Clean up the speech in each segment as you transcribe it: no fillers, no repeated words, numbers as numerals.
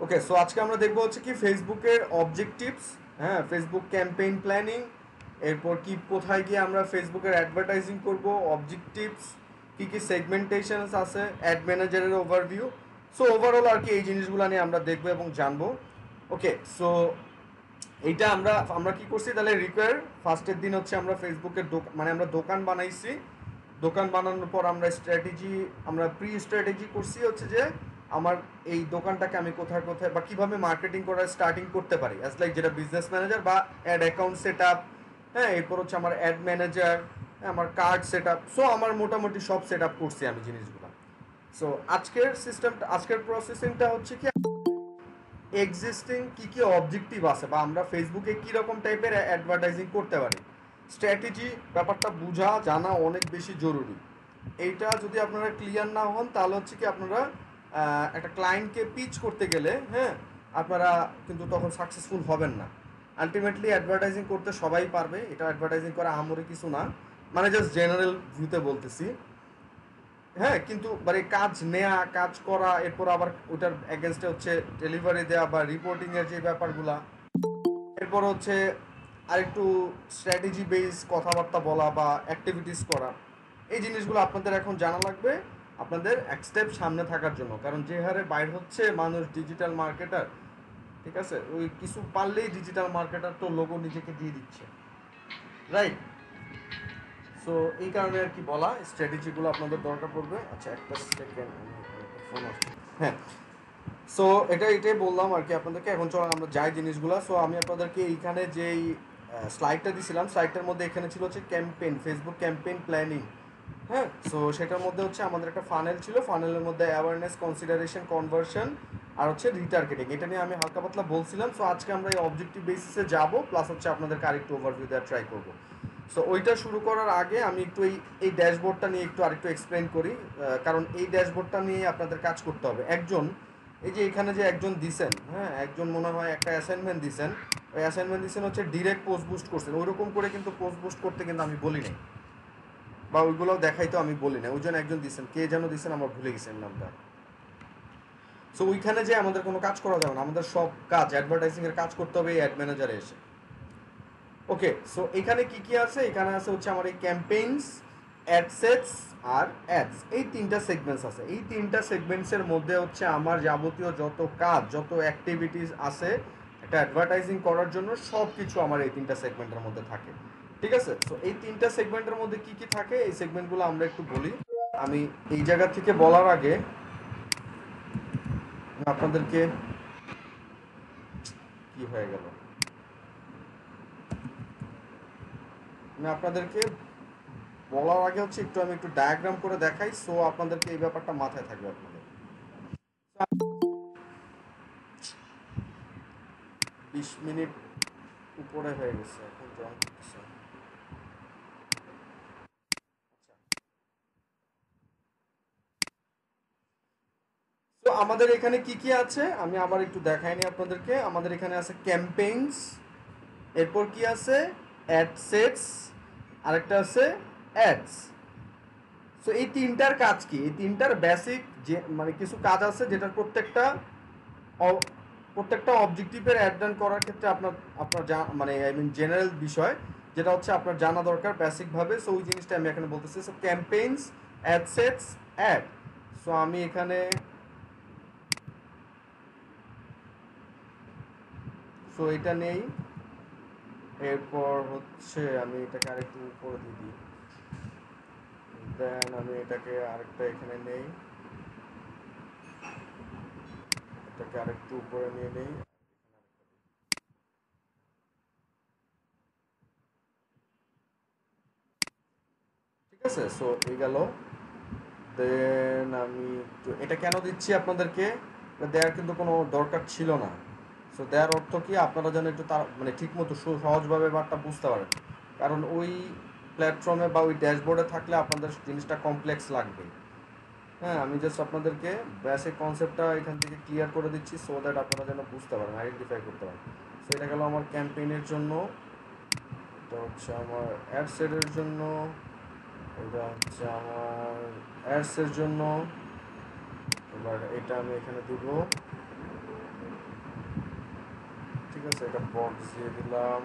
ওকে, so আজকে আমরা দেখবো হচ্ছে কি ফেসবুকের অবজেক্টিভস। হ্যাঁ, ফেসবুক ক্যাম্পেইন প্ল্যানিং, এরপর কি কোথায় গিয়ে আমরা ফেসবুকের অ্যাডভার্টাইজিং করব, অবজেক্টিভস, কি কি সেগমেন্টেশনস আছে, অ্যাড ম্যানেজারের ওভারভিউ। সো ওভারঅল আর কি এই জিনিসগুলো নিয়ে আমরা দেখবো এবং জানবো। ওকে, সো এইটা আমরা আমরা কি করছি তাহলে রিকোয়ার ফার্স্টের দিন হচ্ছে আমরা ফেসবুকের মানে আমরা দোকান বানাইছি। দোকান বানানোর পর আমরা প্রি স্ট্র্যাটেজি করছি হচ্ছে যে আমার এই দোকানটাকে আমি কোথায় কোথায় বা কিভাবে মার্কেটিং করার স্টার্টিং করতে পারি অ্যাজ লাইক যেটা বিজনেস ম্যানেজার বা অ্যাড অ্যাকাউন্ট সেট আপ। হ্যাঁ, এরপর হচ্ছে আমার অ্যাড ম্যানেজার, আমার কার্ড সেট আপ। সো আমার মোটামুটি সব সেট আপ করছি আমি জিনিসগুলো। সো আজকের প্রসেসিংটা হচ্ছে কি এক্সিস্টিং কি কি অবজেক্টিভ আছে বা আমরা ফেসবুকে কি রকম টাইপের অ্যাডভার্টাইজিং করতে পারি, স্ট্র্যাটেজি ব্যাপারটা বোঝা জানা অনেক বেশি জরুরি। এইটা যদি আপনারা ক্লিয়ার না হন তাহলে হচ্ছে কি আপনারা একটা ক্লায়েন্টকে পিচ করতে গেলে, হ্যাঁ, আপনারা কিন্তু তখন সাকসেসফুল হবেন না। আলটিমেটলি অ্যাডভার্টাইজিং করতে সবাই পারবে, এটা অ্যাডভার্টাইজিং করা আহামরি কিছু না, মানে জাস্ট জেনারেল ভিউতে বলতেছি। হ্যাঁ, কিন্তু মানে কাজ নেয়া, কাজ করা, এরপর আবার ওটার এগেনস্টে হচ্ছে ডেলিভারি দেওয়া বা রিপোর্টিং এর যে ব্যাপারগুলা, এরপর হচ্ছে আরেকটু স্ট্র্যাটেজি বেস কথাবার্তা বলা বা অ্যাক্টিভিটিস করা, এই জিনিসগুলো আপনাদের এখন জানা লাগবে আপনাদের এক স্টেপ সামনে থাকার জন্য। কারণ যে হারে বাইর হচ্ছে মানুষ ডিজিটাল মার্কেটার, ঠিক আছে, ওই কিছু পারলেই ডিজিটাল মার্কেটার তো লোগো নিজেকে দিয়ে দিচ্ছে, রাইট? সো এই কারণে আর কি বলা স্ট্র্যাটেজিগুলো আপনাদের দরকার পড়বে। আচ্ছা, একটা সেকেন্ড, ফোন আসছে। হ্যাঁ, সো এটাই বললাম আর কি আপনাদেরকে। এখন চলো আমরা যাই জিনিসগুলো। সো আমি আপনাদেরকে এইখানে যেই স্লাইডটা দিছিলাম, স্লাইডটার মধ্যে এখানে ছিল হচ্ছে ক্যাম্পেইন, ফেসবুক ক্যাম্পেইন প্ল্যানিং। হ্যাঁ, সো সেটার মধ্যে হচ্ছে আমাদের একটা ফানেল ছিল, ফানেলের মধ্যে অ্যাওয়ারনেস, কনসিডারেশন, কনভার্সন আর হচ্ছে রিটার্গেটিং, এটা নিয়ে আমি হালকা পাতলা বলছিলাম। সো আজকে আমরা এই অবজেক্টিভ বেসিসে যাব, প্লাস হচ্ছে আপনাদেরকে আরেকটু ওভারভিউ দেওয়ার ট্রাই করবো। সো ওইটা শুরু করার আগে আমি একটু এই ড্যাশবোর্ডটা নিয়ে একটু আরেকটু এক্সপ্লেন করি, কারণ এই ড্যাশবোর্ডটা নিয়ে আপনাদের কাজ করতে হবে। এই যে এখানে যে একজন দিছেন, হ্যাঁ, একজন মনে হয় একটা অ্যাসাইনমেন্ট দিছেন, ওই অ্যাসাইনমেন্ট দিছেন হচ্ছে ডিরেক্ট পোস্ট বুস্ট করছেন, ওইরকম করে কিন্তু পোস্ট বুস্ট করতে কিন্তু আমি বলি নাই, বা ওইগুলোও দেখাইতো আমি বলি না। ওই জন্য একজন দিছেন, কে যেন দিছেন আমার ভুলে গেছেন নামটা। সো ওইখানে যে আমাদের কোনো কাজ করা যাবে না, আমাদের সব কাজ অ্যাডভার্টাইজিং এর কাজ করতে হবে এই অ্যাড ম্যানেজারে এসে। ওকে, সো এখানে কি কি আছে? এখানে আছে হচ্ছে আমার এই ক্যাম্পেইনস, অ্যাডসেটস আর অ্যাডস, এই তিনটা সেগমেন্টস আছে। এই তিনটা সেগমেন্টসের মধ্যে হচ্ছে আমার যাবতীয় যত কাজ, যত অ্যাক্টিভিটিস আছে একটা অ্যাডভার্টাইজিং করার জন্য, সব কিছু আমার এই তিনটা সেগমেন্টের মধ্যে থাকে। ঠিক আছে, তো এই তিনটা সেগমেন্টের মধ্যে কি কি থাকে এই সেগমেন্টগুলো আমরা একটু বলি। আমি এই জায়গা থেকে বলার আগে আপনাদেরকে, কি হয়ে গেল, আমি আপনাদেরকে বলার আগে হচ্ছে একটু আমি একটু ডায়াগ্রাম করে দেখাই, সো আপনাদেরকে এই ব্যাপারটা মাথায় থাকবে আপনাদের। 20 মিনিট উপরে হয়ে গেছে, এখন জয়েন করতেছে। তো আমাদের এখানে কি কি আছে আমি আবার একটু দেখাইনি আপনাদেরকে। আমাদের এখানে আছে ক্যাম্পেইনস, এরপর কি আছে অ্যাডসেটস, আরেকটা আছে অ্যাডস। সো এই তিনটার কাজ কি, এই তিনটার বেসিক যে মানে কিছু কাজ আছে যেটার প্রত্যেকটা অবজেক্টিভের অ্যাড করার ক্ষেত্রে আপনার আপনার মানে আই মিন জেনারেল বিষয় যেটা হচ্ছে আপনার জানা দরকার বেসিকভাবে। সো ওই জিনিসটা আমি এখানে বলতেছি। So campaigns, ad sets, ad. So আমি এখানে, সো এটা নেই, এরপর হচ্ছে আমি এটাকে আরেকটু উপরে দিয়ে দিই, দেন আমি এটাকে আরেকটা এখানে নেই, এটাকে আরেকটু উপরে নিয়ে নেই। ঠিক আছে, সো এই গেল। দেন আমি এটা কেন দিচ্ছি আপনাদেরকে, দেওয়ার কিন্তু কোনো দরকার ছিল না। সো দেওয়ার অর্থ কি, আপনারা যেন একটু তার মানে ঠিক মতো সহজভাবে ব্যাপারটা বুঝতে পারেন। কারণ ওই প্ল্যাটফর্মে বা ওই ড্যাশবোর্ডে থাকলে আপনাদের জিনিসটা কমপ্লেক্স লাগবে। হ্যাঁ, আমি জাস্ট আপনাদেরকে বেসিক কনসেপ্টটা এখান থেকে ক্লিয়ার করে দিচ্ছি, সো দ্যাট আপনারা যেন বুঝতে পারেন, আইডেন্টিফাই করতে পারেন। সো এটা গেল আমার ক্যাম্পেইনের জন্য, এটা হচ্ছে আমার অ্যাডসেটের জন্য, এটা হচ্ছে আমার অ্যাডসের জন্য। এবার এটা আমি এখানে দিব, ঠিক আছে, এটা বক্স দিয়ে দিলাম।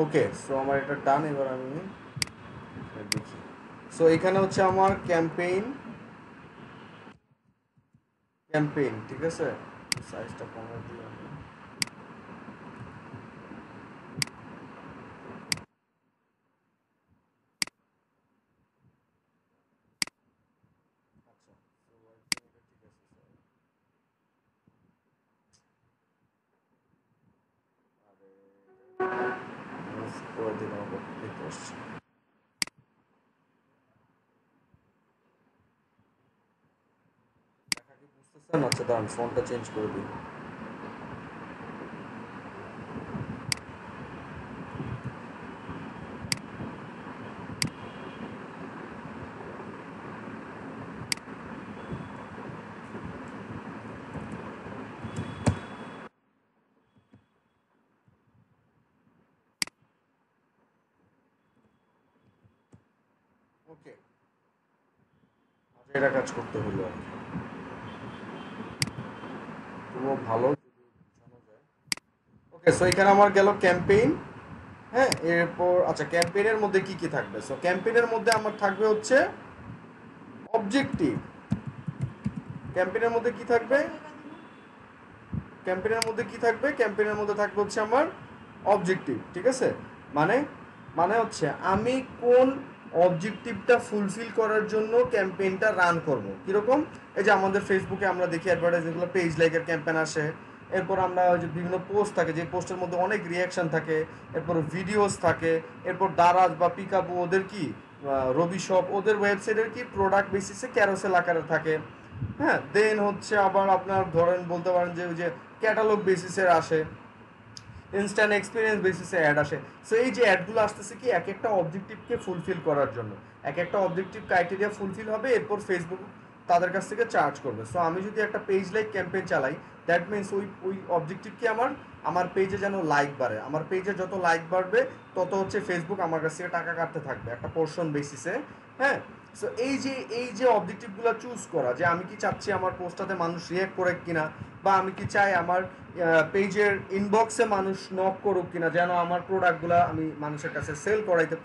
ওকে, সো আমার এটা ডান। এবার আমি দেখি। সো এখানে হচ্ছে আমার ক্যাম্পেইন, ঠিক আছে। সাইজটা কমে দিই আমি। আচ্ছা, so I think এটা ঠিক আছে স্যার। আরে মিস করে দিলাম, আবার ক্লিক করছি। দেখা কি বুঝতেছেন? আচ্ছা দাঁড়ান, ফোনটা চেঞ্জ করে দিই। ওকে, আচ্ছা এটা কাজ করতে হলো আর কি। পুরো ভালো যদি বোঝানো যায়। ওকে, সো এখানে আমার গেল ক্যাম্পেইন। হ্যাঁ, এরপর আচ্ছা ক্যাম্পেইনের মধ্যে কি কি থাকবে? সো ক্যাম্পেইনের মধ্যে আমার থাকবে হচ্ছে অবজেক্টিভ। ক্যাম্পেইনের মধ্যে কি থাকবে? ক্যাম্পেইনের মধ্যে থাকবে হচ্ছে আমার অবজেক্টিভ। ঠিক আছে, মানে মানে হচ্ছে আমি কোন অবজেক্টিভটা ফুলফিল করার জন্য ক্যাম্পেইনটা রান করব। কিরকম? এই যে আমাদের ফেসবুকে আমরা দেখি অ্যাডভার্টাইজ, যেগুলো পেজ লাইকের ক্যাম্পেইন আসে। এরপর আমরা ওই যে বিভিন্ন পোস্ট থাকে, যে পোস্টের মধ্যে অনেক রিয়াকশন থাকে। এরপর ভিডিওস থাকে। এরপর দারাজ বা পিকাবু ওদের কি, রবি শপ ওদের ওয়েবসাইটের কি প্রোডাক্ট বেসিসে ক্যারোসেল আকারে থাকে। হ্যাঁ, দেন হচ্ছে আবার আপনার ধরেন বলতে পারেন যে ওই যে ক্যাটালগ বেসিসের আসে, ইনস্ট্যান্ট এক্সপিরিয়েন্স বেসিসে অ্যাড আসে। সো এই যে অ্যাডগুলো আসতেছে কি এক একটা অবজেক্টিভকে ফুলফিল করার জন্য, এক একটা অবজেক্টিভ ক্রাইটেরিয়া ফুলফিল হবে, এরপর ফেসবুক তাদের কাছ থেকে চার্জ করবে। সো আমি যদি একটা পেজ লাইক ক্যাম্পেইন চালাই, দ্যাট মিনস ওই অবজেক্টিভ কি আমার পেজে যেন লাইক বাড়ে। আমার পেজে যত লাইক বাড়বে তত হচ্ছে ফেসবুক আমার কাছ থেকে টাকা কাটতে থাকবে একটা পোর্শন বেসিসে। হ্যাঁ, সো এই যে অবজেক্টিভগুলো চুজ করা, যে আমি কি চাচ্ছি আমার পোস্টটাতে মানুষ রিয়াক্ট করে কিনা, বা আমি কি চাই আমার পেজের ইনবক্সে মানুষ নক করুক কিনা, যেন আমার প্রোডাক্টগুলো আমি মানুষের কাছে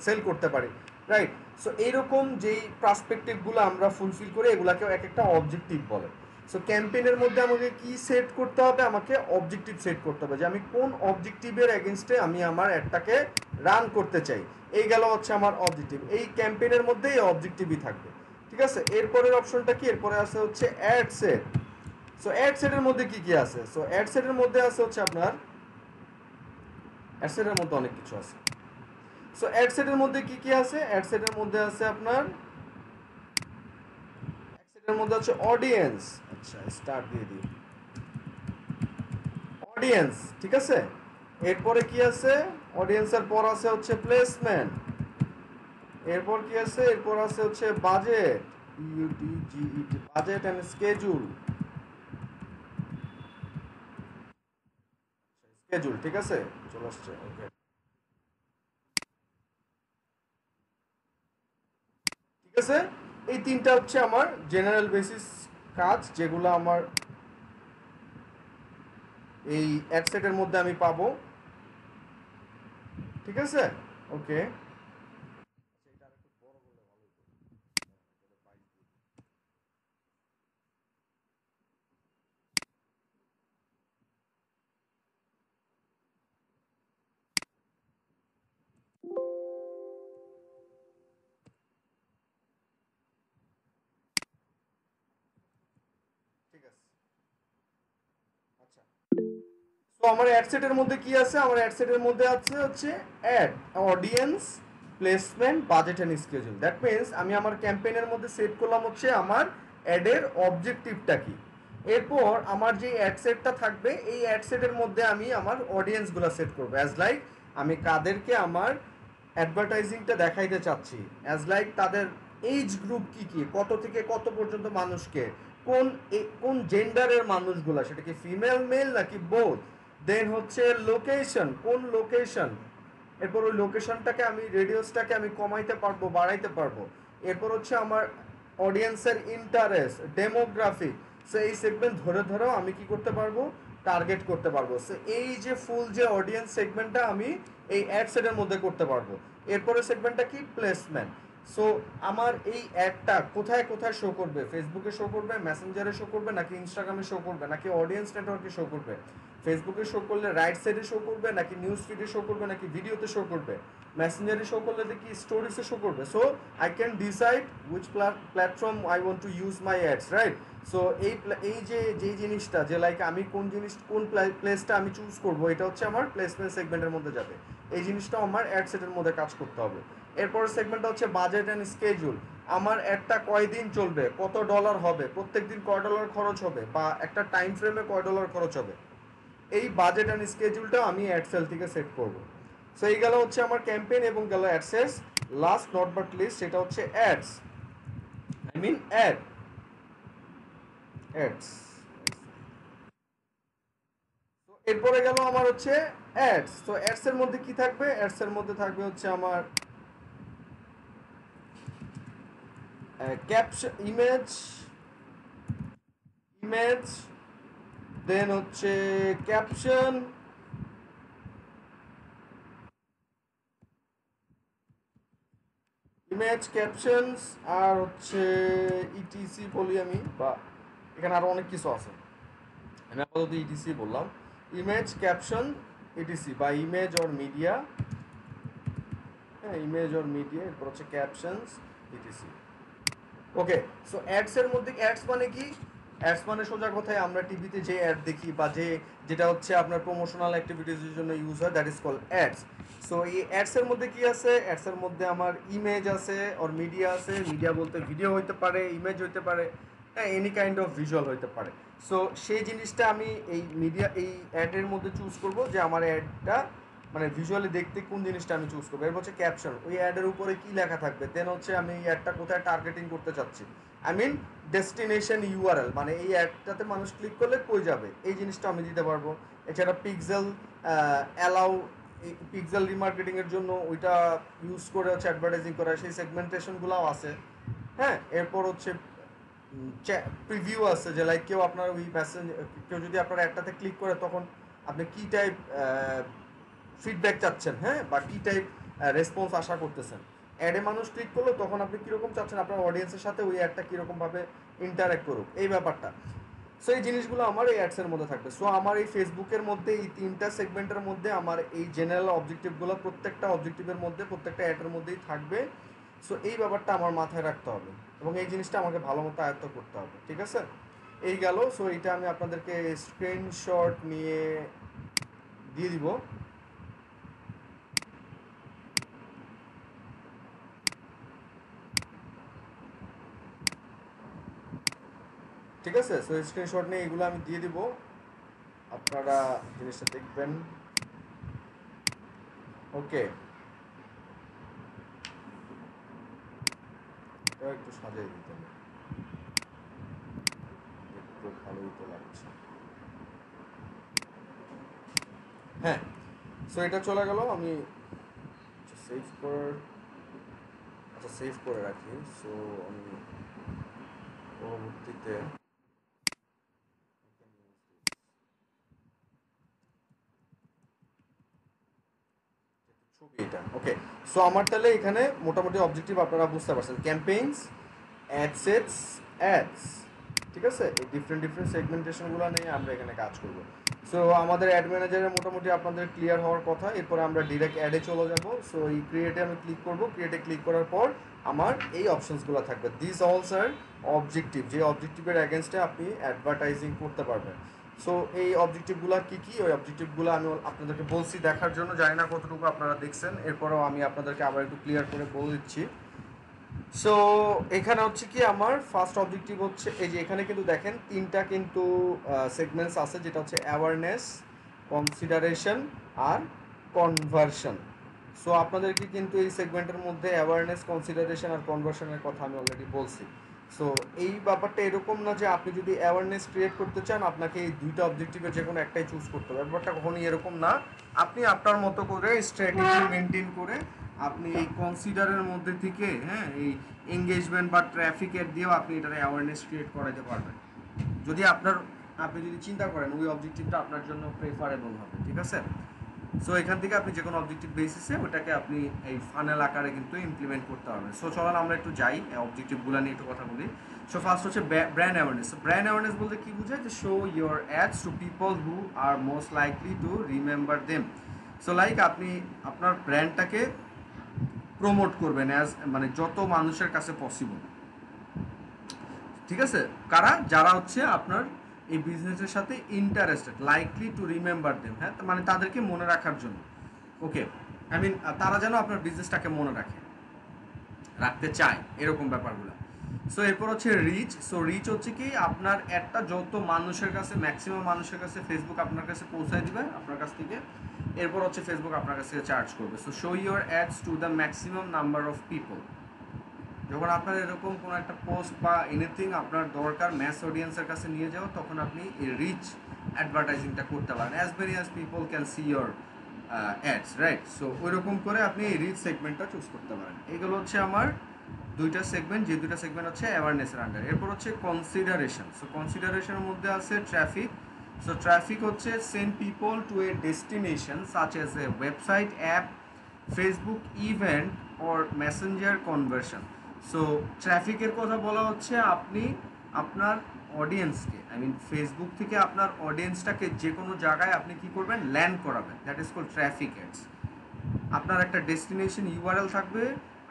সেল করতে পারি। রাইট? সো এইরকম যেই পার্সপেক্টিভগুলো আমরা ফুলফিল করি, এগুলাকেও এক একটা অবজেক্টিভ বলে। সো ক্যাম্পেইনের মধ্যে আমাকে কি সেট করতে হবে? আমাকে অবজেক্টিভ সেট করতে হবে, যে আমি কোন অবজেক্টিভের এগেনস্টে আমি আমার অ্যাডটাকে রান করতে চাই। এই গেল হচ্ছে আমার অবজেক্টিভ। এই ক্যাম্পেইনের মধ্যে এই অবজেক্টিভই থাকবে। ঠিক আছে, এরপরের অপশনটা কি? এরপরে আছে হচ্ছে অ্যাড সেট। সো অ্যাড সেটের মধ্যে কি কি আছে? সো অ্যাড সেটের মধ্যে আছে হচ্ছে আপনার, অ্যাড সেটের মধ্যে অনেক কিছু আছে। সো অ্যাড সেটের মধ্যে কি কি আছে? অ্যাড সেটের মধ্যে আছে আপনার, অ্যাড সেটের মধ্যে আছে অডিয়েন্স। আচ্ছা স্টার্ট দিয়ে দিই, অডিয়েন্স। ঠিক আছে, এরপরে কি আছে? অডিয়েন্সের পর আছে হচ্ছে প্লেসমেন্ট। এরপর কি আছে? এরপর আছে হচ্ছে বাজেট, ইউটিজিইটি, বাজেট এন্ড স্কেজুল। স্কেজুল, ঠিক আছে, চলে আসছে। ওকে, ঠিক আছে। এই তিনটা হচ্ছে আমার জেনারেল বেসিস কাজ, যেগুলো আমার এই অ্যাডসেটের মধ্যে আমি পাবো। ঠিক আছে, ওকে। ঠিক আছে, আচ্ছা। তো আমার অ্যাডসেটের মধ্যে কি আছে? আমার অ্যাডসেটের মধ্যে আছে হচ্ছে ad, audience, placement, budget and schedule. That means আমি আমার ক্যাম্পেইনের মধ্যে সেট করলাম হচ্ছে আমার অ্যাডের অবজেক্টিভটা কি। এরপর আমার যে অ্যাডসেটটা থাকবে, এই অ্যাডসেটের মধ্যে আমি আমার অডিয়েন্সগুলো সেট করবো, অ্যাজ লাইক আমি কাদেরকে আমার অ্যাডভার্টাইজিংটা দেখাইতে চাচ্ছি, অ্যাজ লাইক তাদের এইজ গ্রুপ কি কি, কত থেকে কত পর্যন্ত মানুষকে, কোন কোন জেন্ডারের মানুষগুলা, সেটা কি ফিমেল মেল নাকি বোথ। দেন হচ্ছে লোকেশন, কোন লোকেশন, এরপর ওই লোকেশনটাকে আমি রেডিয়াসটাকে আমি কমাইতে পারবো, বাড়াইতে পারবো। এরপর হচ্ছে আমার অডিয়েন্সের ইন্টারেস্ট, ডেমোগ্রাফিক, সো এই সেগমেন্ট ধরে ধরেও আমি কি করতে পারবো, টার্গেট করতে পারবো। সো এই যে ফুল যে অডিয়েন্স সেগমেন্টটা আমি এই অ্যাড সেটের মধ্যে করতে পারবো। এরপরে সেগমেন্টটা কি, প্লেসমেন্ট। সো আমার এই অ্যাডটা কোথায় কোথায় শো করবে, ফেসবুকে শো করবে, মেসেঞ্জারে শো করবে, নাকি ইনস্টাগ্রামে শো করবে, নাকি অডিয়েন্স নেটওয়ার্কে শো করবে। ফেসবুকে শো করলে রাইট সাইডে শো করবে, নাকি নিউজ ফিডে শো করবে, নাকি ভিডিওতে শো করবে, মেসেঞ্জারে শো করলে দেখি স্টোরিজে শো করবে। So I can decide which platform I want to use my ads, right. So এই যে যেই জিনিসটা যে লাইক আমি কোন জিনিস কোন প্লেসটা আমি চুজ করবো, এটা হচ্ছে আমার প্লেসমেন্ট সেগমেন্টের মধ্যে যাবে। এই জিনিসটা আমার অ্যাড সেটের মধ্যে কাজ করতে হবে। এরপরের সেগমেন্টটা হচ্ছে বাজেট অ্যান্ড স্কেজুল। আমার অ্যাডটা কয়দিন চলবে, কত ডলার হবে, প্রত্যেক দিন কয় ডলার খরচ হবে, বা একটা টাইম ফ্রেমে কয় ডলার খরচ হবে, এই বাজেট অ্যান্ড স্কেজুলটা আমি অ্যাডসেল থেকে সেট করব। সো এই গেল হচ্ছে আমার ক্যাম্পেইন এবং গেল অ্যাডসেস। লাস্ট নট বাট লিস্ট সেটা হচ্ছে অ্যাডস, আই মিন অ্যাডস। তো এরপরে গেল আমার হচ্ছে অ্যাডস। তো অ্যাডস এর মধ্যে কি থাকবে, অ্যাডস এর মধ্যে থাকবে হচ্ছে আমার ক্যাপশন, ইমেজ, দেন হচ্ছে ক্যাপশন, ইমেজ, ক্যাপশনস, আর হচ্ছে ইটিসি বলি আমি, বা এখানে আরো অনেক কিছু আছে, আমি আপাতত ইটিসি বললাম। ইমেজ, ক্যাপশন, ইটিসি, বা ইমেজ অর মিডিয়া, হ্যাঁ ইমেজ অর মিডিয়া, এরপর হচ্ছে ক্যাপশনস, ইটিসি। ওকে। সো অ্যাডস এর মধ্যে, অ্যাডস মানে কি, অ্যাডস মানে সোজা কথায় আমরা টিভিতে যে অ্যাড দেখি, বা যেটা হচ্ছে আপনার প্রমোশনাল অ্যাক্টিভিটিজের জন্য ইউজ হয়, that is called ads. So এই অ্যাডস এর মধ্যে কি আছে, অ্যাডস এর মধ্যে আমার ইমেজ আছে, অর মিডিয়া আছে। মিডিয়া বলতে ভিডিও হইতে পারে, ইমেজ হইতে পারে, হ্যাঁ এনি কাইন্ড অফ ভিজুয়াল হইতে পারে। সো সেই জিনিসটা আমি এই মিডিয়া, এই অ্যাডের মধ্যে চুজ করব যে আমার অ্যাডটা মানে ভিজুয়ালি দেখতে কোন জিনিসটা আমি চুজ করবো। এরপর হচ্ছে ক্যাপশন, ওই অ্যাডের উপরে কি লেখা থাকবে। দেন হচ্ছে আমি এই অ্যাডটা কোথায় টার্গেটিং করতে চাচ্ছি, আই মিন ডেস্টিনেশন ইউআরএল, মানে এই অ্যাডটাতে মানুষ ক্লিক করলে কই যাবে, এই জিনিসটা আমি দিতে পারবো। এছাড়া পিক্সেল অ্যালাউ, এই পিক্সেল রিমার্কেটিংয়ের জন্য ওইটা ইউজ করে হচ্ছে অ্যাডভার্টাইজিং করা, সেই সেগমেন্টেশনগুলোও আছে। হ্যাঁ এরপর হচ্ছে প্রিভিউ আছে, যে লাইক কেউ আপনার ওই মেসেজ, কেউ যদি আপনার অ্যাডটাতে ক্লিক করে তখন আপনি কী টাইপ ফিডব্যাক চাচ্ছেন, হ্যাঁ, বা কী টাইপ রেসপন্স আশা করতেছেন। অ্যাডে মানুষ ক্লিক করলো তখন আপনি কীরকম চাচ্ছেন আপনার অডিয়েন্সের সাথে ওই অ্যাডটা কীরকমভাবে ইন্টারাক্ট করুক, এই ব্যাপারটা। সো এই জিনিসগুলো আমার এই অ্যাডসের মধ্যে থাকবে। সো আমার এই ফেসবুকের মধ্যে এই তিনটা সেগমেন্টের মধ্যে আমার এই জেনারেল অবজেক্টিভগুলো প্রত্যেকটা অবজেক্টিভের মধ্যে, প্রত্যেকটা অ্যাডের মধ্যেই থাকবে। সো এই ব্যাপারটা আমার মাথায় রাখতে হবে এবং এই জিনিসটা আমাকে ভালো মতো আয়ত্ত করতে হবে, ঠিক আছে। এই গেল। সো এটা আমি আপনাদেরকে স্ক্রিনশট নিয়ে দিয়ে দিব। ঠিক আছে, সো স্ক্রিনশট নিয়ে এগুলো আমি দিয়ে দিব, আপনারা জিনিসটা দেখবেন। ওকে, একটু সাজিয়ে দিতে হবে, একটু ভালোই তো লাগছে। হ্যাঁ, সো এটা চলে গেল। আমি সেভ করে, আচ্ছা সেভ করে রাখি। সো আমি পরবর্তীতে ছবি এটা। ওকে, সো আমার তাহলে এখানে মোটামুটি অবজেক্টিভ আপনারা বুঝতে পারছেন, ক্যাম্পেইনস, অ্যাডসেটস, অ্যাডস, ঠিক আছে। এই ডিফারেন্ট ডিফারেন্ট সেগমেন্টেশনগুলো নিয়ে আমরা এখানে কাজ করব। সো আমাদের অ্যাড ম্যানেজারে মোটামুটি আপনাদের ক্লিয়ার হওয়ার কথা। এরপর আমরা ডিরেক্ট অ্যাডে চলে যাব। সো এই ক্রিয়েটে আমি ক্লিক করব। ক্রিয়েটে ক্লিক করার পর আমার এই অপশনসগুলো থাকবে। দিস অলস আর অবজেক্টিভ, যে অবজেক্টিভের অ্যাগেনস্টে আপনি অ্যাডভার্টাইজিং করতে পারবেন। সো এই অবজেক্টিভগুলো কী কী, ওই অবজেক্টিভগুলো আমি আপনাদেরকে বলছি দেখার জন্য, জানি না কতটুকু আপনারা দেখছেন, এরপরেও আমি আপনাদেরকে আবার একটু ক্লিয়ার করে বলে দিচ্ছি। সো এখানে হচ্ছে কি আমার ফার্স্ট অবজেক্টিভ হচ্ছে এই যে এখানে কিন্তু দেখেন তিনটা কিন্তু সেগমেন্টস আছে, যেটা হচ্ছে অ্যাওয়ারনেস, কনসিডারেশন আর কনভার্সন। সো আপনাদেরকে কিন্তু এই সেগমেন্টের মধ্যে অ্যাওয়ারনেস, কনসিডারেশন আর কনভার্সনের কথা আমি অলরেডি বলছি। সো এই ব্যাপারটা এরকম না যে আপনি যদি অ্যাওয়ারনেস ক্রিয়েট করতে চান আপনাকে এই দুইটা অবজেক্টিভের যে কোনো একটাই চুজ করতে হবে, ব্যাপারটা কখনই এরকম না। আপনি আপনার মতো করে স্ট্র্যাটেজি মেনটেন করে আপনি এই কনসিডারের মধ্যে থেকে হ্যাঁ এই এঙ্গেজমেন্ট বা ট্রাফিকের দিয়েও আপনি এটার অ্যাওয়ারনেস ক্রিয়েট করাতে পারবেন, যদি আপনি যদি চিন্তা করেন ওই অবজেক্টিভটা আপনার জন্য প্রেফারেবল হবে, ঠিক আছে। সো এখান থেকে আপনি যে কোনো অবজেক্টিভ বেসিসে ওটাকে আপনি এই ফানেল আকারে কিন্তু ইমপ্লিমেন্ট করতে পারবেন। সো চলেন আমরা একটু যাই অবজেক্টিভগুলো নিয়ে একটু কথা বলি। সো ফার্স্ট হচ্ছে ব্র্যান্ড অ্যাওয়ারনেস। ব্র্যান্ড অ্যাওয়ারনেস বলতে কি বোঝায়, যে show your ads to people who are most likely to remember them. So like আপনি আপনার ব্র্যান্ডটাকে প্রমোট করবেন অ্যাজ মানে যত মানুষের কাছে পসিবল, ঠিক আছে। যারা হচ্ছে আপনার এই বিজনেসের সাথে interested, likely to remember them, হ্যাঁ মানে তাদেরকে মনে রাখার জন্য, ওকে আই মিন তারা যেন আপনার বিজনেসটাকে মনে রাখতে চায় এরকম ব্যাপারগুলো। সো এরপর হচ্ছে রিচ। সো রিচ হচ্ছে কি আপনার অ্যাডটা যত মানুষের কাছে, ম্যাক্সিমাম মানুষের কাছে ফেসবুক আপনার কাছে পৌঁছায় দিবে আপনার কাছ থেকে, এরপর হচ্ছে ফেসবুক আপনার কাছ থেকে চার্জ করবে। So show your ads to the maximum number of people. যখন আপনার এরকম কোনো একটা পোস্ট বা এনিথিং আপনার দরকার ম্যাস অডিয়েন্সের কাছে নিয়ে যাও, তখন আপনি এই রিচ অ্যাডভার্টাইজিংটা করতে পারেন, as many as people can see your ads, right. So ওইরকম করে আপনি এই রিচ সেগমেন্টটা চুজ করতে পারেন। এগুলো হচ্ছে আমার দুইটা সেগমেন্ট, যে দুইটা সেগমেন্ট হচ্ছে অ্যাওয়ারনেসের আন্ডার। এরপর হচ্ছে কনসিডারেশন। সো কনসিডারেশনের মধ্যে আছে ট্রাফিক। সো ট্রাফিক হচ্ছে send people to A destination such as a website, app, Facebook event or Messenger conversion. So ট্রাফিকের কথা বলা হচ্ছে আপনি আপনার অডিয়েন্সকে, আই মিন ফেসবুক থেকে আপনার অডিয়েন্সটাকে যে কোনো জায়গায় আপনি কি করবেন, ল্যান্ড করাবেন, that is called traffic ads. আপনার একটা ডেস্টিনেশন ইউআরএল থাকবে,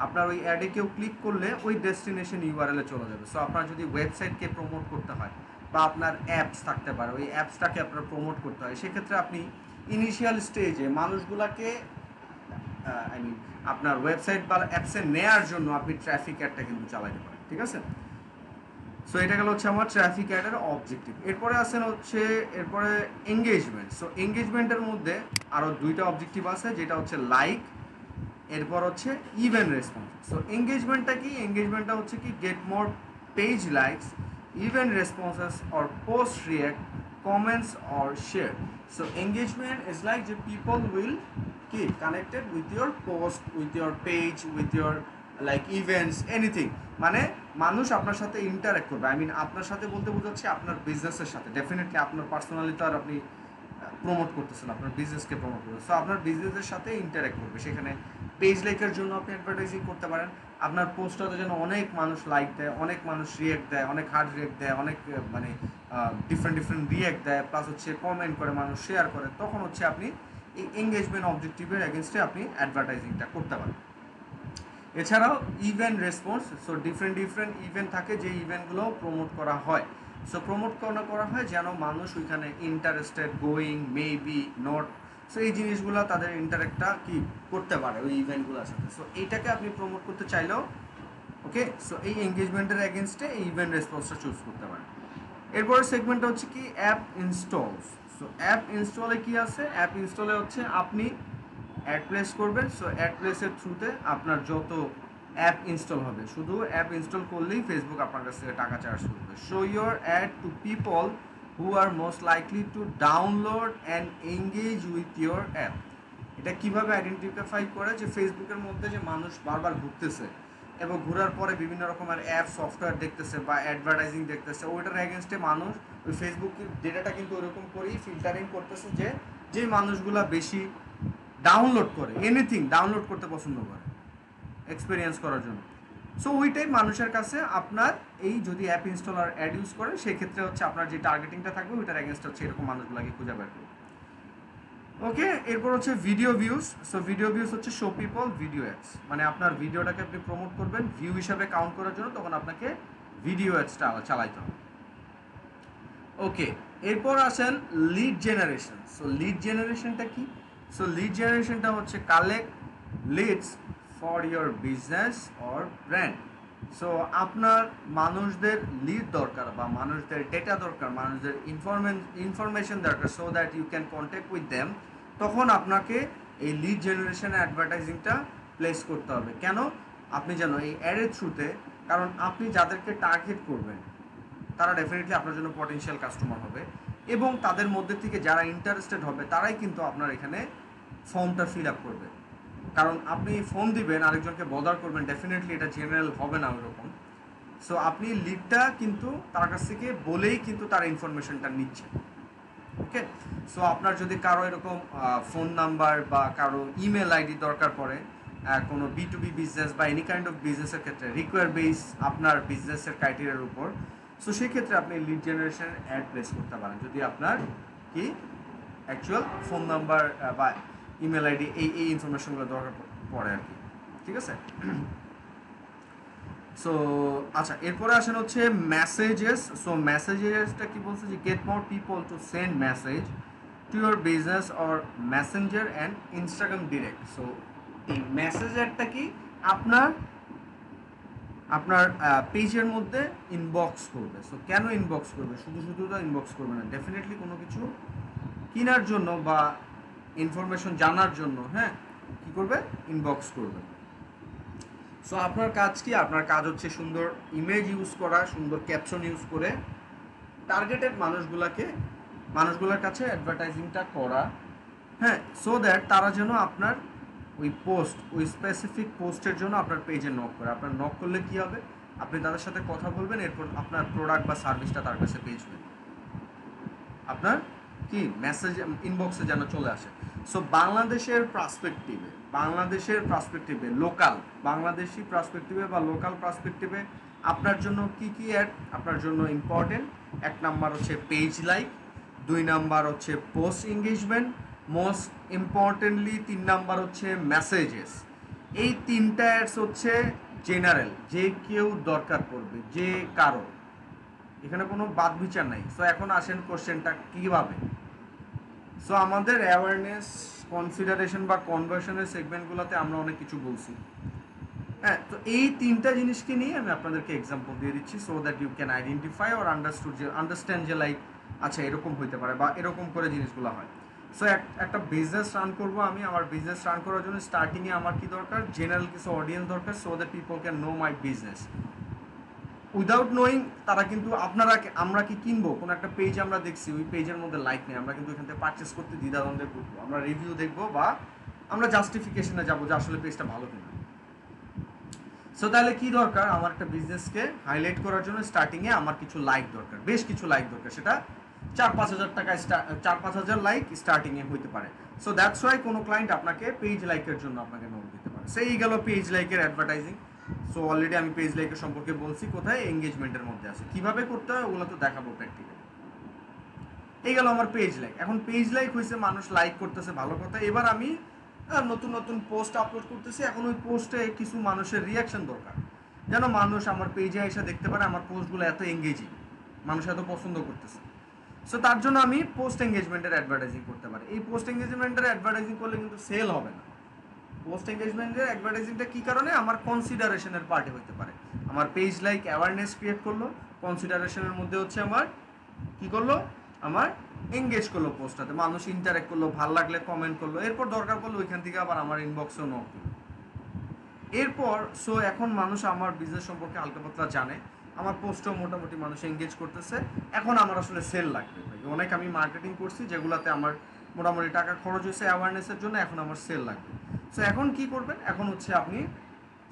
আপনার ওই অ্যাডে কেউ ক্লিক করলে ওই ডেস্টিনেশন ইউআরএলে চলে যাবে। সো আপনার যদি ওয়েবসাইটকে প্রমোট করতে হয় বা আপনার অ্যাপস থাকতে পারে, ওই অ্যাপসটাকে আপনার প্রমোট করতে হয়, সেক্ষেত্রে আপনি ইনিশিয়াল স্টেজে মানুষগুলোকে আই মিন আপনার ওয়েবসাইট বা অ্যাপসে নেয়ার জন্য আপনি ট্রাফিক অ্যাডটা কিন্তু চালাতে পারেন, ঠিক আছে। সো এটা গেল হচ্ছে আমার ট্রাফিক অ্যাডের অবজেক্টিভ। এরপরে এঙ্গেজমেন্ট। সো এঙ্গেজমেন্টের মধ্যে আরও দুইটা অবজেক্টিভ আছে, যেটা হচ্ছে লাইক, এরপর হচ্ছে ইভেন রেসপন্স। সো এঙ্গেজমেন্টটা কি, এঙ্গেজমেন্টটা হচ্ছে কি get more page likes, even responses or post react, comments or share. So engagement is like যে people will keep connected with your post, with your page, with your like events, anything। মানে মানুষ আপনার সাথে interact করবে, I mean আপনার সাথে বলতে বোঝাচ্ছে আপনার বিজনেসের সাথে। ডেফিনেটলি আপনার পার্সোনালি তো আর আপনি প্রমোট করতেছেন, আপনার বিজনেসকে প্রমোট করবেন। সো আপনার বিজনেসের সাথে ইন্টারেক্ট করবে, সেখানে পেজ লাইকের জন্য আপনি অ্যাডভার্টাইজিং করতে পারেন। আপনার পোস্টটাতে যেন অনেক মানুষ লাইক দেয়, অনেক মানুষ রিয়েক্ট দেয়, অনেক হার্ড রিয়েক্ট দেয়, অনেক মানে ডিফারেন্ট রিয়েক্ট দেয়, প্লাস হচ্ছে কমেন্ট করে, মানুষ শেয়ার করে, তখন হচ্ছে আপনি এই এঙ্গেজমেন্ট অবজেক্টিভের এগেনস্টে আপনি অ্যাডভার্টাইজিংটা করতে পারেন। এছাড়াও event response. So different event থাকে, যে ইভেন্টগুলো প্রমোট করা হয়। সো প্রমোট করা হয় যেন মানুষ ওইখানে interested, going, maybe, not, so এই জিনিসগুলো তাদের ইন্টারেক্টটা কি করতে পারে ওই ইভেন্টগুলোর সাথে। সো এইটাকে আপনি প্রমোট করতে চাইলেও ওকে, সো এই এঙ্গেজমেন্টের এগেনস্টে এই ইভেন্ট রেসপন্সটা চুজ করতে পারেন। এরপরের সেগমেন্টটা হচ্ছে কি অ্যাপ ইনস্টলস। সো অ্যাপ ইনস্টলে কি আছে, অ্যাপ ইনস্টলে হচ্ছে আপনি অ্যাড প্লেস করবেন। সো অ্যাড প্লেসের থ্রুতে আপনার যত অ্যাপ ইনস্টল হবে, শুধু অ্যাপ ইনস্টল করলেই ফেসবুক আপনার কাছ থেকে টাকা চার্জ করবে। Show your ad to people who are most likely to download and engage with your app. এটা কীভাবে আইডেন্টিফাই করে, যে ফেসবুকের মধ্যে যে মানুষ বারবার ঘুরতেছে এবং ঘোরার পরে বিভিন্ন রকমের অ্যাপ সফটওয়্যার দেখতেছে বা অ্যাডভার্টাইজিং দেখতেছে, ওইটার এগেনস্টে মানুষ ওই ফেসবুকের ডেটাটা কিন্তু ওরকম করেই ফিল্টারিং করতেছে, যে মানুষগুলো বেশি ডাউনলোড করে, এনিথিং ডাউনলোড করতে পছন্দ করে এক্সপিরিয়েন্স করার জন্য। সো ওইটাই মানুষের কাছে আপনার এই যদি অ্যাপ ইনস্টল আর অ্যাড ইউজ করে, সেক্ষেত্রে হচ্ছে আপনার যে টার্গেটিংটা থাকবে ওইটার এগেনস্ট হচ্ছে এরকম মানুষগুলোকে খুঁজে বের করবে। ওকে, এরপর হচ্ছে video views. So video views হচ্ছে শো পিপল ভিডিও অ্যাডস, মানে আপনার ভিডিওটাকে আপনি প্রমোট করবেন ভিউ হিসাবে কাউন্ট করার জন্য, তখন আপনাকে ভিডিও অ্যাডসটা চালাইতে হবে। ওকে, এরপর আসেন লিড জেনারেশন। সো লিড জেনারেশনটা কি? সো লিড জেনারেশনটা হচ্ছে collect leads for your business or brand. So আপনার মানুষদের লিড দরকার বা মানুষদের ডেটা দরকার, মানুষদের ইনফরমেশন দরকার, so that you can contact with them. তখন আপনাকে এই লিড জেনারেশন অ্যাডভার্টাইজিংটা প্লেস করতে হবে। কেন? আপনি যেন এই অ্যাডের থ্রুতে কারণ আপনি যাদেরকে টার্গেট করবেন তারা ডেফিনেটলি আপনার জন্য পটেনশিয়াল কাস্টমার হবে, এবং তাদের মধ্যে থেকে যারা ইন্টারেস্টেড হবে তারাই কিন্তু আপনার এখানে ফর্মটা ফিল আপ করবে। কারণ আপনি ফোন দিবেন আরেকজনকে বদার করবেন, ডেফিনেটলি এটা জেনারেল হবে না ওইরকম। সো আপনি লিডটা কিন্তু তার কাছ থেকে বলেই কিন্তু তার ইনফরমেশনটা নিচ্ছে। ওকে, সো আপনার যদি কারো এরকম ফোন নাম্বার বা কারো ইমেল আইডি দরকার পড়ে কোনো B2B বিজনেস বা এনি কাইন্ড অফ বিজনেসের ক্ষেত্রে রিকোয়ার বেস আপনার বিজনেসের ক্রাইটেরিয়ার উপর, সো সেক্ষেত্রে আপনি লিড জেনারেশন অ্যাড প্লেস করতে পারেন যদি আপনার কি অ্যাকচুয়াল ফোন নাম্বার বা ইমেল আইডি এই ইনফরমেশনগুলো দরকার পড়ে আর কি। ঠিক আছে, সো আচ্ছা এরপরে আসেন হচ্ছে মেসেজেস। সো মেসেজেসটা কি বলছে যে get more people to send message to your business or Messenger and Instagram direct. So এই মেসেঞ্জারটা কি আপনার আপনার পেজের মধ্যে ইনবক্স করবে। সো কেন ইনবক্স করবে? শুধু শুধু তো ইনবক্স করবে না, ডেফিনেটলি কোনো কিছু কেনার জন্য বা ইনফরমেশন জানার জন্য, হ্যাঁ কী করবে? ইনবক্স করবে। সো আপনার কাজ কি? আপনার কাজ হচ্ছে সুন্দর ইমেজ ইউজ করা, সুন্দর ক্যাপশন ইউজ করে টার্গেটেড মানুষগুলোর কাছে অ্যাডভার্টাইজিংটা করা, হ্যাঁ, সো দ্যাট তারা যেন আপনার ওই স্পেসিফিক পোস্টের জন্য আপনার পেজে নক করে। আপনার নক করলে কী হবে? আপনি তাদের সাথে কথা বলবেন, এরপর আপনার প্রোডাক্ট বা সার্ভিসটা তার কাছে পেজবেন, আপনার কি মেসেজ ইনবক্সে যেন চলে আসে। সো বাংলাদেশের পার্সপেক্টিভে লোকাল বাংলাদেশি পার্সপেক্টিভে বা লোকাল পার্সপেক্টিভে আপনার জন্য কি অ্যাড আপনার জন্য ইম্পর্টেন্ট? 1 নাম্বার হচ্ছে পেজ লাইক, 2 নাম্বার হচ্ছে post engagement, most importantly 3 number হচ্ছে মেসেজেস। এই 3টা অ্যাডস হচ্ছে জেনারেল, যে কেউ দরকার পড়বে, যে কারো, এখানে কোনো বাদ বিচার নাই। সো এখন আসেন কোশ্চেনটা কীভাবে। সো আমাদের অ্যাওয়ারনেস, কনসিডারেশন বা কনভার্সনের সেগমেন্টগুলোতে আমরা অনেক কিছু বলছি, হ্যাঁ, তো এই 3টা জিনিসকে নিয়ে আমি আপনাদেরকে এক্সাম্পল দিয়ে দিচ্ছি, so that you can identify or understand যে লাইক আচ্ছা এরকম হইতে পারে বা এরকম করে জিনিসগুলো হয়। সো একটা বিজনেস রান করবো আমি, আমার বিজনেস রান করার জন্য স্টার্টিংয়ে আমার কি দরকার? জেনারেল কিছু অডিয়েন্স দরকার, so that people can know my business. Without knowing তারা কিন্তু আমরা কি কিনবো? কোনো একটা পেজ আমরা দেখছি, ওই পেজের মধ্যে লাইক নেই, আমরা কিন্তু এখান থেকে পারচেস করতে দ্বিধাদ্বন্দ্বে করবো, আমরা রিভিউ দেখবো বা আমরা জাস্টিফিকেশনে যাবো যে আসলে পেজটা ভালো কিনা। সো তাহলে কি দরকার? আমার একটা বিজনেসকে হাইলাইট করার জন্য স্টার্টিংয়ে আমার কিছু লাইক দরকার, বেশ কিছু লাইক দরকার, সেটা 4-5 হাজার টাকা 4-5 হাজার লাইক স্টার্টিংয়ে হইতে পারে। সো দ্যাটস ওয়াই কোনো ক্লায়েন্ট আপনাকে পেজ লাইকের জন্য আপনাকে নোট দিতে পারে। সেই গেল পেজ লাইকের অ্যাডভার্টাইজিং। সো অলরেডি আমি পেজ লাইকের সম্পর্কে বলছি, কোথায়? এঙ্গেজমেন্টের মধ্যে আছে, কীভাবে করতে হয় ওগুলো তো দেখাবো প্র্যাকটিক্যালি। এই গেল আমার পেজ লাইক। এখন পেজ লাইক হয়েছে, মানুষ লাইক করতেছে, ভালো কথা। এবার আমি নতুন নতুন পোস্ট আপলোড করতেছি, এখন ওই পোস্টে কিছু মানুষের রিয়াকশন দরকার, যেন মানুষ আমার পেজে এসে দেখতে পারে আমার পোস্টগুলো এত এঙ্গেজিং, মানুষ এত পছন্দ করতেছে। সো তার জন্য আমি পোস্ট এঙ্গেজমেন্টের অ্যাডভার্টাইজিং করতে পারি। এই পোস্ট এঙ্গেজমেন্টের অ্যাডভার্টাইজিং করলে কিন্তু সেল হবে না। পোস্ট এঙ্গেজমেন্টের অ্যাডভার্টাইজিংটা কী কারণে? আমার কনসিডারেশনের পার্টে হতে পারে। আমার পেজ লাইক অ্যাওয়ারনেস ক্রিয়েট করলো, কনসিডারেশনের মধ্যে হচ্ছে আমার কী করলো? আমার এঙ্গেজ করলো পোস্টটাতে, মানুষ ইন্টারেক্ট করলো, ভালো লাগলে কমেন্ট করলো, এরপর দরকার পড়লো ওইখান থেকে আবার আমার ইনবক্সেও নক দিল। এরপর সো এখন মানুষ আমার বিজনেস সম্পর্কে হালকা পাতলা জানে, আমার পোস্টও মোটামুটি মানুষ এঙ্গেজ করতেছে, এখন আমার আসলে সেল লাগবে ভাই। অনেক আমি মার্কেটিং করছি যেগুলোতে আমার মোটামুটি টাকা খরচ হয়েছে অ্যাওয়ারনেসের জন্য, এখন আমার সেল লাগবে। সো এখন কি করবেন? এখন হচ্ছে আপনি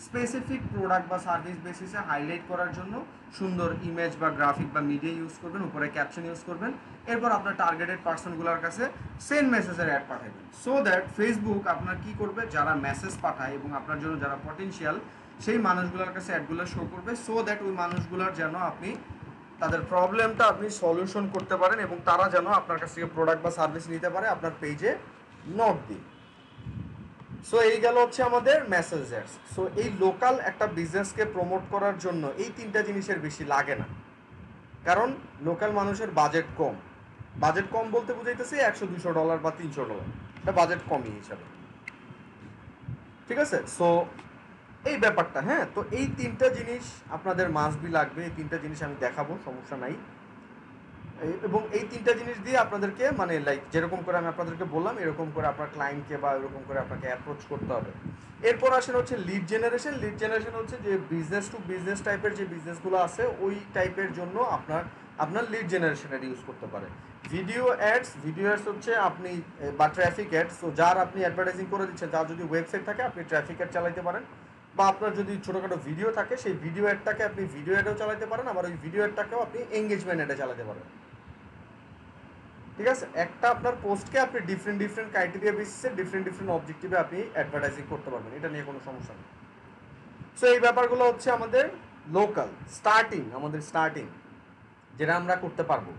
স্পেসিফিক প্রোডাক্ট বা সার্ভিস বেসিসে হাইলাইট করার জন্য সুন্দর ইমেজ বা গ্রাফিক বা মিডিয়া ইউজ করবেন, উপরে ক্যাপশন ইউজ করবেন, এরপর আপনার টার্গেটেড পার্সনগুলোর কাছে সেন্ড মেসেজের অ্যাড পাঠাবেন। সো দ্যাট ফেসবুক আপনার কি করবে? যারা মেসেজ পাঠায় এবং আপনার জন্য যারা পটেনশিয়াল, সেই মানুষগুলোর কাছে অ্যাডগুলো শো করবে, সো দ্যাট ওই মানুষগুলোর যেন আপনি তাদের প্রবলেমটা আপনি সলিউশন করতে পারেন এবং তারা যেন আপনার কাছ থেকে প্রোডাক্ট বা সার্ভিস নিতে পারে আপনার পেজে নক দিয়ে। সো এই গেল হচ্ছে আমাদের মেসেঞ্জার্স। সো এই লোকাল একটা বিজনেসকে প্রমোট করার জন্য এই 3টা জিনিসের বেশি লাগে না, কারণ লোকাল মানুষের বাজেট কম। বাজেট কম বলতে বুঝাইতেছি $100-200 বা $300, এটা বাজেট কমই হিসাবে, ঠিক আছে? সো এই ব্যাপারটা, হ্যাঁ, তো এই 3টা জিনিস আপনাদের মাস্ট বি লাগবে। এই 3টা জিনিস আমি দেখাবো, সমস্যা নাই। এবং এই তিনটা জিনিস দিয়ে আপনাদেরকে মানে লাইক যেরকম করে আমি আপনাদেরকে বললাম এরকম করে আপনার ক্লায়েন্টকে বা এরকম করে আপনাকে অ্যাপ্রোচ করতে হবে। এরপর আসেন হচ্ছে লিড জেনারেশন। লিড জেনারেশন হচ্ছে যে বিজনেস টু বিজনেস টাইপের যে বিজনেসগুলো আছে ওই টাইপের জন্য আপনার লিড জেনারেশনের ইউজ করতে পারে। ভিডিও অ্যাডস হচ্ছে আপনি বা ট্রাফিক অ্যাডস, তো যার আপনি অ্যাডভার্টাইজিং করে দিচ্ছেন, যার যদি ওয়েবসাইট থাকে আপনি ট্রাফিক অ্যাড চালাতে পারেন, বা আপনার যদি ছোটোখাটো ভিডিও থাকে সেই ভিডিও অ্যাডটাকে আপনি ভিডিও অ্যাডেও চালাতে পারেন, আবার ওই ভিডিও অ্যাডটাকেও আপনি এঙ্গেজমেন্ট অ্যাডে চালাতে পারেন। ঠিক আছে, একটা আপনার পোস্টকে আপনি ডিফারেন্ট ক্রাইটেরিয়া বেসিসে ডিফারেন্ট অবজেক্টিভে আপনি অ্যাডভার্টাইজিং করতে পারবেন, এটা নিয়ে কোনো সমস্যা নেই। সো এই ব্যাপারগুলো হচ্ছে আমাদের লোকাল স্টার্টিং যেটা আমরা করতে পারবো।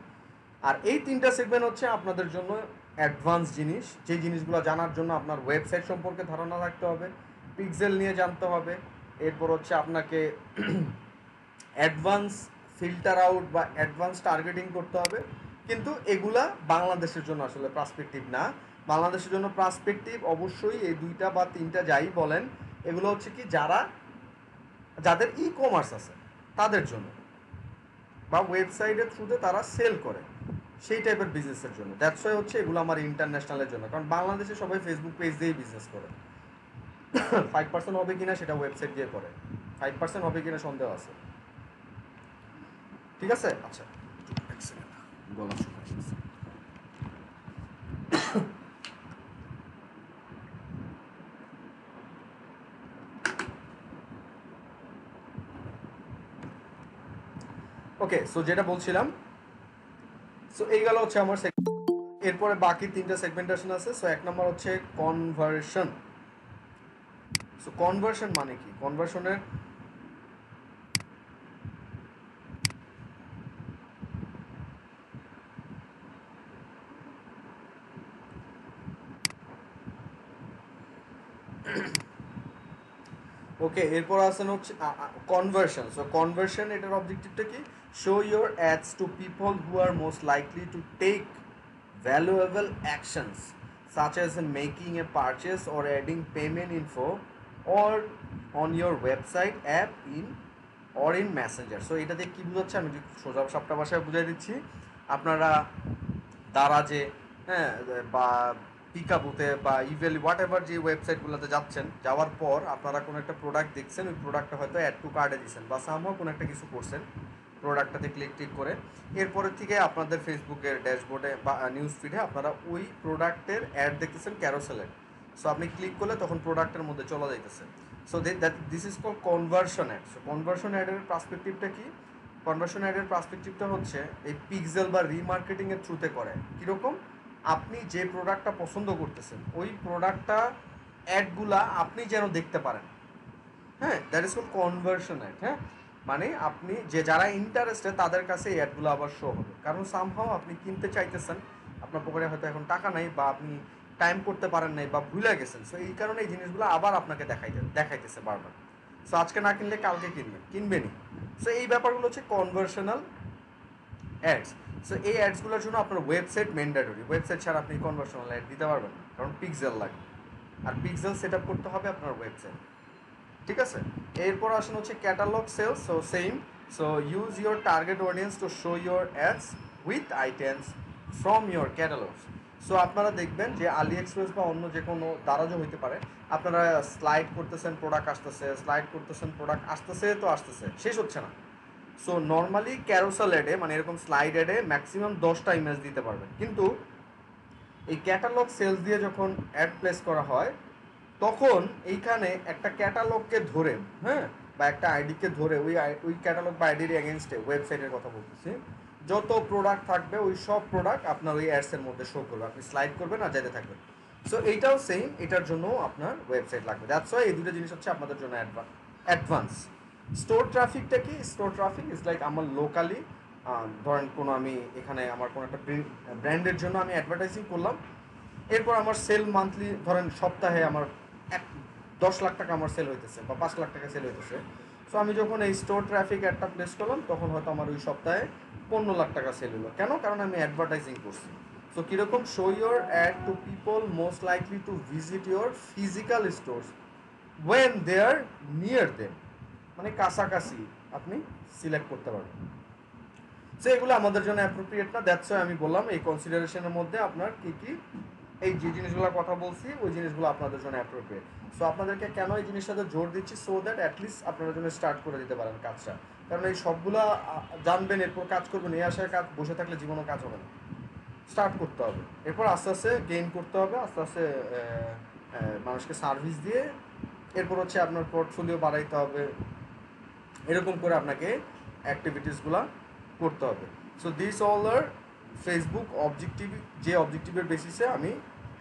আর এই তিনটা সেগমেন্ট হচ্ছে আপনাদের জন্য অ্যাডভান্স জিনিস, যে জিনিসগুলো জানার জন্য আপনার ওয়েবসাইট সম্পর্কে ধারণা রাখতে হবে, পিক্সেল নিয়ে জানতে হবে, এরপর হচ্ছে আপনাকে অ্যাডভান্স ফিল্টার আউট বা অ্যাডভান্স টার্গেটিং করতে হবে। কিন্তু এগুলা বাংলাদেশের জন্য আসলে পার্সপেক্টিভ না। বাংলাদেশের জন্য পার্সপেক্টিভ অবশ্যই এই দুইটা বা তিনটা যাই বলেন, এগুলো হচ্ছে কি যাদের ই কমার্স আছে তাদের জন্য, বা ওয়েবসাইটের থ্রুতে তারা সেল করে সেই টাইপের বিজনেসের জন্য। দ্যাটস ওয়াই হচ্ছে এগুলো আমার ইন্টারন্যাশনালের জন্য, কারণ বাংলাদেশে সবাই ফেসবুক পেজ দিয়েই বিজনেস করে। 5% হবে কিনা সেটা ওয়েবসাইট দিয়ে করে, 5% হবে কিনা সন্দেহ আছে। ঠিক আছে, আচ্ছা এক সেকেন্ড, গলা শুকায় গেছে। ওকে, সো যেটা বলছিলাম, সো এই গেল হচ্ছে আমার এরপরে বাকি তিনটা সেগমেন্টেশন আছে। সো এক নম্বর হচ্ছে কনভার্সন। সো কনভার্সন মানে কি? কনভার্সনের ওকে, এরপর আসেন হচ্ছে কনভার্সন। সো কনভার্সন এটার অবজেক্টিভটা কি? Show your ads to people who are most likely to take valuable actions such as making a purchase or adding payment info or on your website app in messenger. So এটাতে কি বোঝাচ্ছে আমি সোজা সাপটা ভাষায় বুঝাই দিচ্ছি। আপনারা দারাজে, হ্যাঁ, বা পিকাবুতে বা ইভেলি হোয়াট এভার যে ওয়েবসাইটগুলোতে যাচ্ছেন, যাওয়ার পর আপনারা কোনো একটা প্রোডাক্ট দেখছেন, ওই প্রোডাক্টটা হয়তো অ্যাড টু কার্ডে দিচ্ছেন বা সামহাও কোনো একটা কিছু করছেন প্রোডাক্টটাতে ক্লিক করে, এরপরের থেকে আপনাদের ফেসবুকের ড্যাশবোর্ডে বা নিউজ ফিডে আপনারা ওই প্রোডাক্টের অ্যাড দেখতেছেন ক্যারোসেলের। সো আপনি ক্লিক করলে তখন প্রোডাক্টের মধ্যে চলে যাইতেছে। So this is call conversion ad. So conversion অ্যাডের পার্সপেক্টিভটা কি? কনভার্সন অ্যাডের পার্সপেক্টিভটা হচ্ছে এই পিক্সেল বা রিমার্কেটিংয়ের থ্রুতে করে। কীরকম? আপনি যে প্রোডাক্টটা পছন্দ করতেছেন ওই প্রোডাক্টটা অ্যাডগুলা আপনি যেন দেখতে পারেন, হ্যাঁ, that is call conversion ad. হ্যাঁ, মানে আপনি যে যারা ইন্টারেস্টেড তাদের কাছে এই অ্যাডগুলো আবার শো হবে, কারণ সামহাও আপনি কিনতে চাইতেছেন, আপনার পকেটে হয়তো এখন টাকা নাই বা আপনি টাইম করতে পারেন নাই বা ভুলে গেছেন, সো এই কারণে এই জিনিসগুলো আবার আপনাকে দেখাইতেছে বারবার। সো আজকে না কিনলে কালকে কিনবেনই। সো এই ব্যাপারগুলো হচ্ছে কনভার্সনাল অ্যাডস। সো এই অ্যাডসগুলোর জন্য আপনার ওয়েবসাইট ম্যান্ডেটরি, ওয়েবসাইট ছাড়া আপনি কনভার্সনাল অ্যাড দিতে পারবেন না, কারণ পিক্সেল লাগে, আর পিক্সেল সেট আপ করতে হবে আপনার ওয়েবসাইট। ঠিক আছে, এরপর আসুন হচ্ছে catalogue sales. So same, so use your target audience to show your ads with items from your catalogues. So আপনারা দেখবেন যে আলি এক্সপ্রেস বা অন্য যে কোনো দারাজও হইতে পারে, আপনারা স্লাইড করতেছেন প্রোডাক্ট আসতেছে, স্লাইড করতেছেন প্রোডাক্ট আসতেছে, তো আসতেছে, শেষ হচ্ছে না। সো নর্মালি ক্যারোসেল অ্যাডে মানে এরকম স্লাইড অ্যাডে ম্যাক্সিমাম 10টা ইমেজ দিতে পারবেন, কিন্তু এই ক্যাটালগ সেলস দিয়ে যখন অ্যাড প্লেস করা হয় তখন এইখানে একটা ক্যাটালগকে ধরে, হ্যাঁ, বা একটা আইডিকে ধরে ওই ক্যাটালগ বা আইডির এগেনস্টে ওয়েবসাইটের কথা বলতেছি, যত প্রোডাক্ট থাকবে ওই সব প্রোডাক্ট আপনার ওই অ্যাডসের মধ্যে শো করবে, আপনি স্লাইড করবেন আর যেতে থাকবেন। সো এইটাও সেম, এটার জন্য আপনার ওয়েবসাইট লাগবে। দ্যাটস ওয়াই এই দুটো জিনিস হচ্ছে আপনাদের জন্য অ্যাডভান্স। স্টোর ট্রাফিকটা কি? স্টোর ট্রাফিক ইজ লাইক আমার লোকালি, ধরেন কোনো আমি এখানে আমার কোনো একটা ব্র্যান্ডের জন্য আমি অ্যাডভার্টাইজিং করলাম, এরপর আমার সেল মান্থলি ধরেন সপ্তাহে আমার 10 লাখ টাকা আমার সেল হইতেছে বা 5 লাখ টাকা সেল হইতেছে। সো আমি যখন এই স্টোর ট্রাফিক অ্যাডটা প্লেস করলাম তখন হয়তো আমার ওই সপ্তাহে 15 লাখ টাকা সেল হলো। কেন? কারণ আমি অ্যাডভার্টাইজিং করছি। সো কীরকম? Show your ad to people most likely to visit your physical stores when they are near them, মানে কাছাকাছি আপনি সিলেক্ট করতে পারবেন। সো এগুলো আমাদের জন্য অ্যাপ্রোপ্রিয়েট না, দ্যাটস ওয়াই আমি বললাম এই কনসিডারেশনের মধ্যে আপনার কি কি এই যে জিনিসগুলোর কথা বলছি ওই জিনিসগুলো আপনাদের জন্য অ্যাপ্রোপ্রিয়েট। সো আপনাদেরকে কেন এই জিনিসটাতে জোর দিচ্ছি, সো দ্যাট অ্যাটলিস্ট আপনারা জন্য স্টার্ট করে দিতে পারেন কাজটা। কারণ এই সবগুলা জানবেন এরপর কাজ করবেন, এই আশায় কাজ বসে থাকলে জীবনও কাজ হবে না। স্টার্ট করতে হবে, এরপর আস্তে আস্তে গেইন করতে হবে, আস্তে আস্তে মানুষকে সার্ভিস দিয়ে এরপর হচ্ছে আপনার পোর্টফোলিও বাড়াইতে হবে, এরকম করে আপনাকে অ্যাক্টিভিটিসগুলো করতে হবে। So this all are Facebook objective, যে অবজেক্টিভের বেসিসে আমি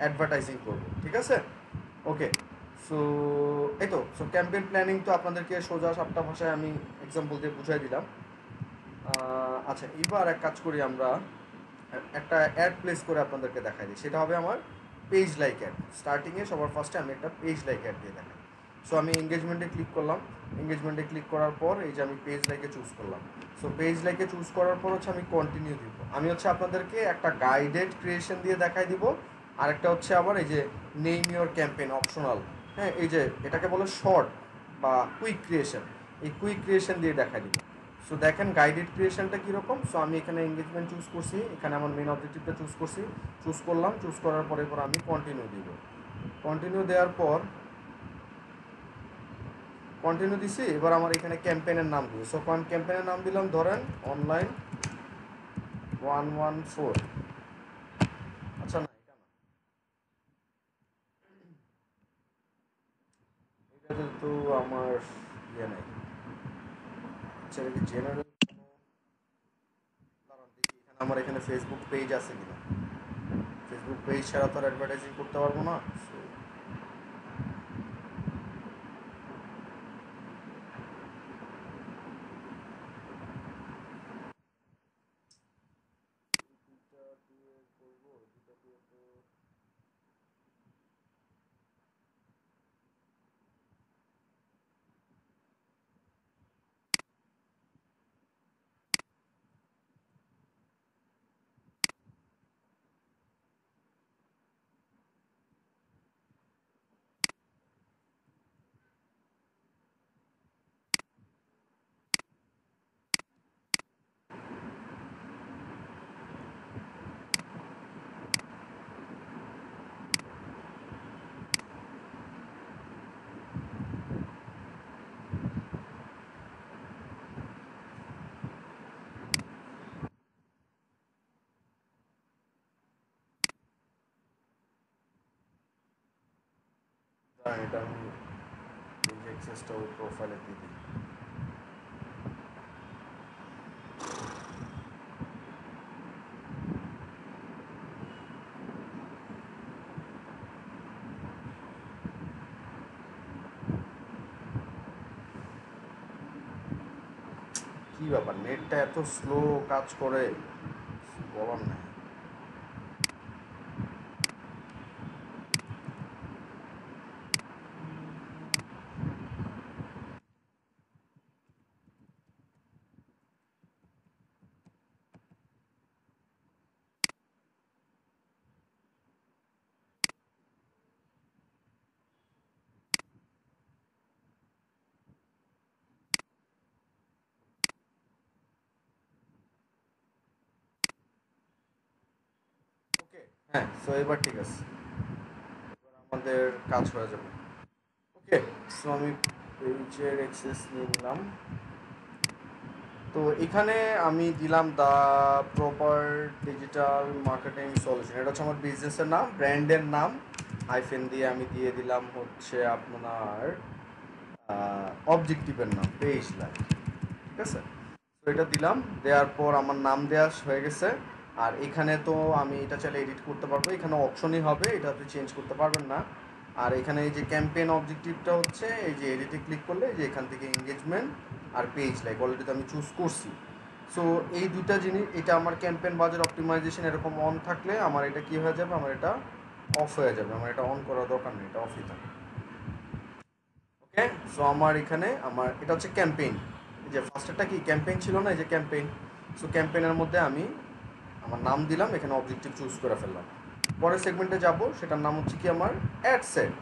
অ্যাডভার্টাইজিং করব, ঠিক আছে? ওকে। সো এই তো, সো ক্যাম্পেইন প্ল্যানিং তো আপনাদেরকে সোজা সাপটা ভাষায় আমি এক্সাম্পল দিয়ে বুঝাই দিলাম। আচ্ছা, এবার এক কাজ করি আমরা, একটা অ্যাড প্লেস করে আপনাদেরকে দেখাই দিই, সেটা হবে আমার পেজ লাইক অ্যাড। স্টার্টিংয়ে সবার ফার্স্টে আমি একটা পেজ লাইক অ্যাড দিয়ে দেখাই। সো আমি এঙ্গেজমেন্টে ক্লিক করলাম, এঙ্গেজমেন্টে ক্লিক করার পর এই যে আমি পেজ লাইকে চুজ করলাম। সো পেজ লাইকে চুজ করার পর হচ্ছে আমি কন্টিনিউ দিব। আমি হচ্ছে আপনাদেরকে একটা গাইডেড ক্রিয়েশন দিয়ে দেখাই দিব, আরেকটা হচ্ছে আবার এই যে নেম ইউর ক্যাম্পেইন অপশনাল, হ্যাঁ এই যে এটাকে বলে শর্ট বা কুইক ক্রিয়েশন, এই কুইক ক্রিয়েশন দিয়ে দেখাই দিব। সো দেখেন গাইডেড ক্রিয়েশনটা কীরকম। সো আমি এখানে এঙ্গেজমেন্ট চুজ করছি, এখানে আমার মেন অবজেক্টিভটা চুজ করছি, চুজ করলাম, চুজ করার পরে পর আমি কন্টিনিউ দিব। কন্টিনিউ দেওয়ার পর কন্টিনিউ দিছি, এবার আমার এখানে ক্যাম্পেইনের নাম দিব। সো ক্যাম্পেইনের নাম দিলাম ধরেন অনলাইন 114। আচ্ছা না, এটা না, এটাতে তো আমার ইয়ে নাই। আচ্ছা এটা কি জেনারেল কোনো, দাঁড়ান দেখি এখানে আমার এখানে ফেসবুক পেজ আছে কিনা। ফেসবুক পেজ ছাড়া তো আর অ্যাডভার্টাইজিং করতে পারবো না। সো দুটা দিয়ে করবো, দুটা দিয়ে তো এটা আমি পেজ অ্যাক্সেসটা ওই প্রোফাইলে দিয়ে দিই। কী ব্যাপার, নেটটা এত স্লো কাজ করে, বলার নাই। ওকে, হ্যাঁ, সো এবার ঠিক আছে, এবার আমাদের কাজ হয়ে যাবে। ওকে, সো আমি পেজের অ্যাক্সেস নিয়ে নিলাম। তো এখানে আমি দিলাম the proper digital marketing solution, এটা হচ্ছে আমার বিজনেসের নাম, ব্র্যান্ডের নাম, হাইফেন দিয়ে আমি দিয়ে দিলাম হচ্ছে আপনার অবজেক্টিভের নাম পেজ লাইক, ঠিক আছে? তো এটা দিলাম, দেওয়ার পর আমার নাম দেওয়া হয়ে গেছে। আর এখানে তো আমি এটা চাইলে এডিট করতে পারবো, এখানে অপশনই হবে, এটা আপনি চেঞ্জ করতে পারবেন না। আর এখানে এই যে ক্যাম্পেইন অবজেক্টিভটা হচ্ছে এই যে এডিটে ক্লিক করলে যে এখান থেকে এঙ্গেজমেন্ট আর পেজ লাইক অলরেডি তো আমি চুজ করছি। সো এই দুটা জিনিস, এটা আমার ক্যাম্পেইন বাজার অপটিমাইজেশন এরকম অন থাকলে আমার এটা কি হয়ে যাবে, আমার এটা অফ হয়ে যাবে, আমার এটা অন করার দরকার নেই, এটা অফই থাকে। ওকে, সো আমার এখানে আমার এটা হচ্ছে ক্যাম্পেইন, এই যে ফার্স্টেরটা কি ক্যাম্পেইন ছিল না, এই যে ক্যাম্পেইন। সো ক্যাম্পেইনের মধ্যে আমি আমার নাম দিলাম, এখানে অবজেক্টিভ চুজ করে ফেললাম। পরের সেগমেন্টে যাব, সেটার নাম হচ্ছে কি আমার অ্যাড সেট,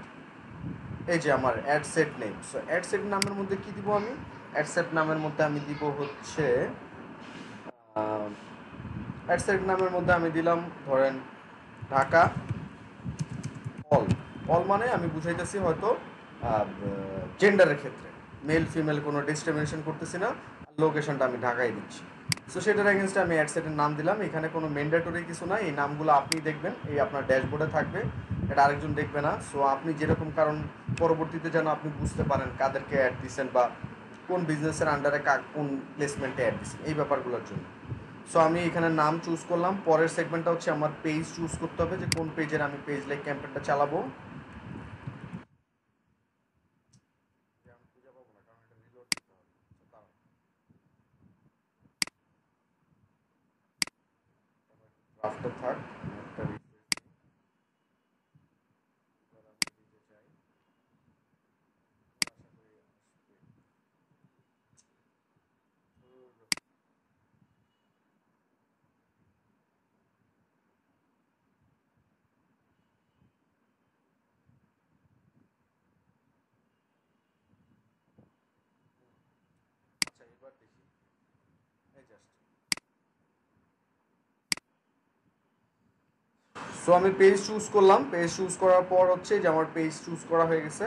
এই যে আমার ad set name. So ad set নামের মধ্যে কি দিব আমি, অ্যাড সেট নামের মধ্যে আমি দিব হচ্ছে অ্যাডসেট নামের মধ্যে আমি দিলাম ধরেন ঢাকা অল। অল মানে আমি বুঝাইতেছি হয়তো জেন্ডারের ক্ষেত্রে মেল ফিমেল কোনো ডিসক্রিমিনেশন করতেছি না, লোকেশনটা আমি ঢাকায় দিচ্ছি। সো সেটার এগেনস্টে আমি অ্যাডসেটের নাম দিলাম। এখানে কোনো ম্যান্ডেটরি কিছু না, এই নামগুলো আপনি দেখবেন, এই আপনার ড্যাশবোর্ডে থাকবে, এটা আরেকজন দেখবে না। সো আপনি যেরকম, কারণ পরবর্তীতে যেন আপনি বুঝতে পারেন কাদেরকে অ্যাড দিচ্ছেন বা কোন বিজনেসের আন্ডারে কোন প্লেসমেন্টে অ্যাড দিচ্ছেন, এই ব্যাপারগুলোর জন্য। সো আমি এখানে নাম চুজ করলাম। পরের সেগমেন্টটা হচ্ছে আমার পেজ চুজ করতে হবে, যে কোন পেজের আমি পেজ লাইক ক্যাম্পেইনটা চালাবো। ড্রাফটে থাক, একটা আচ্ছা এবার দেখি, এই জাস্ট। সো আমি পেজ চুজ করলাম, পেজ চুজ করার পর হচ্ছে যে আমার পেজ চুজ করা হয়ে গেছে।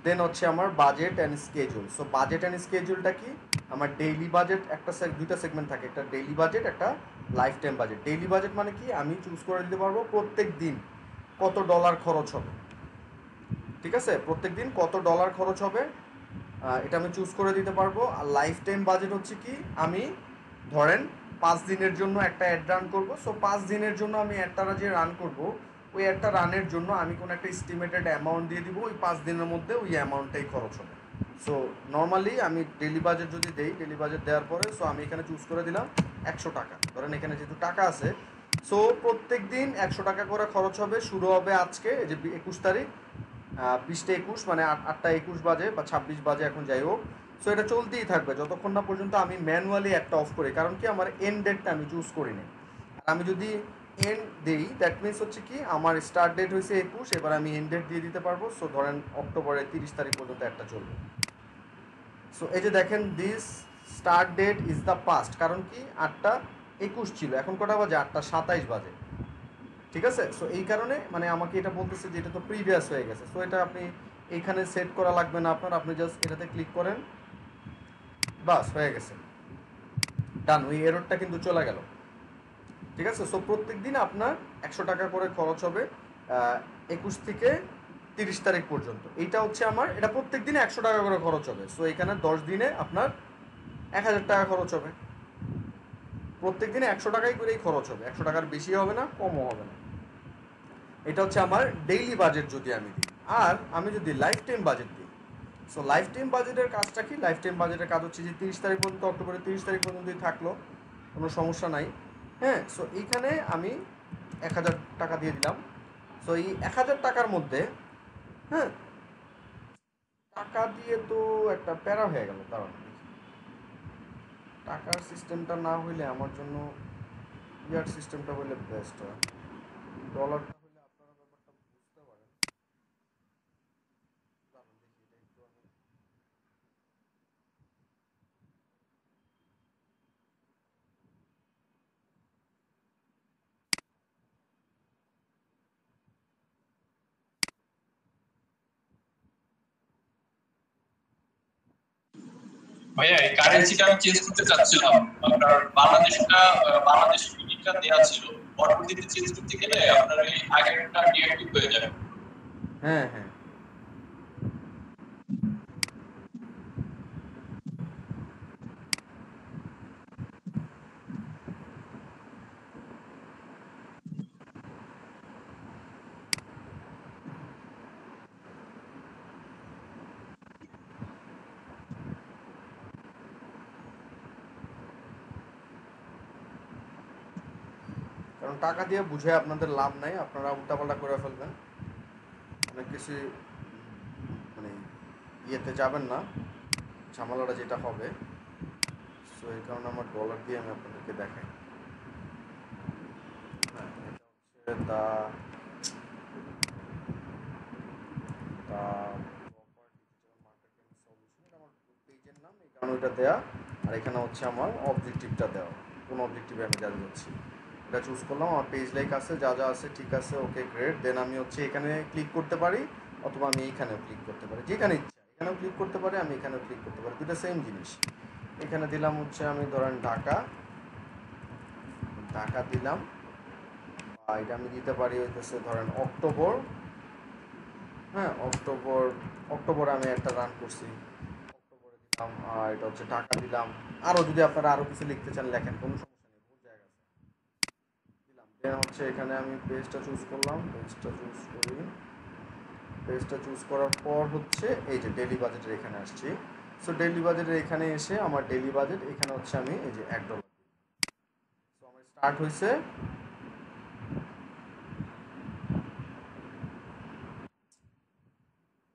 দেন হচ্ছে আমার budget and schedule. So budget and স্কেজুলটা কি, আমার ডেইলি বাজেট একটা দুইটা সেগমেন্ট থাকে, একটা ডেইলি বাজেট, একটা lifetime budget. Daily budget মানে কি, আমি চুজ করে দিতে পারবো প্রত্যেক দিন কত ডলার খরচ হবে, ঠিক আছে, প্রত্যেক দিন কত ডলার খরচ হবে, এটা আমি চুজ করে দিতে পারবো। আর লাইফ টাইম বাজেট হচ্ছে কি, আমি ধরেন 5 দিনের জন্য একটা অ্যাড রান করবো। সো 5 দিনের জন্য আমি অ্যাডটা যে রান করব, ওই একটা রানের জন্য আমি কোনো একটা এস্টিমেটেড অ্যামাউন্ট দিয়ে দিব, ওই 5 দিনের মধ্যে ওই অ্যামাউন্টটাই খরচ হবে। সো নর্মালি আমি ডেলি বাজেট যদি দেই, ডেলি বাজেট দেওয়ার পরে সো আমি এখানে চুজ করে দিলাম 100 টাকা। ধরেন এখানে যেহেতু টাকা আছে, সো প্রত্যেক দিন 100 টাকা করে খরচ হবে। শুরু হবে আজকে, এই যে 21 তারিখ, 20টা 21 মানে 8টা 21 বাজে বা 26 বাজে, এখন যাই হোক। সো এটা চলতেই থাকবে যতক্ষণ না পর্যন্ত আমি ম্যানুয়ালি একটা অফ করি, কারণ কি আমার এন্ড ডেটটা আমি চুজ করিনি। আর আমি যদি এন্ড দিই, দ্যাট মিনস হচ্ছে কি আমার স্টার্ট ডেট হয়েছে 21, এবার আমি এন্ড ডেট দিয়ে দিতে পারবো। সো ধরেন অক্টোবরের 30 তারিখ পর্যন্ত একটা চলবে। সো এই যে দেখেন, this start date is the past, কারণ কি 8টা 21 ছিল, এখন কটা বাজে, 8টা 27 বাজে, ঠিক আছে। সো এই কারণে মানে আমাকে এটা বলতেছে যে এটা তো প্রিভিয়াস হয়ে গেছে। সো এটা আপনি এইখানে সেট করা লাগবে না আপনার, আপনি জাস্ট এটাতে ক্লিক করেন, বাস হয়ে গেছে, ডান। ওই এররটা কিন্তু চলে গেল, ঠিক আছে। সো প্রত্যেক দিন আপনার 100 টাকা করে খরচ হবে 21 থেকে 30 তারিখ পর্যন্ত। এইটা হচ্ছে আমার, এটা প্রত্যেক দিনে 100 টাকা করে খরচ হবে। সো এখানে 10 দিনে আপনার 1000 টাকা খরচ হবে। প্রত্যেক দিনে 100 টাকাই করেই খরচ হবে, 100 টাকার বেশি হবে না, কমও হবে না। এটা হচ্ছে আমার ডেইলি বাজেট যদি আমি দিই। আর আমি যদি লাইফ টাইম বাজেট দিই, সো লাইফ টাইম বাজেটের কাজটা কি, লাইফ টাইম বাজেটের কাজ হচ্ছে যে 30 তারিখ পর্যন্ত, অক্টোবরের 30 তারিখ পর্যন্তই থাকলো, কোনো সমস্যা নাই। হ্যাঁ, সো এইখানে আমি 1000 টাকা দিয়ে দিলাম। সো এই 1000 টাকার মধ্যে, হ্যাঁ, টাকা দিয়ে তো একটা প্যারা হয়ে গেল, দাঁড়ান দেখি। টাকার সিস্টেমটা না হইলে আমার জন্য ইয়ার সিস্টেমটা হইলে বেস্ট হয়। ডলারটা হইলে আপনারা ব্যাপারটা বুঝতে পারেন। দাঁড়ান দেখি, এটা একটু আমি, ভাইয়া এই কারেন্সিটা আমি চেঞ্জ করতে চাচ্ছিলাম। আপনার বাংলাদেশটা, বাংলাদেশ মিনিটটা দেওয়া ছিল, পরবর্তীতে চেঞ্জ করতে গেলে আপনার এই আগেরটা ডিঅ্যাক্টিভ হয়ে যাবে। হ্যাঁ হ্যাঁ, কারণ টাকা দিয়ে বুঝে আপনাদের লাভ নাই, আপনারা উল্টাপাল্টা করে ফেলবেন, অনেক কিছু মানে ইয়েতে যাবেন না, ঝামেলাটা যেটা হবে। সো এই কারণে আমার ডলার দিয়ে আমি আপনাদেরকে দেখাই। হ্যাঁ, এটা হচ্ছে দা দা প্রপার ডিজিটাল মার্কেটিং সলিউশন, এটা আমার পেজের নাম, এই কারণে ওইটা দেয়া। আর এখানে হচ্ছে আমার অবজেক্টিভটা দেওয়া। কোন অবজেক্টিভে আমি যেতে যাচ্ছি। এটা চুজ করলাম, আমার পেজ লাইক আছে, যা যা আছে ঠিক আছে, ওকে গ্রেট। দেন আমি হচ্ছে এখানে ক্লিক করতে পারি, অথবা আমি এইখানেও ক্লিক করতে পারি, যেখানে ইচ্ছা এখানেও ক্লিক করতে পারি, আমি এখানেও ক্লিক করতে পারি, দুটো সেম জিনিস। এখানে দিলাম হচ্ছে আমি ধরেন ঢাকা, ঢাকা দিলাম। এটা আমি দিতে পারি হইতেছে ধরেন অক্টোবর, হ্যাঁ অক্টোবর, অক্টোবরে আমি একটা রান করছি, অক্টোবরে দিলাম। আর এটা হচ্ছে ঢাকা দিলাম। আরও যদি আপনারা আরও কিছু লিখতে চান লেখেন, কোনো সমস্যা নেই, বহুত জায়গা আছে। দিলাম, দেন হচ্ছে এখানে আমি পেজটা চুজ করলাম, পেজটা চুজ করি, পেজটা চুজ করার পর হচ্ছে এই যে ডেইলি বাজেটের এখানে আসছি। সো ডেইলি বাজেটের এখানে এসে আমার ডেইলি বাজেট এখানে হচ্ছে আমি এই যে $1। সো আমার স্টার্ট হয়েছে।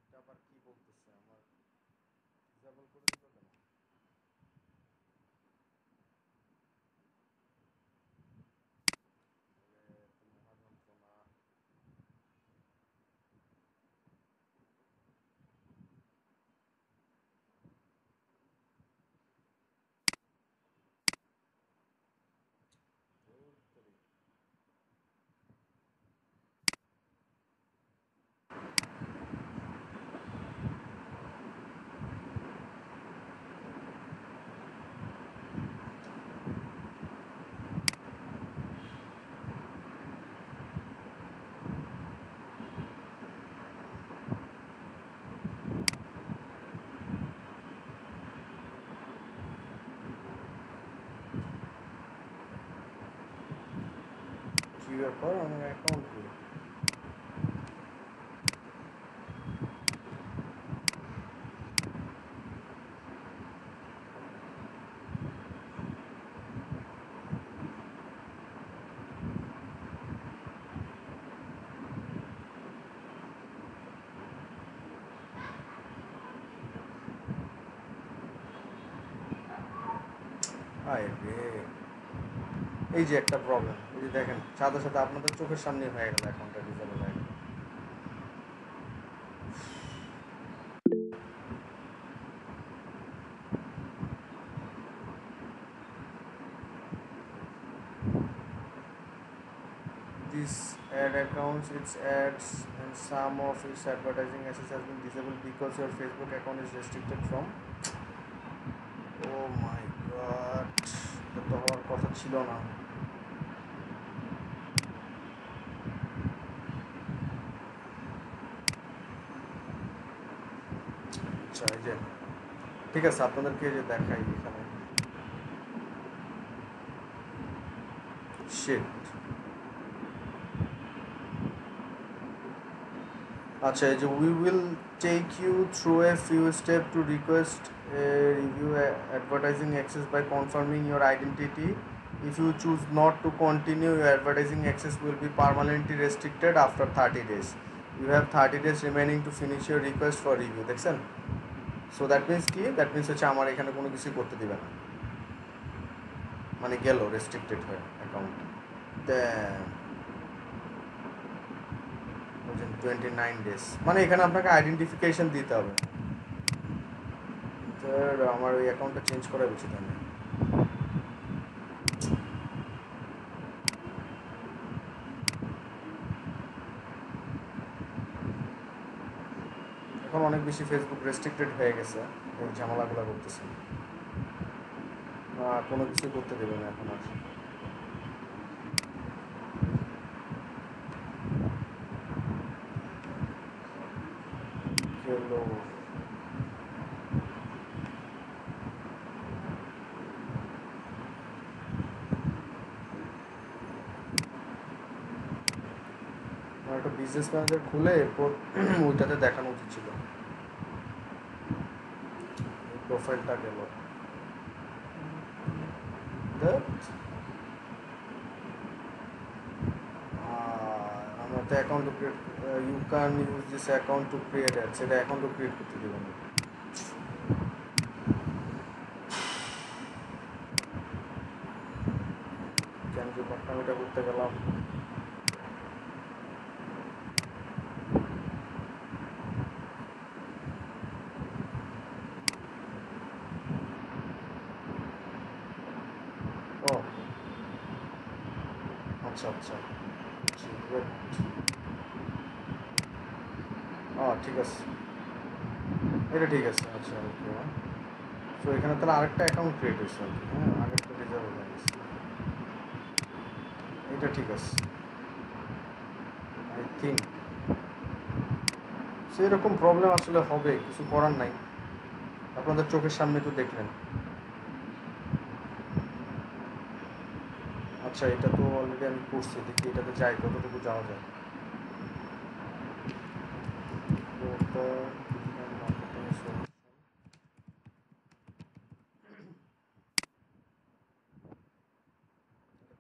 এটা আবার কি বলতেছে আমার, ডিসেবল করে দিল কেন? কি ব্যাপার, আমার অ্যাকাউন্ট করি। আয় রে, এই যে একটা প্রবলেম, এই যে দেখেন সাথে সাথে আপনাদের চোখের সামনে হয়ে গেল অ্যাকাউন্টটা ডিসেবল হয়ে গেল। This ad accounts, its ads, and some of its advertising access has been disabled because your Facebook account is restricted from. Oh my god, এটা তো হওয়ার কথা ছিল না। আচ্ছা এই যে ঠিক আছে, আপনাদেরকে এই যে দেখাই এখানে। শিট। আচ্ছা এই যে we will take you through a few step to request review advertising access by confirming your identity. If you choose not to continue, your advertising access will be permanently restricted after 30 days. You have 30 days remaining to finish your request for review. দেখছেন? So that means কি, that means হচ্ছে আমার এখানে কোনো কিছুই করতে দিবে না, মানে গেল রেস্ট্রিক্টেড হয়ে অ্যাকাউন্ট। 29 ডেজ, মানে এখানে আপনাকে আইডেন্টিফিকেশন দিতে হবে। তো আমার ওই অ্যাকাউন্টটা চেঞ্জ করা উচিত। আমি এখন অনেক বেশি ফেসবুক রেস্ট্রিক্টেড হয়ে গেছে, এই ঝামেলাগুলো করতেছে, কোনো কিছু করতে দেবে না এখন আর। গেলো একটা বিজনেস ম্যানেজার খুলে এরপর ওইটাতে দেখানো উচিত ছিল। প্রোফাইলটা গেল, আমরা তো account create, you can use this account to create ad, সেটা অ্যাকাউন্টও ক্রিয়েট করতে দেবেন। কেন যে পাটনামিটা করতে গেলাম। ও আচ্ছা আচ্ছা ঠিক আছে, এটা ঠিক আছে। আচ্ছা ওকে, সো এখানে তাহলে আরেকটা অ্যাকাউন্ট ক্রিয়েট হয়েছে আর কি। হ্যাঁ, আগেরটা রিজার্ভ হয়ে গেছে, এটা ঠিক আছে আই থিঙ্ক। সেরকম প্রবলেম আসলে হবে, কিছু করার নাই, আপনাদের চোখের সামনে তো দেখলেন। আচ্ছা এটা তো অলরেডি আমি করছি, দেখি এটাতে যাই কতটুকু যাওয়া যায়। তো ওটা digital marketing solution।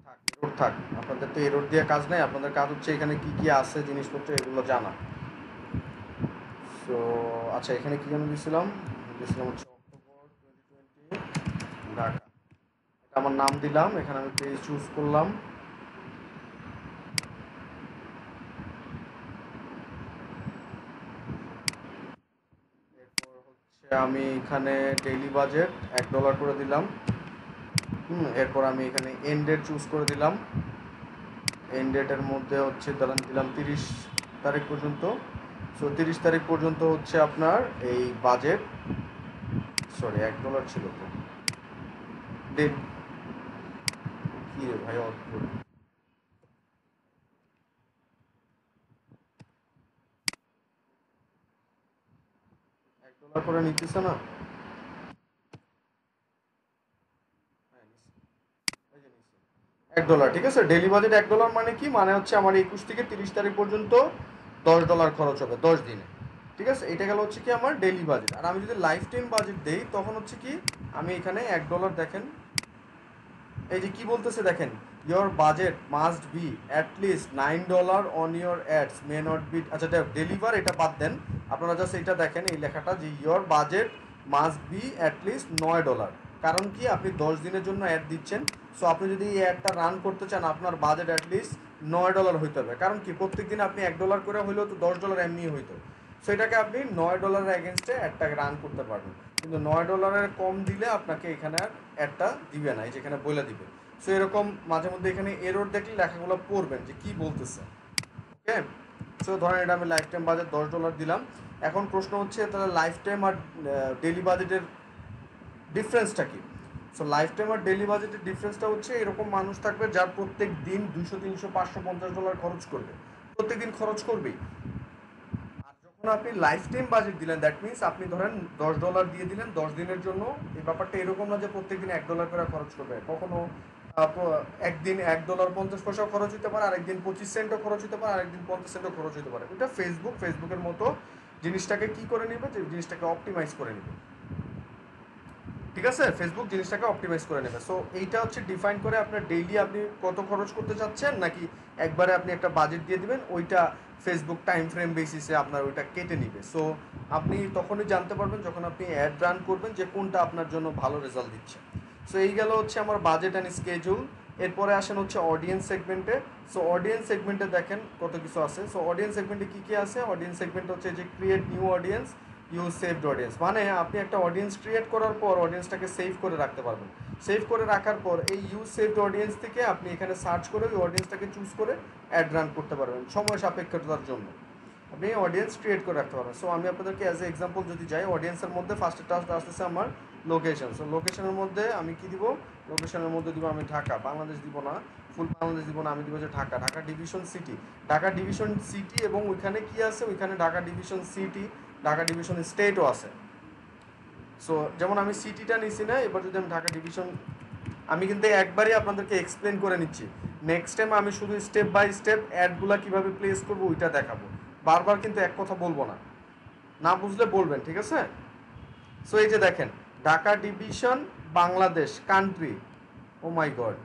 থাক, এরর থাক, আপনাদের তো এরর দিয়ে কাজ নাই, আপনাদের কাজ হচ্ছে এখানে কি কি আছে জিনিসপত্র এগুলো জানা। সো আচ্ছা এখানে কি যেন দিয়েছিলাম, দিয়েছিলাম হচ্ছে অক্টোবর 2020 ঢাকা, এটা আমার নাম দিলাম, এখানে আমি পেজ চুজ করলাম। এরপর হচ্ছে আমি এখানে ডেইলি বাজেট $1 করে দিলাম। এরপর আমি এখানে এন্ড ডেট চুজ করে দিলাম। এন্ড ডেটের মধ্যে হচ্ছে ধরেন দিলাম 30 তারিখ পর্যন্ত। সো 30 তারিখ পর্যন্ত হচ্ছে আপনার এই বাজেট, সরি $1 ছিল তো, ডেট কি রে ভাই অদ্ভুত, $1 করে নিতেছে না। হ্যাঁ, নিছে। এই যে নিছে। $1, ঠিক আছে। ডেইলি বাজেট $1 মানে কি, মানে হচ্ছে আমার 21 থেকে 30 তারিখ পর্যন্ত $10 খরচ হবে 10 দিনে, ঠিক আছে। এটা গেল হচ্ছে কি আমার ডেইলি বাজেট। আর আমি যদি লাইফ টাইম বাজেট দেই তখন হচ্ছে কি, আমি এখানে $1 দেখেন, এই যে কি বলতেছে দেখেন, your budget must be at least $9 on your ads may not be, আচ্ছা ডেলিভার এটা বাদ দেন, আপনারা জাস্ট এটা দেখেন এই লেখাটা যে your budget must be at least $9। কারণ কি, আপনি 10 দিনের জন্য অ্যাড দিচ্ছেন। সো আপনি যদি এই অ্যাডটা রান করতে চান আপনার বাজেট অ্যাট লিস্ট $9 হইতে হবে। কারণ কি, প্রত্যেক দিন আপনি $1 করে হইলেও তো $10 এমনি হইতো। সো এটাকে আপনি $9 এগেনস্টে অ্যাডটাকে রান করতে পারবেন। কিন্তু $9 কম দিলে আপনাকে এখানে আর অ্যাডটা দিবে না, এই যেখানে বলে দিবে। সো এরকম মাঝে মধ্যে এখানে এরর দেখলে লেখাগুলো পড়বেন যে কি বলতেছে। ওকে, সো ধরেন এটা আমি লাইফ টাইম বাজেট $10 দিলাম। এখন প্রশ্ন হচ্ছে তাহলে লাইফ টাইম আর ডেইলি বাজেটের ডিফারেন্সটা কি। সো লাইফ টাইম আর ডেইলি বাজেটের ডিফারেন্সটা হচ্ছে, এরকম মানুষ থাকবে যার প্রত্যেক দিন 200 300 500 $50 খরচ করবে, প্রত্যেক দিন খরচ করবেই। আর যখন আপনি লাইফ টাইম বাজেট দিলেন, দ্যাট মিনস আপনি ধরেন $10 দিয়ে দিলেন 10 দিনের জন্য। এই ব্যাপারটা এরকম না যে প্রত্যেকদিন $1 করে খরচ করবে, কখনো একদিন $1.50 খরচ হতে পারে, আরেকদিন 25 সেন্টও খরচ হতে পারে, আরেকদিন 50 সেন্টও খরচ হতে পারে। ওটা ফেসবুকের মতো জিনিসটাকে কি করে নিবে, যে জিনিসটাকে অপটিমাইজ করে নিবে, ঠিক আছে। ফেসবুক জিনিসটাকে অপটিমাইজ করে নেবে। সো এইটা হচ্ছে ডিফাইন করে আপনার ডেইলি আপনি কত খরচ করতে চাচ্ছেন, নাকি একবারে আপনি একটা বাজেট দিয়ে দিবেন, ওইটা ফেসবুক টাইম ফ্রেম বেসিসে আপনার ওইটা কেটে নিবে। সো আপনি তখনই জানতে পারবেন যখন আপনি অ্যাড রান করবেন যে কোনটা আপনার জন্য ভালো রেজাল্ট দিচ্ছে। সো এই গেল হচ্ছে আমার বাজেট অ্যান্ড স্কেজুল। এরপরে আসেন হচ্ছে অডিয়েন্স সেগমেন্টে। সো অডিয়েন্স সেগমেন্টে দেখেন কত কিছু আছে। সো অডিয়েন্স সেগমেন্টে কী কী আছে, অডিয়েন্স সেগমেন্ট হচ্ছে যে create new audience, use saved audience, মানে আপনি একটা অডিয়েন্স ক্রিয়েট করার পর অডিয়েন্সটাকে সেভ করে রাখতে পারবেন। সেভ করে রাখার পর এই ইউজ সেভড অডিয়েন্স থেকে আপনি এখানে সার্চ করে ওই অডিয়েন্সটাকে চুজ করে অ্যাড রান করতে পারবেন সময় সাপেক্ষতার জন্য। আপনি অডিয়েন্স ক্রিয়েট করে রাখতে পারবেন। সো আমি আপনাদেরকে অ্যাজ এ এক্সাম্পল যদি যাই, অডিয়েন্সের মধ্যে ফার্স্ট টাস্ক আসতেছে আমার লোকেশন। সো লোকেশনের মধ্যে আমি কি দিব, লোকেশনের মধ্যে দিব আমি ঢাকা, বাংলাদেশ দিব না, ফুল বাংলাদেশ দিব না, আমি দিব যে Dhaka, Dhaka division city, Dhaka division city. এবং ওইখানে কি আছে, ওইখানে Dhaka division city, Dhaka division স্টেটও আছে। সো যেমন আমি সিটিটা নিছি না, এবার যদি আমি ঢাকা ডিভিশন, আমি কিন্তু একবারই আপনাদেরকে এক্সপ্লেন করে নিচ্ছি। নেক্সট টাইম আমি শুধু স্টেপ বাই স্টেপ অ্যাডগুলো কীভাবে প্লেস করবো ওইটা দেখাবো, বারবার কিন্তু এক কথা বলবো না, না বুঝলে বলবেন, ঠিক আছে। সো এই যে দেখেন, ঢাকা ডিভিশন বাংলাদেশ কান্ট্রি, ও মাই গড,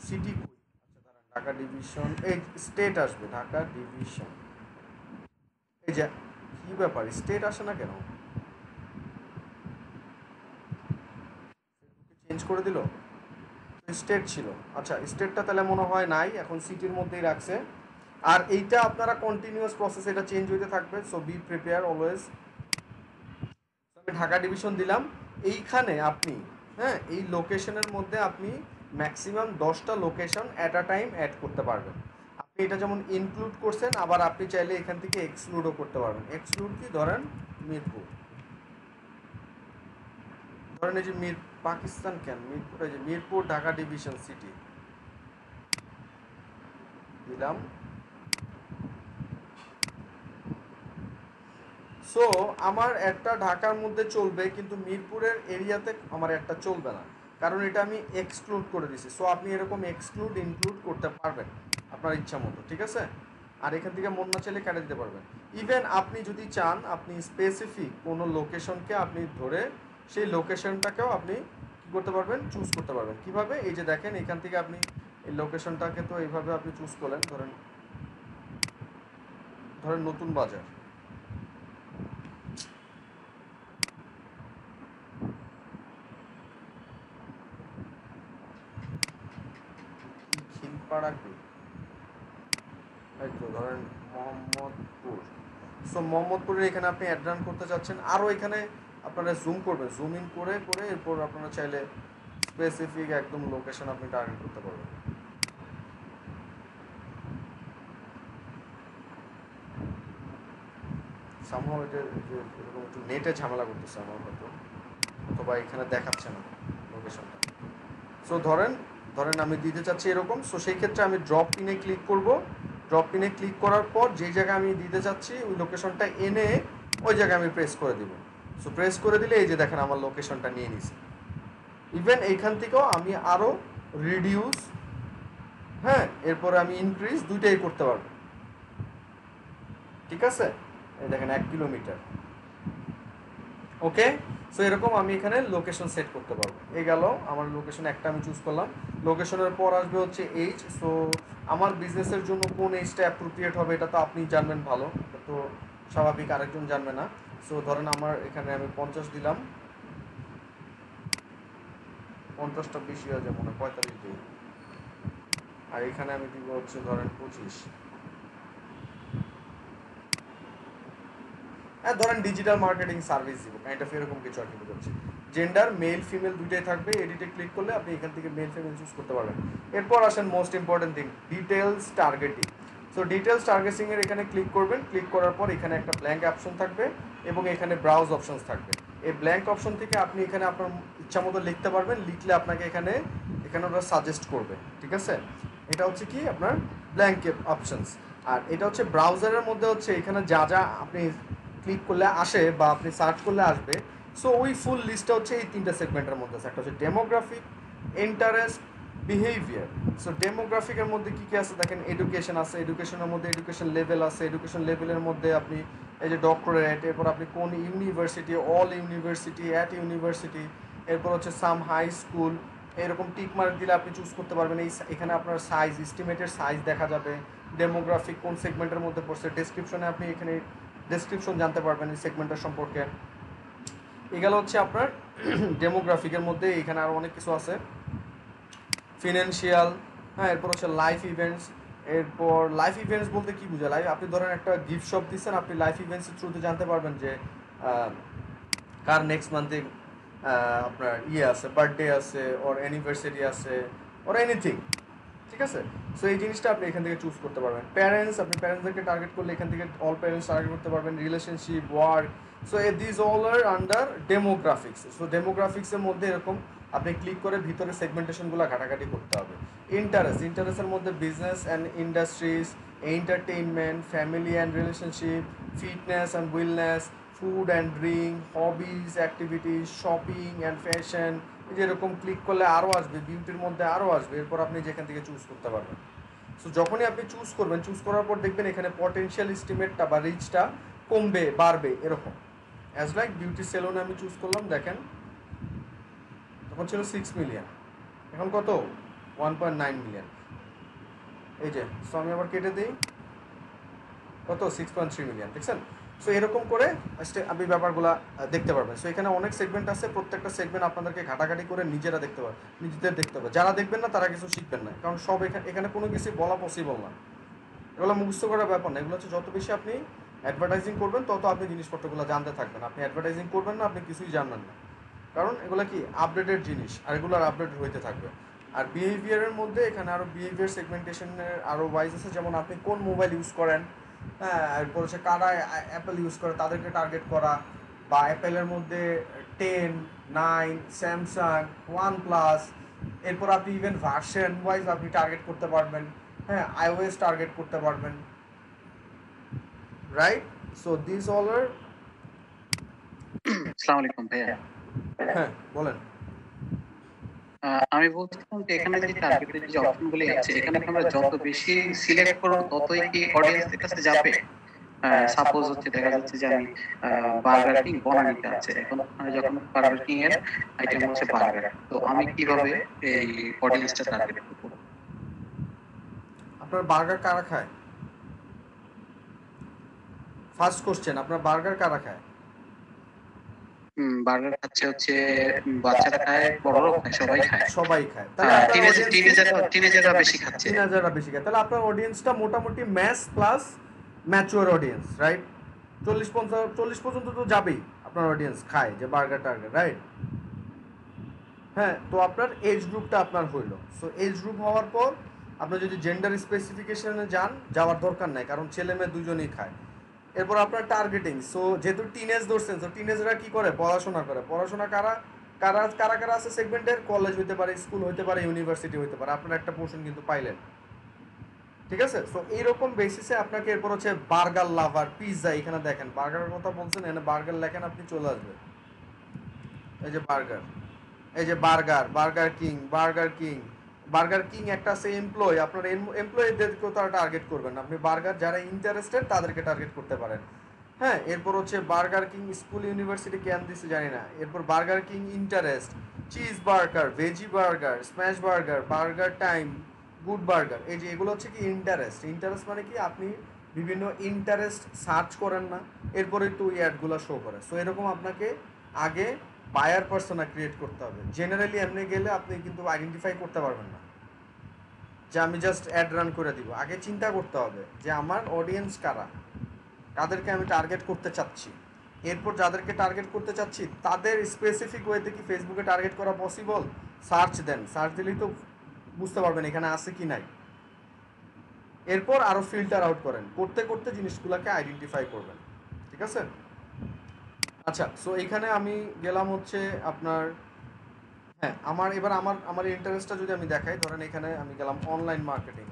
সিটি কই, আচ্ছা দাঁড়ান, ঢাকা ডিভিশন, এই স্টেট আসবে, ঢাকা ডিভিশন, এই যে কি ব্যাপার স্টেট আসে না কেন, চেঞ্জ করে দিল, স্টেট ছিল, আচ্ছা স্টেটটা তাহলে মনে হয় নাই, এখন সিটির মধ্যেই রাখছে। আর এইটা আপনারা কন্টিনিউয়াস প্রসেস, এটা চেঞ্জ হইতে থাকবে। So B prepare always. আমি ঢাকা ডিভিশন দিলাম, এইখানে আপনি, হ্যাঁ এই লোকেশনের মধ্যে আপনি ম্যাক্সিমাম 10টা location at a time add করতে পারবেন। আপনি এটা যেমন ইনক্লুড করছেন, আবার আপনি চাইলে এখান থেকে এক্সক্লুডও করতে পারবেন। এক্সক্লুড কি, ধরেন মিরপুর, ধরেন এই যে পাকিস্তান কেন মিরপুর, এই যে মিরপুর ঢাকা ডিভিশন সিটি দিলাম। সো আমার একটা ঢাকার মধ্যে চলবে, কিন্তু মিরপুরের এরিয়াতে আমার একটা চলবে না, কারণ এটা আমি এক্সক্লুড করে দিছি। সো আপনি এরকম এক্সক্লুড ইনক্লুড করতে পারবেন আপনার ইচ্ছা মতো, ঠিক আছে। আর এখান থেকে মন না চাইলে কেটে দিতে পারবেন। ইভেন আপনি যদি চান, আপনি স্পেসিফিক কোনো লোকেশনকে আপনি ধরে সেই লোকেশনটাকেও আপনি কী করতে পারবেন, চুজ করতে পারবেন। কিভাবে, এই যে দেখেন এখান থেকে আপনি এই লোকেশনটাকে তো এইভাবে আপনি চুজ করলেন, ধরেন ধরেন নতুন বাজার, খিলপাড়া কি, এই তো ধরেন মোহাম্মদপুর। সো মোহাম্মদপুরের এখানে আপনি অ্যাড রান করতে চাচ্ছেন, আরও এখানে আপনারা জুম করবেন, জুম ইন করে করে এরপর আপনারা চাইলে স্পেসিফিক একদম লোকেশন আপনি টার্গেট করতে পারবেন। সামহাও এটা যে এরকম একটু নেটে ঝামেলা করতেছে আমার হয়তো, অথবা এখানে দেখাচ্ছে না লোকেশনটা। সো ধরেন ধরেন আমি দিতে চাচ্ছি এরকম। সো সেই ক্ষেত্রে আমি ড্রপ পিনে ক্লিক করব। ড্রপ পিনে ক্লিক করার পর যেই জায়গায় আমি দিতে চাচ্ছি ওই লোকেশনটা এনে ওই জায়গায় আমি প্রেস করে দিব। সো প্রেস করে দিলে এই যে দেখেন আমার লোকেশনটা নিয়ে নিছি। ইভেন এইখান থেকেও আমি আরও রিডিউস, হ্যাঁ, এরপরে আমি ইনক্রিজ দুইটাই করতে পারবো, ঠিক আছে। এই দেখেন 1 কিলোমিটার, ওকে। সো এরকম আমি এখানে লোকেশন সেট করতে পারবো। এই গেল আমার লোকেশন, একটা আমি চুজ করলাম। লোকেশনের পর আসবে হচ্ছে এইজ। সো আমার বিজনেসের জন্য কোন এইজটা অ্যাপ্রোপ্রিয়েট হবে এটা তো আপনি জানবেন ভালো, এটা তো স্বাভাবিক, আরেকজন জানবে না। সো ধরেন আমার এখানে আমি 50 দিলাম, 50টা বেশি হয়ে যায় মনে হয়, 45 দিই। আর এখানে আমি দিব হচ্ছে ধরেন 25। হ্যাঁ, ধরেন ডিজিটাল মার্কেটিং সার্ভিস দিব, কাইন্ড অফ এরকম কিছু আর কি বলছি। জেন্ডার মেল ফিমেল দুইটাই থাকবে। এডিটে ক্লিক করলে আপনি এখান থেকে মেল ফিমেল চুজ করতে পারবেন। এরপর আসেন most important thing, details targeting. So details targeting এর এখানে ক্লিক করবেন। ক্লিক করার পর এখানে একটা ব্ল্যাঙ্ক অপশন থাকবে এবং এখানে ব্রাউজ অপশনস থাকবে। এই ব্ল্যাঙ্ক অপশন থেকে আপনি এখানে আপনার ইচ্ছা মতো লিখতে পারবেন। লিখলে আপনাকে এখানে এখানে ওরা সাজেস্ট করবে, ঠিক আছে। এটা হচ্ছে কি আপনার ব্ল্যাঙ্ক অপশনস। আর এটা হচ্ছে ব্রাউজারের মধ্যে হচ্ছে এখানে যা যা আপনি ক্লিক করলে আসে বা আপনি সার্চ করলে আসবে। সো ওই ফুল লিস্টটা হচ্ছে এই 3টা সেগমেন্টের মধ্যে আছে। একটা হচ্ছে ডেমোগ্রাফিক, ইন্টারেস্ট, বিহেভিয়ার। সো ডেমোগ্রাফিকের মধ্যে কী কী আছে দেখেন, এডুকেশন আছে, এডুকেশনের মধ্যে এডুকেশন লেভেল আছে, এডুকেশন লেভেলের মধ্যে আপনি এই যে ডক্টরেট, এরপর আপনি কোন university, all university, at university, এরপর হচ্ছে সাম হাই স্কুল, এরকম টিক মার্ক দিলে আপনি চুজ করতে পারবেন। এখানে আপনার সাইজ, এস্টিমেটেড সাইজ দেখা যাবে, ডেমোগ্রাফিক কোন সেগমেন্টের মধ্যে পড়ছে, ডেসক্রিপশনে আপনি এখানে ডেসক্রিপশন জানতে পারবেন এই সেগমেন্টের সম্পর্কে। এগুলো হচ্ছে আপনার ডেমোগ্রাফিকের মধ্যে। এখানে আরও অনেক কিছু আছে, ফিনান্সিয়াল, হ্যাঁ, এরপর হচ্ছে লাইফ ইভেন্টস। এরপর লাইফ ইভেন্টস বলতে কি বোঝায়, লাইফ আপনি ধরেন একটা গিফট শপ দিচ্ছেন, আপনি লাইফ ইভেন্টসের থ্রুতে জানতে পারবেন যে কার নেক্সট মান্থে আপনার ইয়ে আছে, বার্থডে আছে, ওর অ্যানিভার্সারি আছে, ওর এনিথিং, ঠিক আছে। সো এই জিনিসটা আপনি এখান থেকে চুজ করতে পারবেন। প্যারেন্টস, আপনি প্যারেন্টসদেরকে টার্গেট করলে এখান থেকে অল প্যারেন্টস টার্গেট করতে পারবেন। Relationship, work. So this all are under demographics. So ডেমোগ্রাফিক্সের মধ্যে এরকম আপনি ক্লিক করে ভিতরে সেগমেন্টেশনগুলো ঘাটাঘাটি করতে হবে। ইন্টারেস্ট, ইন্টারেস্টের মধ্যে business and industries, entertainment, family and relationship, fitness and wellness, food and drink, hobbies, activities, shopping and fashion. এই যে এরকম ক্লিক করলে আরও আসবে, বিউটির মধ্যে আরও আসবে। এরপর আপনি যেখান থেকে চুজ করতে পারবেন। সো যখনই আপনি চুজ করবেন, চুজ করার পর দেখবেন এখানে পটেনশিয়াল এস্টিমেটটা বা রিচটা কমবে বাড়বে এরকম। অ্যাজ লাইক বিউটি সেলুনে আমি চুজ করলাম, দেখেন তখন ছিল 6 মিলিয়ন, এখন কত 1.9 মিলিয়ন। এই যে, সো আমি আবার কেটে দিই, কত 6.3 মিলিয়ন, দেখছেন। সো এরকম করে আপনি ব্যাপারগুলো দেখতে পারবেন। সো এখানে অনেক সেগমেন্ট আছে, প্রত্যেকটা সেগমেন্ট আপনাদেরকে ঘাটাঘাটি করে নিজেরা দেখতে পারবেন, নিজেদের দেখতে হবে। যারা দেখবেন না তারা কিছু শিখবেন না, কারণ সব এখানে কোনো কিছু বলা পসিবল না। এগুলো মুখস্থ করার ব্যাপার না, এগুলো হচ্ছে যত বেশি আপনি অ্যাডভার্টাইজিং করবেন তত আপনি জিনিসপত্রগুলো জানতে থাকবেন। আপনি অ্যাডভার্টাইজিং করবেন না, আপনি কিছুই জানবেন না, কারণ এগুলো কি আপডেটেড জিনিস, আর এগুলোর আপডেট হইতে থাকবে। আর বিহেভিয়ারের মধ্যে এখানে আরও বিহেভিয়ার সেগমেন্টেশনের আরও ওয়াইজ আছে, যেমন আপনি কোন মোবাইল ইউজ করেন, হ্যাঁ, এরপর হচ্ছে কারা অ্যাপেল ইউজ করে তাদেরকে টার্গেট করা, বা অ্যাপেলের মধ্যে 10, 9, স্যামসাং, ওয়ান প্লাস, এরপর আপনি ইভেন ভার্সন ওয়াইজ আপনি টার্গেট করতে পারবেন, হ্যাঁ, আইওএস টার্গেট করতে পারবেন, রাইট? সো দিস অল আর, আসসালামু আলাইকুম ভাইয়া। হ্যাঁ বলেন। আমি বলছিলাম যে এখানে যে টার্গেটের যে অপশনগুলি আছে, এখানে কি আমরা যত বেশি সিলেক্ট করব ততই কি অডিয়েন্সের কাছে যাবে? সাপোজ হচ্ছে দেখা যাচ্ছে যে আমি বার্গার কিং বনানীতে আছে, এখন যখন বার্গার কিং এর আইটেম হচ্ছে বার্গার, তো আমি কিভাবে এই অডিয়েন্সটা টার্গেট করব? আপনার বার্গার কারা খায়? ফার্স্ট কোশ্চেন, আপনার বার্গার কারা খায়? বার্গার খাচ্ছে হচ্ছে বাচ্চারা খায়, বড়রাও খায়, সবাই খায়। সবাই খায়। তাহলে টিনেজাররা বেশি খাচ্ছে। টিনেজাররা বেশি খায়। তাহলে আপনার অডিয়েন্সটা মোটামুটি mass plus mature audience, right? 40 পর্যন্ত তো যাবেই আপনার অডিয়েন্স খায় যে বার্গার টার্গার, রাইট? হ্যাঁ, তো আপনার এজ গ্রুপটা আপনার হইলো। সো এজ গ্রুপ হওয়ার পর আপনি যদি জেন্ডার স্পেসিফিকেশনে যাওয়ার দরকার নাই, কারণ ছেলে মেয়ে দুজনেই খায়। এরপর আপনার টার্গেটিং, সো যেহেতু টিনেজ ধরছেন, সো টিনেজরা কি করে? পড়াশোনা করে। পড়াশোনা কারা কারা কারা কারা আছে সেগমেন্টের? কলেজ হইতে পারে, স্কুল হইতে পারে, ইউনিভার্সিটি হইতে পারে। আপনার একটা পোর্শন কিন্তু পাইলেন, ঠিক আছে? সো এইরকম বেসিসে আপনাকে এরপর হচ্ছে বার্গার লাভার, পিৎজা, এখানে দেখেন বার্গারের কথা বলছেন, এখানে বার্গার লেখেন, আপনি চলে আসবে এই যে বার্গার, এই যে বার্গার, বার্গার কিং একটা আছে এমপ্লয়, আপনার এমপ্লয়ীদেরকেও তারা টার্গেট করবেন। আপনি বার্গার যারা ইন্টারেস্টেড তাদেরকে টার্গেট করতে পারেন, হ্যাঁ। এরপর হচ্ছে বার্গার কিং স্কুল ইউনিভার্সিটি কেন দিচ্ছে জানি না। এরপর Burger King interest, cheese burger, veggie burger, smash burger, burger time, good burger, এই যে এগুলো হচ্ছে কি ইন্টারেস্ট। ইন্টারেস্ট মানে কি? আপনি বিভিন্ন ইন্টারেস্ট সার্চ করেন না, এরপরে তো ওই অ্যাডগুলো শো করে। সো এরকম আপনাকে আগে বায়ার পার্সোনা ক্রিয়েট করতে হবে। জেনারেলি এমনি গেলে আপনি কিন্তু আইডেন্টিফাই করতে পারবেন না যে আমি জাস্ট অ্যাড রান করে দিব। আগে চিন্তা করতে হবে যে আমার অডিয়েন্স কারা, কাদেরকে আমি টার্গেট করতে চাচ্ছি। এরপর যাদেরকে টার্গেট করতে চাচ্ছি তাদের স্পেসিফিক ওয়েতে কি ফেসবুকে টার্গেট করা পসিবল? সার্চ দেন, সার্চ দিলেই তো বুঝতে পারবেন এখানে আছে কি নাই। এরপর আরও ফিল্টার আউট করেন, করতে করতে জিনিসগুলোকে আইডেন্টিফাই করবেন, ঠিক আছে? আচ্ছা, সো এইখানে আমি গেলাম হচ্ছে আপনার, হ্যাঁ, আমার ইন্টারেস্টটা যদি আমি দেখাই, ধরেন এখানে আমি গেলাম online marketing.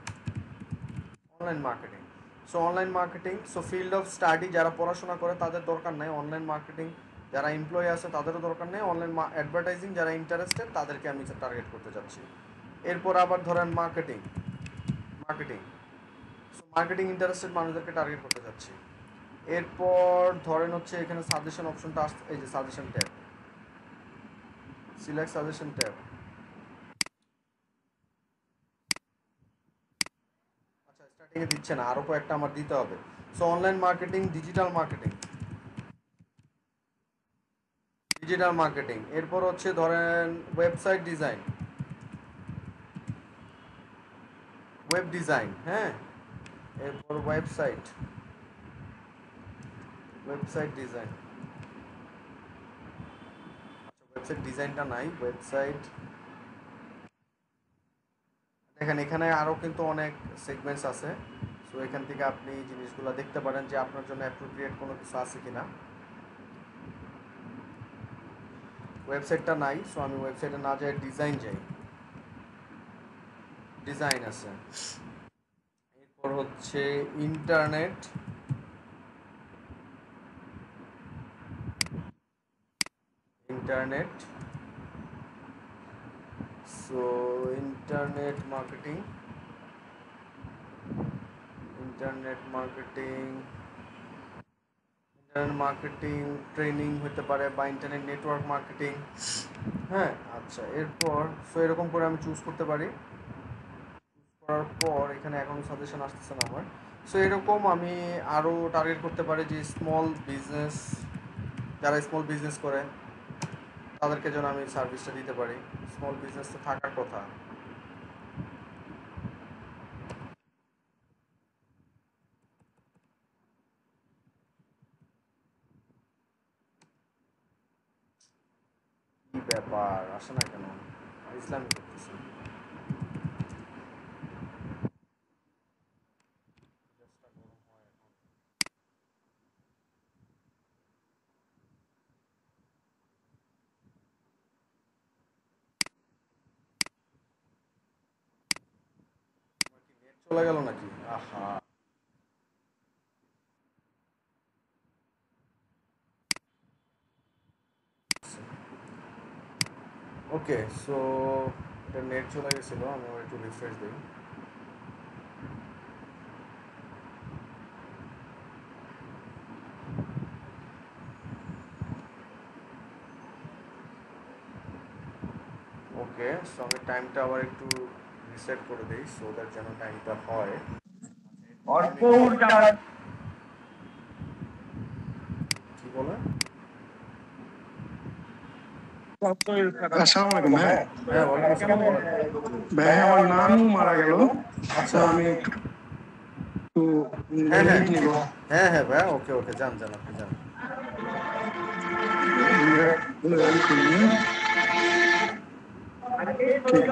So field of study, যারা পড়াশোনা করে তাদের দরকার নাই অনলাইন মার্কেটিং, যারা এমপ্লয়ি আছে তাদেরও দরকার নেই অনলাইন অ্যাডভার্টাইজিং, যারা ইন্টারেস্টেড তাদেরকে আমি টার্গেট করতে চাচ্ছি। এরপর আবার ধরেন মার্কেটিং সো মার্কেটিং ইন্টারেস্টেড মানুষদেরকে টার্গেট করতে চাচ্ছি। এরপর ধরেন হচ্ছে এখানে সাজেশন অপশনটা আসছে, এই যে suggestion tab, select suggestion tab. আচ্ছা, স্টার্টিংয়ে দিচ্ছে না, আরও কয়েকটা আমার দিতে হবে। So online marketing, digital marketing, এরপর হচ্ছে ধরেন ওয়েব ডিজাইন, হ্যাঁ, এরপর ওয়েবসাইট ডিজাইন। আচ্ছা, ওয়েবসাইট ডিজাইনটা নাই, ওয়েবসাইট, দেখেন এখানে আরও কিন্তু অনেক সেগমেন্টস আছে। সো এখান থেকে আপনি জিনিসগুলো দেখতে পারেন যে আপনার জন্য অ্যাপ্রোপ্রিয়েট কোনো কিছু আছে কিনা। ওয়েবসাইটটা নাই, সো আমি ওয়েবসাইটে না যাই, ডিজাইন আছে। এরপর হচ্ছে internet so internet marketing training হতে পারে, বা ইন্টারনেট নেটওয়ার্ক মার্কেটিং, হ্যাঁ। আচ্ছা, এরপর সো এরকম করে আমি চুজ করতে পারি। করার পর এখানে এখন সাজেশন আসতেছে না আমার। সো এরকম আমি আরও টার্গেট করতে পারি যে যারা স্মল বিজনেস করে তাদেরকে যেন আমি সার্ভিসটা দিতে পারি। স্মল বিজনেস তো থাকার কথা। কি ব্যাপার, আসে না কেন? ইসলামিক করতেছে। চলে গেল নাকি? আহা, ওকে। সো এটা নেট চলে গেছিল, আমি আবার একটু রিফ্রেশ দিই। ওকে, সো আমি টাইমটা আবার একটু রিসেট করে দিই সো দ্যাট যেন টাইমটা হয়। কি বলে? আসসালামু আলাইকুম ভাই। হ্যাঁ, ওয়ালাইকুম আসসালাম বলেন। ভাই আমার নানু মারা গেল, আচ্ছা, আমি একটু হ্যাঁ হ্যাঁ লিভ নিব। হ্যাঁ হ্যাঁ ভাই, ওকে ওকে, যান যান, আপনি যান। ওকে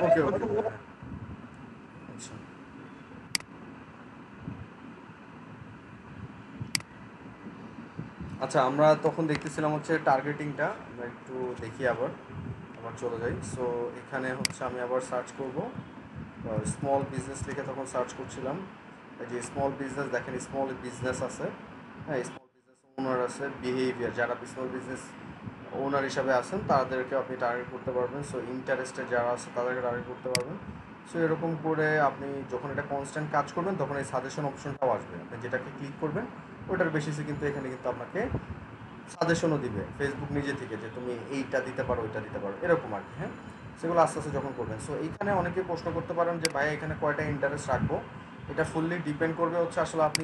ওকে ওকে, হ্যাঁ। আচ্ছা আচ্ছা, আমরা তখন দেখতেছিলাম হচ্ছে টার্গেটিংটা, আমরা একটু দেখি আবার আবার চলে যাই। সো এখানে হচ্ছে আমি আবার সার্চ করব, স্মল বিজনেস লিখে তখন সার্চ করছিলাম। এই যে স্মল বিজনেস, দেখেন স্মল বিজনেস আছে, হ্যাঁ, স্মল বিজনেস ওনার আছে, বিহেভিয়ার, যারা স্মল বিজনেস ওনার হিসাবে আছেন তাদেরকে আপনি টার্গেট করতে পারবেন। সো ইন্টারেস্টেড যারা আছে তাদেরকে টার্গেট করতে পারবেন। সো এরকম করে আপনি যখন এটা কনস্ট্যান্ট কাজ করবেন তখন এই সাজেশন অপশনটাও আসবে, আপনি যেটাকে ক্লিক করবেন ওটার বেসিসে কিন্তু এখানে কিন্তু আপনাকে সাজেশনও দিবে ফেসবুক নিজে থেকে, যে তুমি এইটা দিতে পারো, ওইটা দিতে পারো, এরকম আর কি। হ্যাঁ, সেগুলো আস্তে আস্তে যখন করবেন। সো এইখানে অনেকে প্রশ্ন করতে পারেন যে ভাই এখানে কয়টা ইন্টারেস্ট রাখবো। এটা ফুললি ডিপেন্ড করবে হচ্ছে আসলে আপনি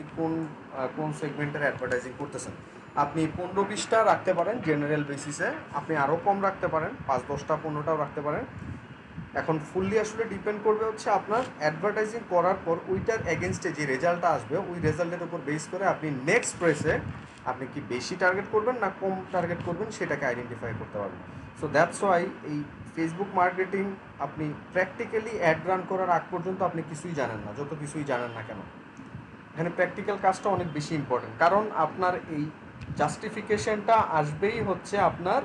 কোন সেগমেন্টের অ্যাডভার্টাইজিং করতেছেন। আপনি 15-20টা রাখতে পারেন জেনারেল বেসিসে, আপনি আরও কম রাখতে পারেন, 5-10টা 15টাও রাখতে পারেন। এখন ফুললি আসলে ডিপেন্ড করবে হচ্ছে আপনার অ্যাডভার্টাইজিং করার পর ওইটার এগেনস্টে যে রেজাল্টটা আসবে ওই রেজাল্টের উপর বেস করে আপনি নেক্সট প্রেসে আপনি কি বেশি টার্গেট করবেন না কম টার্গেট করবেন সেটাকে আইডেন্টিফাই করতে পারবেন। সো দ্যাটস ওয়াই এই ফেসবুক মার্কেটিং আপনি প্র্যাকটিক্যালি অ্যাড রান করার আগ পর্যন্ত আপনি কিছুই জানেন না, যত কিছুই জানেন না কেন, এখানে প্র্যাকটিক্যাল কাজটা অনেক বেশি ইম্পর্টেন্ট। কারণ আপনার এই জাস্টিফিকেশনটা আসবেই হচ্ছে আপনার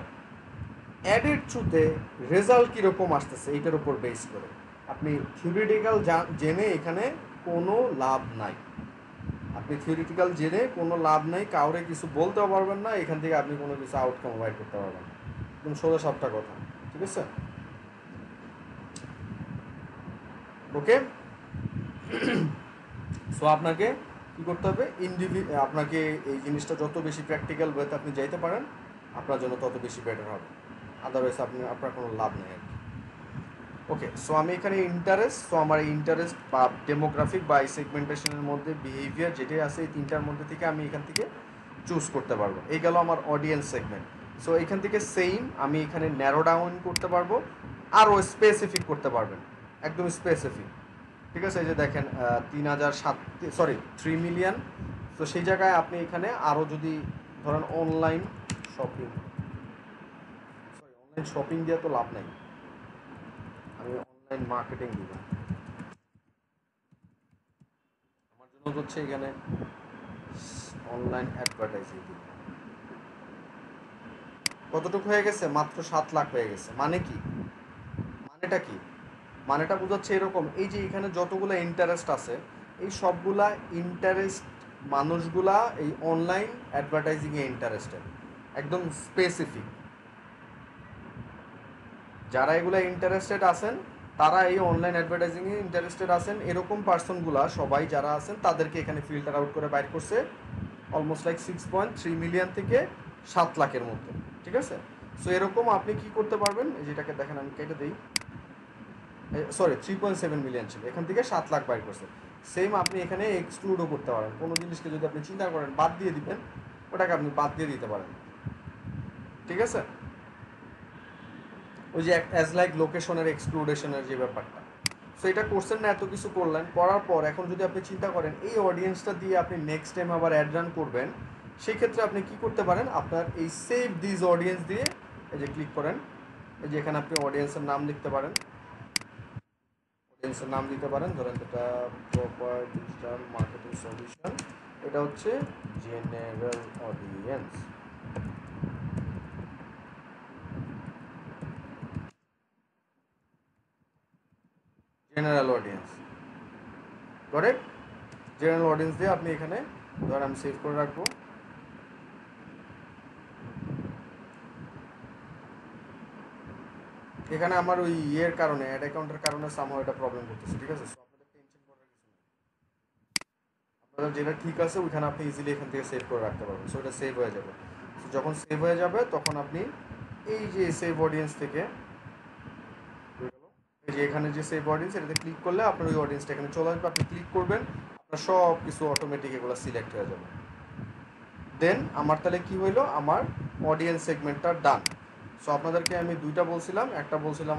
অ্যাডের থ্রুতে রেজাল্ট কীরকম আসতেছে এইটার উপর বেস করে। আপনি থিওরিটিক্যাল জেনে এখানে কোনো লাভ নাই, আপনি থিওরিটিক্যাল জেনে কোনো লাভ নাই, কাউরে কিছু বলতেও পারবেন না, এখান থেকে আপনি কোনো কিছু আউটকাম অ্যাড করতে পারবেন না। একদম সোজা সাপটা কথা, ঠিক আছে? ওকে, সো আপনাকে কী করতে হবে, আপনাকে এই জিনিসটা যত বেশি প্র্যাকটিক্যাল ওয়েতে আপনি যাইতে পারেন আপনার জন্য তত বেশি বেটার হবে, আদারওয়াইজ আপনার কোনো লাভ নেই আর কি। ওকে, সো আমি এখানে ইন্টারেস্ট, সো আমার ইন্টারেস্ট বা ডেমোগ্রাফিক বা এই সেগমেন্টেশনের মধ্যে বিহেভিয়ার যেটাই আছে এই তিনটার মধ্যে থেকে আমি এখান থেকে চুজ করতে পারবো। এই গেল আমার অডিয়েন্স সেগমেন্ট। সো এখান থেকে সেম আমি এখানে ন্যারো ডাউন করতে পারবো, আরও স্পেসিফিক করতে পারবেন, একদম স্পেসিফিক, ঠিক আছে? এই যে দেখেন 3 মিলিয়ন। তো সেই জায়গায় আপনি এখানে আরও যদি ধরেন অনলাইন শপিং, অনলাইন শপিং দিয়ে তো লাভ নাই, আমি অনলাইন মার্কেটিং দিব, আমার জন্য হচ্ছে এখানে অনলাইন অ্যাডভার্টাইজিং দিব। কতটুকু হয়ে গেছে? মাত্র 7 লাখ হয়ে গেছে। মানে কি, মানেটা কি? মানেটা বোঝাচ্ছে এরকম, এই যে এখানে যতগুলো ইন্টারেস্ট আছে এই সবগুলা ইন্টারেস্ট মানুষগুলা এই অনলাইন অ্যাডভার্টাইজিংয়ে ইন্টারেস্টেড, একদম স্পেসিফিক। যারা এগুলো ইন্টারেস্টেড আছেন তারা এই অনলাইন অ্যাডভার্টাইজিংয়ে ইন্টারেস্টেড আছেন, এরকম পার্সনগুলা সবাই যারা আছেন তাদেরকে এখানে ফিল্টার আউট করে বাইর করছে অলমোস্ট লাইক 6.3 মিলিয়ন থেকে 7 লাখের মধ্যে, ঠিক আছে? সো এরকম আপনি কি করতে পারবেন, যেটাকে দেখেন আমি কেটে দিই, 3.7 মিলিয়ন ছিল, এখান থেকে 7 লাখ বাইর করছে। সেম আপনি এখানে এক্সক্লুডও করতে পারেন, কোনো জিনিসকে যদি আপনি চিন্তা করেন বাদ দিয়ে দিবেন ওটাকে আপনি বাদ দিয়ে দিতে পারেন, ঠিক আছে? ওই যে অ্যাজ লাইক লোকেশনের এক্সক্লুডেশনের যে ব্যাপারটা, সো এটা করছেন না, এত কিছু করলেন, করার পর এখন যদি আপনি চিন্তা করেন এই অডিয়েন্সটা দিয়ে আপনি নেক্সট টাইম আবার অ্যাড রান করবেন, সেই ক্ষেত্রে আপনি কি করতে পারেন, আপনার এই সেভ দিস অডিয়েন্স দিয়ে এই যে ক্লিক করেন, এই যে এখানে আপনি অডিয়েন্সের নাম লিখতে পারেন, অডিয়েন্সের নাম দিতে পারেন, ধরেন এটা প্রপার ডিজিটাল মার্কেটিং সলিউশন, এটা হচ্ছে general audience, general audience, correct? General audience দিয়ে আপনি এখানে ধর আমি সেভ করে রাখবো। এখানে আমার ওই ইয়ের কারণে অ্যাড অ্যাকাউন্টের কারণে সামহাও এটা প্রবলেম করতেছে, ঠিক আছে? সো আপনাদের টেনশন করার কিছু নেই, আপনাদের যেটা ঠিক আছে ওইখানে আপনি ইজিলি এখান থেকে সেভ করে রাখতে পারবেন। সো এটা সেভ হয়ে যাবে। সো যখন সেভ হয়ে যাবে তখন আপনি এই যে সেভ অডিয়েন্স থেকে এই যে এখানে যে সেভ অডিয়েন্স এটাতে ক্লিক করলে আপনার ওই অডিয়েন্সটা এখানে চলে আসবে, আপনি ক্লিক করবেন, আপনার সব কিছু অটোমেটিক এগুলো সিলেক্ট হয়ে যাবে। দেন আমার তাহলে কি হইলো, আমার অডিয়েন্স সেগমেন্টটা ডান। সো আপনাদেরকে আমি দুইটা বলছিলাম, একটা বলছিলাম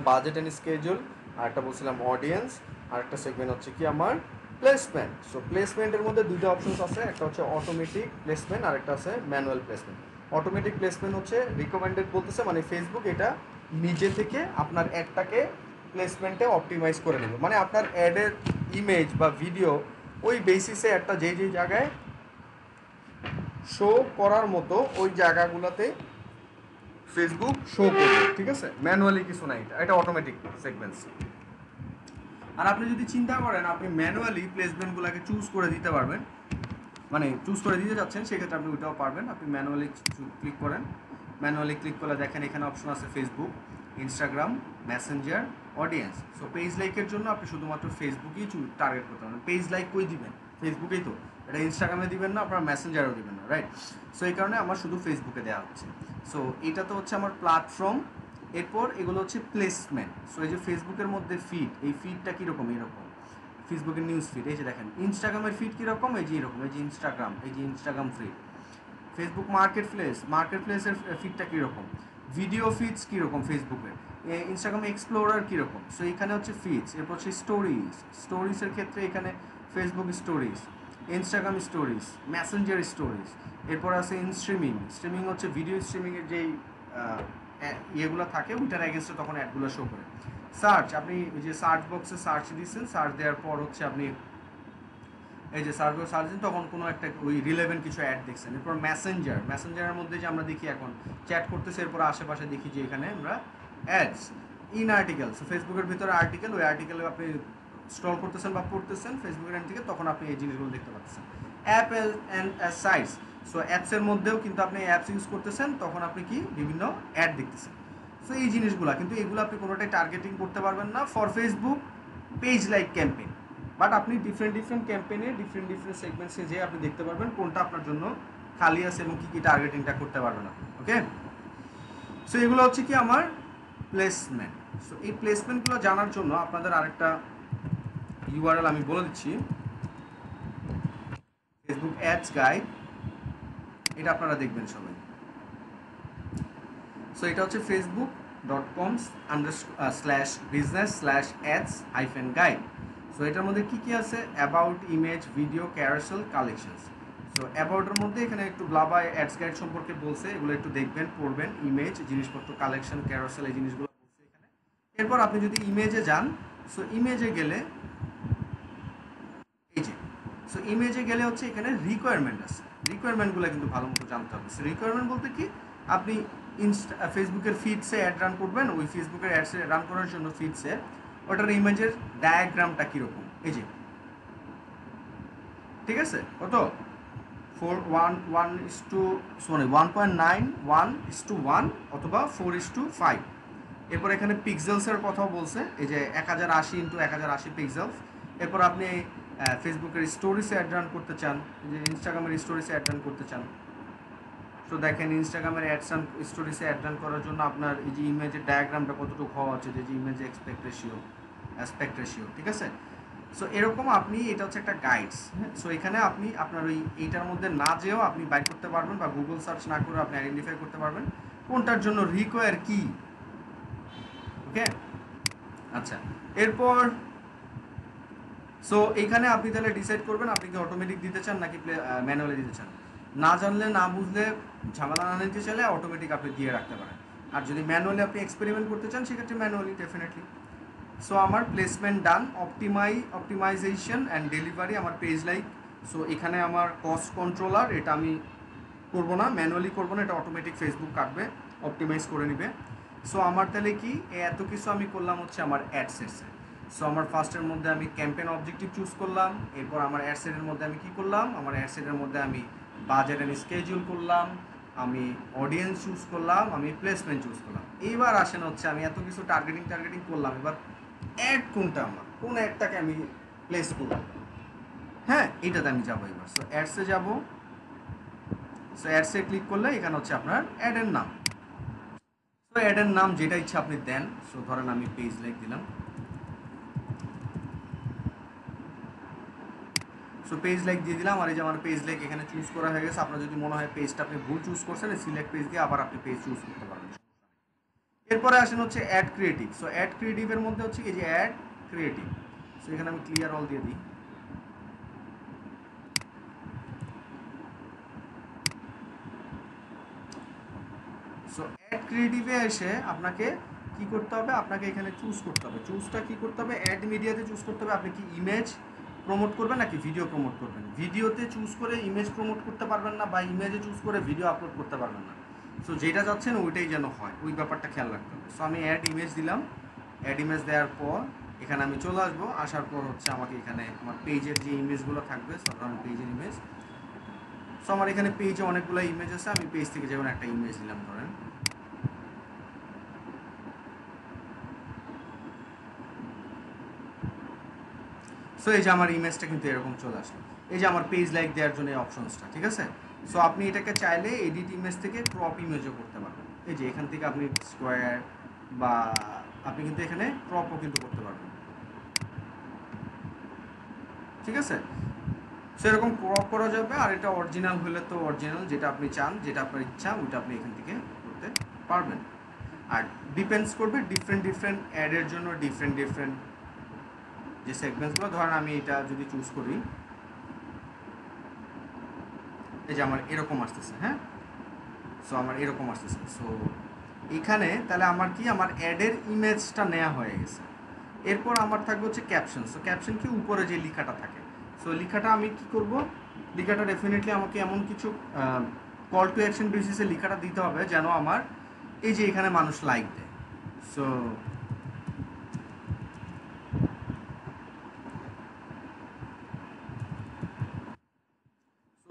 বাজেট অ্যান্ড স্কেডিউল, আর একটা বলছিলাম অডিয়েন্স, আর একটা সেগমেন্ট হচ্ছে কি আমার প্লেসমেন্ট। সো প্লেসমেন্টের মধ্যে দুইটা অপশনস আছে, একটা হচ্ছে অটোমেটিক প্লেসমেন্ট আর একটা আছে ম্যানুয়াল প্লেসমেন্ট। অটোমেটিক প্লেসমেন্ট হচ্ছে রিকমেন্ডেড বলতেছে, মানে ফেসবুক এটা নিজে থেকে আপনার অ্যাডটাকে প্লেসমেন্টে অপটিমাইজ করে নেবে, মানে আপনার অ্যাডের ইমেজ বা ভিডিও ওই বেসিসে একটা যেই জায়গায় শো করার মতো ওই জায়গাগুলোতে ফেসবুক শো করবে, ঠিক আছে? ম্যানুয়ালি কিছু নাই, এটা অটোমেটিক সেগমেন্টস। আর আপনি যদি চিন্তা করেন আপনি ম্যানুয়ালি প্লেসমেন্টগুলোকে চুজ করে দিতে পারবেন, মানে চুজ করে দিতে যাচ্ছেন, সেক্ষেত্রে আপনি ওইটাও পারবেন। আপনি ম্যানুয়ালি ক্লিক করেন, ম্যানুয়ালি ক্লিক করলে দেখেন এখানে অপশন আছে Facebook, Instagram, Messenger, audience. So page লাইকের জন্য আপনি শুধুমাত্র ফেসবুকেই টার্গেট করতে পারবেন। পেজ লাইক কই দিবেন? ফেসবুকেই তো, এটা ইনস্টাগ্রামে দিবেন না, আপনার মেসেঞ্জারও দিবেন না, রাইট? সো এই কারণে আমার শুধু ফেসবুকে দেওয়া হচ্ছে। সো এটা তো হচ্ছে আমার প্ল্যাটফর্ম। এরপর এগুলো হচ্ছে প্লেসমেন্ট। সো এই যে ফেসবুকের মধ্যে ফিড, এই ফিডটা কীরকম? এরকম ফেসবুকের নিউজ ফিড, এই যে দেখেন। ইনস্টাগ্রামের ফিড কীরকম? এই যে এরকম, এই যে ইনস্টাগ্রাম ফিড। ফেসবুক মার্কেট প্লেসের ফিডটা কীরকম? ভিডিও ফিডস কীরকম ফেসবুকের? ইনস্টাগ্রাম এক্সপ্লোরার কীরকম? সো এখানে হচ্ছে ফিডস। এরপর হচ্ছে স্টোরিজের ক্ষেত্রে এখানে Facebook stories, Instagram stories, Messenger stories. এরপর আছে স্ট্রিমিং হচ্ছে ভিডিও স্ট্রিমিংয়ের যেই ইয়েগুলো থাকে ওইটার এগেনস্টে তখন অ্যাডগুলো শো করে। সার্চ, আপনি ওই যে সার্চ বক্সে সার্চ দিচ্ছেন, সার্চ দেওয়ার পর হচ্ছে আপনি এই যে সার্চ দিন, তখন কোনো একটা ওই রিলেভেন্ট কিছু অ্যাড দেখছেন। এরপর মেসেঞ্জারের মধ্যে যে আমরা দেখি এখন চ্যাট করতেছে, এরপর আশেপাশে দেখি যে এখানে আমরা অ্যাডস ইন আর্টিকেল। সো ফেসবুকের ভিতরে আর্টিকেল, ওই আর্টিকেলে আপনি স্ক্রল করতেছেন বা পড়তেছেন ফেসবুকের এন্ড থেকে, তখন আপনি এই জিনিসগুলো দেখতে পাচ্ছেন। অ্যাপ অ্যান্ড সাইটস, সো অ্যাপসের মধ্যেও কিন্তু আপনি অ্যাপস ইউজ করতেছেন, তখন আপনি কি বিভিন্ন অ্যাড দেখতেছেন। সো এই জিনিসগুলো কিন্তু এগুলো আপনি কোনোটাই টার্গেটিং করতে পারবেন না for Facebook page like campaign. But আপনি ডিফারেন্ট ক্যাম্পেইনে ডিফারেন্ট সেগমেন্টসে যেয়ে আপনি দেখতে পারবেন কোনটা আপনার জন্য খালি আছে এবং কী টার্গেটিংটা করতে পারবেন আপনি। ওকে, সো এগুলো হচ্ছে কি আমার প্লেসমেন্ট। সো এই প্লেসমেন্টগুলো জানার জন্য আপনাদের আরেকটা ইউআরএল আমি বলে দিচ্ছি, ফেসবুক অ্যাডস গাইড, এটা আপনারা দেখবেন সবাই। সো এটা হচ্ছে facebook.com/business/ads-guide। সো এটার মধ্যে কী আছে? About, image, video, carousel, collections. So অ্যাবাউটের মধ্যে এখানে একটু ব্লাবা অ্যাডস গাইড সম্পর্কে বলছে, এগুলো একটু দেখবেন, পড়বেন। ইমেজ, জিনিসপত্র, কালেকশন, ক্যারাসেল, এই জিনিসগুলো বলছে এখানে। এরপর আপনি যদি ইমেজে যান, সো ইমেজে গেলে এই যে, সো ইমেজে গেলে হচ্ছে এখানে রিকোয়ারমেন্ট আছে। রিকোয়ারমেন্টগুলো কিন্তু ভালো মতো জানতে হবে। সো রিকোয়ারমেন্ট বলতে কি, আপনি ফেসবুকের ফিডসে অ্যাড রান করবেন, ওই ফেসবুকের অ্যাডসে রান করার জন্য ফিডসে ওটার ইমেজের ডায়াগ্রামটা কীরকম, এই যে, ঠিক আছে? কত 1.9:1 অথবা 4:5। এরপর এখানে পিক্সেলসের কথাও বলছে, এই যে 1080x1080 পিক্সেলস। এরপর আপনি ফেসবুকের স্টোরিজে অ্যাড রান করতে চান, যে ইনস্টাগ্রামের স্টোরিজে অ্যাড রান করতে চান। তো দেখেন ইনস্টাগ্রামের স্টোরিজে অ্যাড রান করার জন্য আপনার এই যে ইমেজের ডায়াগ্রামটা কতটুকু হওয়া আছে, যে ইমেজ অ্যাসপেক্ট রেশিও, ঠিক আছে? সো এরকম আপনি, এটা হচ্ছে একটা গাইডস। হ্যাঁ, সো এখানে আপনি আপনার এইটার মধ্যে না যেও আপনি বাইর করতে পারবেন, বা গুগল সার্চ না করে আপনি আইডেন্টিফাই করতে পারবেন কোনটার জন্য রিকোয়ার কি। ওকে, আচ্ছা। এরপর সো এইখানে আপনি তাহলে ডিসাইড করবেন আপনি কি অটোমেটিক দিতে চান নাকি ম্যানুয়ালি দিতে চান। না জানলে, না বুঝলে, ঝামেলা না নিতে চাইলে অটোমেটিক আপনি দিয়ে রাখতে পারেন। আর যদি ম্যানুয়ালি আপনি এক্সপেরিমেন্ট করতে চান, সেক্ষেত্রে ম্যানুয়ালি ডেফিনেটলি। সো আমার placement done, optimisation and delivery আমার পেজ লাইক। সো এখানে আমার কস্ট কন্ট্রোলার, এটা আমি করবো না, ম্যানুয়ালি করবো না, এটা অটোমেটিক ফেসবুক কাটবে, অপটিমাইজ করে নিবে। সো আমার তাহলে কি এত কিছু আমি করলাম হচ্ছে আমার অ্যাডসেটসে। সো আমার ফার্স্টের মধ্যে আমি ক্যাম্পেইন অবজেক্টিভ চুজ করলাম, এরপর আমার অ্যাডসেটের মধ্যে আমি কি করলাম, আমার অ্যাডসেটের মধ্যে আমি বাজেট অ্যান্ড স্কেডিউল করলাম, আমি অডিয়েন্স চুজ করলাম, আমি প্লেসমেন্ট চুজ করলাম। এইবার আসেন হচ্ছে আমি এত কিছু টার্গেটিং করলাম, এবার অ্যাড কোনটা আমার, কোন অ্যাডটাকে আমি প্লেস করব, হ্যাঁ এইটাতে আমি যাবো এবার। সো অ্যাডসে যাবো, সো অ্যাডসে ক্লিক করলে এখানে হচ্ছে আপনার অ্যাডের নাম। সো অ্যাডের নাম যেটা ইচ্ছা আপনি দেন। সো ধরেন আমি পেজ লাইক দিলাম। সো পেজ লাইক দিয়ে দিলাম, আর এই যে আমার পেজ লাইক এখানে চুজ করা হয়ে গেছে। আপনার যদি মনে হয় পেজটা আপনি ভুল চুজ করছেন, সিলেক্ট পেজ দিয়ে আবার আপনি পেজ চুজ করতে পারবেন। এরপরে আসেন হচ্ছে অ্যাড ক্রিয়েটিভ। সো অ্যাড ক্রিয়েটিভের মধ্যে হচ্ছে এই যে অ্যাড ক্রিয়েটিভ। সো এখানে আমি ক্লিয়ার অল দিয়ে দিই। সো অ্যাড ক্রিয়েটিভে এসে আপনাকে কি করতে হবে, আপনাকে এখানে চুজ করতে হবে। চুজটা কি করতে হবে, অ্যাড মিডিয়াতে চুজ করতে হবে। আপনি কি ইমেজ প্রমোট করবেন নাকি ভিডিও প্রমোট করবেন। ভিডিওতে চুজ করে ইমেজ প্রমোট করতে পারবেন না, বা ইমেজে চুজ করে ভিডিও আপলোড করতে পারবেন না। সো যেটা যাচ্ছেন ওইটাই যেন হয়, ওই ব্যাপারটা খেয়াল রাখতে হবে। সো আমি অ্যাড ইমেজ দিলাম। অ্যাড ইমেজ দেওয়ার পর এখানে আমি চলে আসবো। আসার পর হচ্ছে আমাকে এখানে আমার পেজের যে ইমেজগুলো থাকবে, সাধারণ পেজের ইমেজ। সো আমার এখানে পেজে অনেকগুলো ইমেজ আছে, আমি পেজ থেকে যেমন একটা ইমেজ দিলাম ধরেন। সো এই যে আমার ইমেজটা কিন্তু এরকম চলে আসলো। এই যে আমার পেজ লাইক দেওয়ার জন্য এই অপশনসটা, ঠিক আছে। সো আপনি এটাকে চাইলে এডিট ইমেজ থেকে ক্রপ ইমেজও করতে পারবেন। এই যে এখান থেকে আপনি স্কোয়ার বা আপনি কিন্তু এখানে ক্রপও কিন্তু করতে পারবেন, ঠিক আছে। সেরকম ক্রপ করা যাবে। আর এটা অরিজিনাল হলে তো অরিজিনাল, যেটা আপনি চান, যেটা আপনার ইচ্ছা ওইটা আপনি এখান থেকে করতে পারবেন। আর ডিপেন্ডস করবে ডিফারেন্ট অ্যাডের জন্য ডিফারেন্ট যে সেগমেন্টসগুলো। ধরেন আমি এটা যদি চুজ করি, এই যে আমার এরকম আসতেছে, হ্যাঁ। সো আমার এরকম আসতেছে। সো এখানে তাহলে আমার কি, আমার অ্যাডের ইমেজটা নেওয়া হয়ে গেছে। এরপর আমার থাকবে হচ্ছে ক্যাপশন। সো ক্যাপশন কি, উপরে যে লেখাটা থাকে। সো লেখাটা আমি কি করব, লেখাটা ডেফিনেটলি আমাকে এমন কিছু কল টু অ্যাকশন বেসিসে লেখাটা দিতে হবে যেন আমার এই যে এখানে মানুষ লাইক দেয়। সো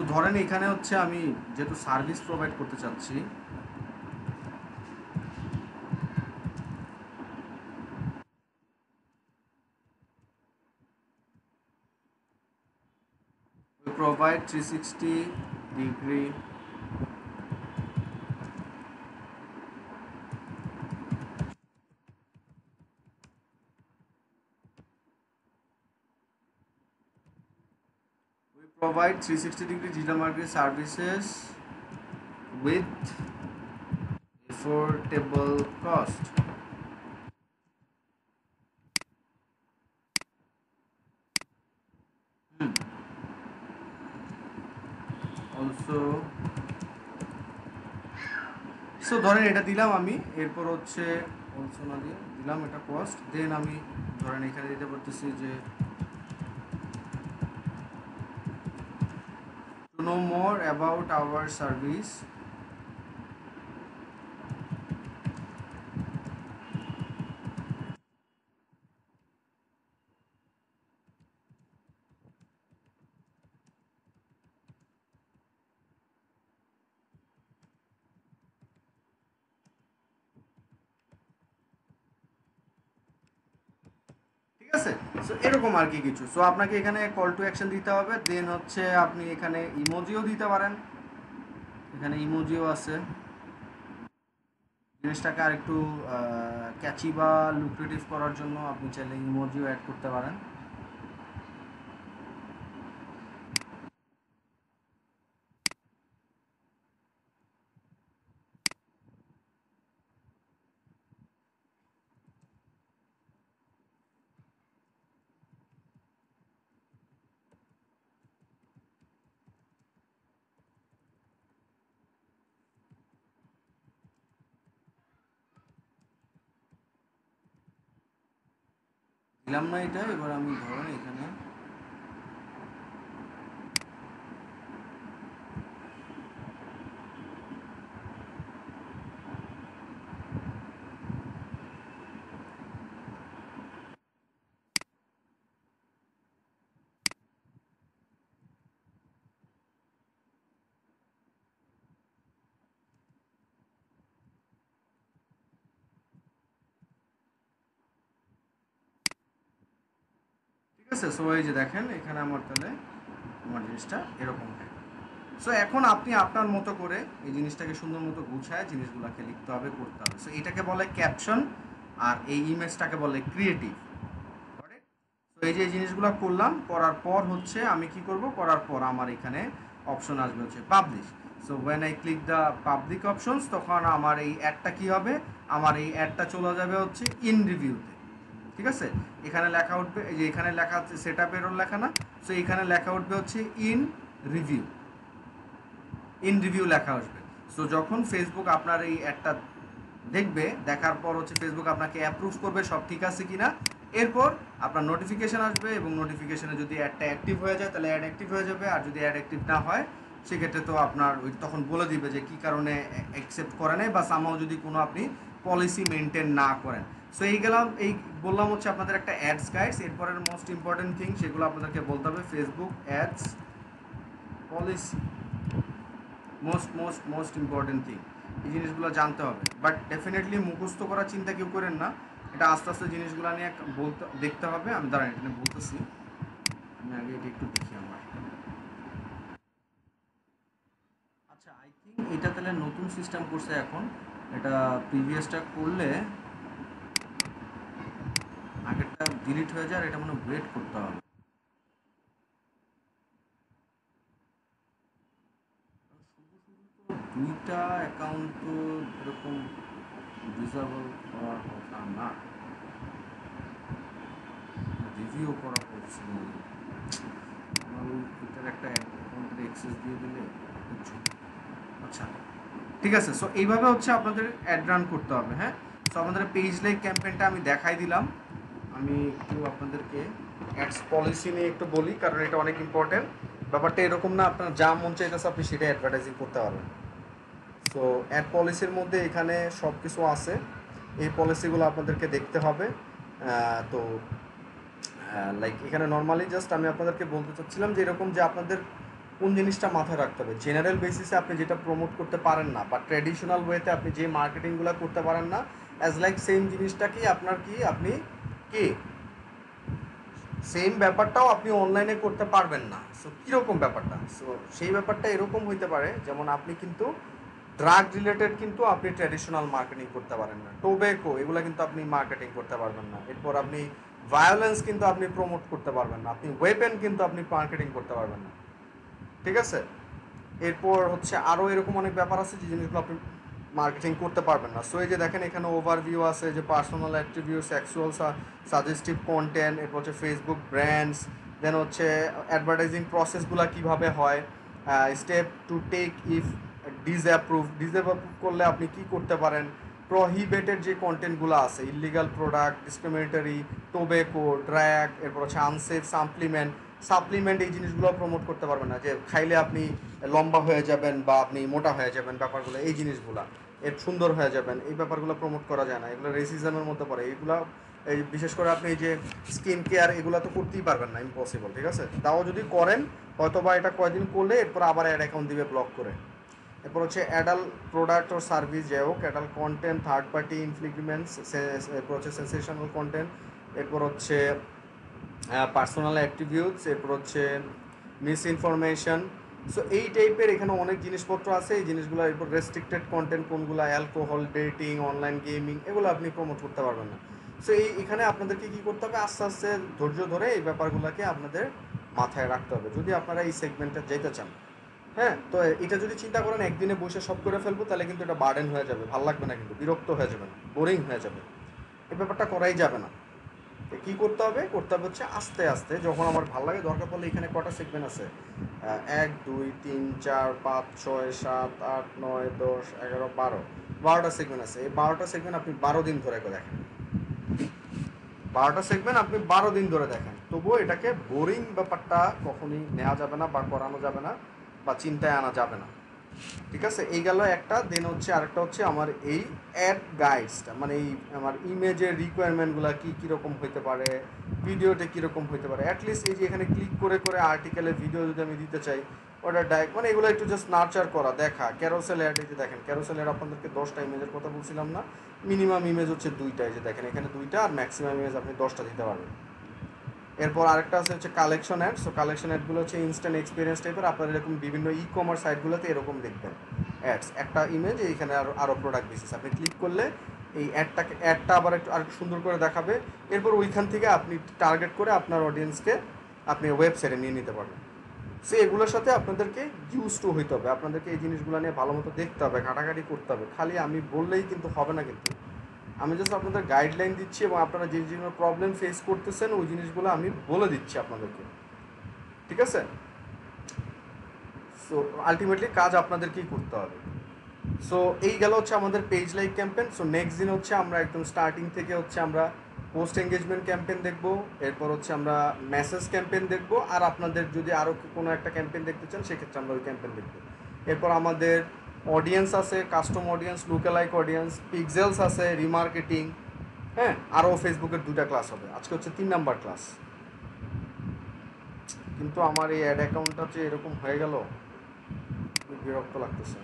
ধরেন এখানে হচ্ছে আমি যেহেতু সার্ভিস প্রোভাইড করতে চাচ্ছি, provide 360 degree provide 360-degree digital marketing services with affordable cost. Also, so ধরেন এটা দিলাম আমি। এরপর হচ্ছে অলসো না দিয়ে দিলাম এটা কস্ট। দেন আমি ধরেন এখানে দিতে পারতেছি যে to know more about our service, ঠিক আছে। সো এরকম আর কি কিছু। সো আপনাকে এখানে কল টু অ্যাকশন দিতে হবে। দেন হচ্ছে আপনি এখানে ইমোজিও দিতে পারেন, এখানে ইমোজিও আছে। জিনিসটাকে আর একটু ক্যাচি বা লুক্রেটিভ করার জন্য আপনি চাইলে ইমোজিও অ্যাড করতে পারেন। দিলাম না এটা। এবার আমি ধরেন এখানে ঠিক আছে। সো এই যে দেখেন এখানে আমার তাহলে আমার জিনিসটা এরকম হয়। সো এখন আপনি আপনার মতো করে এই জিনিসটাকে সুন্দর মতো গুছায় জিনিসগুলোকে লিখতে হবে, করতে হবে। সো এটাকে বলে ক্যাপশন, আর এই ইমেজটাকে বলে ক্রিয়েটিভ। তো এই যে এই জিনিসগুলো করলাম, করার পর হচ্ছে আমি কি করব, করার পর আমার এখানে অপশন আসবে হচ্ছে publish. So when I click the public options, তখন আমার এই অ্যাডটা কি হবে, আমার এই অ্যাডটা চলে যাবে হচ্ছে ইন রিভিউতে। ঠিক আছে, এখানে লেখা উঠবে, এই যে এখানে লেখা হচ্ছে সেট আপ এরর লেখা না, সো এখানে লেখা উঠবে হচ্ছে ইন রিভিউ, ইন রিভিউ লেখা আসবে। সো যখন ফেসবুক আপনার এই অ্যাডটা দেখবে, দেখার পর হচ্ছে ফেসবুক আপনাকে অ্যাপ্রুভ করবে সব ঠিক আছে কিনা, এরপর আপনার নোটিফিকেশান আসবে, এবং নোটিফিকেশানে যদি অ্যাডটা অ্যাক্টিভ হয়ে যায় তাহলে অ্যাড অ্যাক্টিভ হয়ে যাবে, আর যদি অ্যাড অ্যাক্টিভ না হয় সেক্ষেত্রে তো আপনার ওই তখন বলে দিবে যে কী কারণে অ্যাকসেপ্ট করে নেয়, বা সামাও যদি কোনো আপনি পলিসি মেনটেন না করেন। সো এই গেলাম, এই বললাম হচ্ছে আপনাদের একটা অ্যাডস গাইডস। এরপরের মোস্ট ইম্পর্টেন্ট থিং সেগুলো আপনাদেরকে বলতে হবে, Facebook ads policy, most important thing. এই জিনিসগুলো জানতে হবে, বাট ডেফিনেটলি মুখস্থ করার চিন্তা কেউ করেন না, এটা আস্তে আস্তে জিনিসগুলো নিয়ে বলতে দেখতে হবে। আমি দাঁড়ান এখানে বলতেছি, আমি আগে এটা একটু দেখি আমার। আচ্ছা, আই থিঙ্ক এটা তাহলে নতুন সিস্টেম করছে এখন, এটা প্রিভিয়াসটা করলে আগেরটা ডিলিট হয়ে যায়, এটা মনে ওয়েট করতে হবে। দুইটা অ্যাকাউন্ট তো এরকম ডিসেবল করার কথা না, রিভিউ করা পড়ছিল, আমার ওই এটার একটা অ্যাকাউন্টের অ্যাক্সেস দিয়ে দিলে। আচ্ছা ঠিক আছে। সো এইভাবে হচ্ছে আপনাদের অ্যাড রান করতে হবে। হ্যাঁ, সো আপনাদের পেজ লাইক ক্যাম্পেইনটা আমি দেখাই দিলাম। আমি একটু আপনাদেরকে অ্যাডস পলিসি নিয়ে একটু বলি, কারণ এটা অনেক ইম্পর্টেন্ট। ব্যাপারটা এরকম না আপনার যা মন চাইতেছে আপনি সেটা অ্যাডভার্টাইজিং করতে পারবেন। সো অ্যাড পলিসির মধ্যে এখানে সব কিছু আছে, এই পলিসিগুলো আপনাদেরকে দেখতে হবে। তো লাইক এখানে নর্মালি জাস্ট আমি আপনাদেরকে বলতে চাচ্ছিলাম যে এরকম যে আপনাদের কোন জিনিসটা মাথায় রাখতে হবে, জেনারেল বেসিসে আপনি যেটা প্রমোট করতে পারেন না, বা ট্র্যাডিশনাল ওয়েতে আপনি যে মার্কেটিংগুলো করতে পারেন না, অ্যাজ লাইক সেম জিনিসটা কি আপনার কি আপনি কি সেম ব্যাপারটাও আপনি অনলাইনে করতে পারবেন না। সো কীরকম ব্যাপারটা, সো সেই ব্যাপারটা এরকম হইতে পারে, যেমন আপনি কিন্তু ড্রাগ রিলেটেড কিন্তু আপনি ট্র্যাডিশনাল মার্কেটিং করতে পারেন না, টোব্যাকো এগুলো কিন্তু আপনি মার্কেটিং করতে পারবেন না। এরপর আপনি ভায়োলেন্স কিন্তু আপনি প্রমোট করতে পারবেন না, আপনি ওয়েপেন কিন্তু আপনি মার্কেটিং করতে পারবেন না। ঠিক আছে, এরপর হচ্ছে আরও এরকম অনেক ব্যাপার আছে যে জিনিসগুলো আপনি মার্কেটিং করতে পারবেন না। সো এই যে দেখেন এখানে ওভারভিউ আছে, যে personal attribute, sexual suggestive content, এরপর হচ্ছে ফেসবুক ব্র্যান্ডস, দেন হচ্ছে অ্যাডভার্টাইজিং প্রসেসগুলো কীভাবে হয়, step to take if disapprove করলে আপনি কি করতে পারেন, প্রহিবিটেড যে কন্টেন্টগুলো আছে, illegal product, discriminatory, tobacco, drug, এরপর হচ্ছে আনসেফ সাপ্লিমেন্ট, এই জিনিসগুলো প্রমোট করতে পারবেন না, যে খাইলে আপনি লম্বা হয়ে যাবেন বা আপনি মোটা হয়ে যাবেন, ব্যাপারগুলো এই জিনিসগুলো এর সুন্দর হয়ে যাবেন, এই ব্যাপারগুলো প্রমোট করা যায় না, এগুলো রেসিজমের মধ্যে পড়ে। এগুলো এই বিশেষ করে আপনি এই যে স্কিন কেয়ার এগুলো তো করতেই পারবেন না, ইম্পসিবল। ঠিক আছে, তাও যদি করেন হয়তো বা এটা কয়দিন করলে এরপর আবার অ্যাড অ্যাকাউন্ট দিবে ব্লক করে। এরপর হচ্ছে অ্যাডাল্ট প্রোডাক্ট ও সার্ভিস, যাই হোক অ্যাডাল্ট কন্টেন্ট, থার্ড পার্টি ইনফ্লিগমেন্টস, এরপর হচ্ছে সেন্সেশনাল কন্টেন্ট, এরপর হচ্ছে পার্সোনাল অ্যাট্রিবিউটস, এরপর হচ্ছে মিস ইনফরমেশন। সো এই টাইপের এখানে অনেক জিনিসপত্র আছে, এই জিনিসগুলো। এরপর রেস্ট্রিক্টেড কন্টেন্ট কোনগুলো, অ্যালকোহল, ডেটিং, অনলাইন গেমিং, এগুলো আপনি প্রমোট করতে পারবেন না। সো এখানে আপনাদেরকে কী করতে হবে, আস্তে আস্তে ধৈর্য ধরে এই ব্যাপারগুলোকে আপনাদের মাথায় রাখতে হবে যদি আপনারা এই সেগমেন্টে যেতে চান। হ্যাঁ, তো এটা যদি চিন্তা করেন একদিনে বসে সব করে ফেলবো, তাহলে কিন্তু এটা বার্ডেন হয়ে যাবে, ভালো লাগবে না, কিন্তু বিরক্ত হয়ে যাবে, বোরিং হয়ে যাবে, এই ব্যাপারটা করাই যাবে না। কি করতে হবে হচ্ছে আস্তে আস্তে, যখন আমার ভালো লাগে, দরকার পড়লে এখানে কটা সেগমেন্ট আছে, 1 2 3 4 5 6 7 8 9 10 11 12টা সেগমেন্ট আছে। এই 12টা সেগমেন্ট আপনি 12 দিন ধরে দেখেন, 12টা সেগমেন্ট আপনি 12 দিন ধরে দেখেন, তবুও এটাকে বোরিং ব্যাপারটা কখনই নেওয়া যাবে না, বা করানো যাবে না, বা চিন্তায় আনা যাবে না। ঠিক আছে, এই গেল একটা। দেন হচ্ছে আরেকটা হচ্ছে আমার এই অ্যাড গাইডসটা, মানে এই আমার ইমেজের রিকোয়ারমেন্টগুলো কী কীরকম হইতে পারে, ভিডিওটা কীরকম হইতে পারে। অ্যাটলিস্ট এই যে এখানে ক্লিক করে করে আর্টিকেলের ভিডিও যদি আমি দিতে চাই, ওটা মানে এগুলো একটু জাস্ট নার্চার করা, দেখা। ক্যারোসেল অ্যাড, এই যে দেখেন ক্যারোসেল অ্যাড আপনাদেরকে 10টা ইমেজের কথা বলছিলাম না, মিনিমাম ইমেজ হচ্ছে 2টা, এই যে দেখেন এখানে 2টা, আর ম্যাক্সিমাম ইমেজ আপনি 10টা দিতে পারবেন। এরপর আরেকটা আছে হচ্ছে কালেকশন অ্যাড। সো কালেকশন অ্যাডগুলো হচ্ছে ইনস্ট্যান্ট এক্সপিরিয়েন্স টাইপের, আপনারা এরকম বিভিন্ন ই কমার্স সাইটগুলোতে এরকম দেখবেন অ্যাডস, একটা ইমেজ এইখানে আরও প্রোডাক্ট বেসিস, আপনি ক্লিক করলে এই অ্যাডটা আবার একটু সুন্দর করে দেখাবে। এরপর ওইখান থেকে আপনি টার্গেট করে আপনার অডিয়েন্সকে আপনি ওয়েবসাইটে নিয়ে নিতে পারবেন। সো এগুলোর সাথে আপনাদেরকে ইউজ টু হইতে হবে, আপনাদেরকে এই জিনিসগুলো নিয়ে ভালো মতো দেখতে হবে, ঘাটাঘাটি করতে হবে। খালি আমি বললেই কিন্তু হবে না, কিন্তু আমি জাস্ট আপনাদের গাইডলাইন দিচ্ছি এবং আপনারা যে যে প্রবলেম ফেস করতেছেন ওই জিনিসগুলো আমি বলে দিচ্ছি আপনাদেরকে, ঠিক আছে? সো আলটিমেটলি কাজ আপনাদেরকেই করতে হবে। সো এই গেল হচ্ছে আমাদের page like campaign. So next দিন হচ্ছে আমরা একদম স্টার্টিং থেকে হচ্ছে আমরা পোস্ট এঙ্গেজমেন্ট ক্যাম্পেন দেখবো, এরপর হচ্ছে আমরা মেসেজ ক্যাম্পেন দেখবো, আর আপনাদের যদি আরও কোনো একটা ক্যাম্পেন দেখতে চান সেক্ষেত্রে আমরা ওই ক্যাম্পেন দেখবো। এরপর আমাদের অডিয়েন্স আছে, custom audience, lookalike audience, pixels আছে, রিমার্কেটিং, হ্যাঁ, আরও ফেসবুকের 2টা ক্লাস হবে। আজকে হচ্ছে 3 নাম্বার ক্লাস। কিন্তু আমার এই অ্যাড অ্যাকাউন্টটা যে এরকম হয়ে গেল, বিরক্ত লাগতেছে।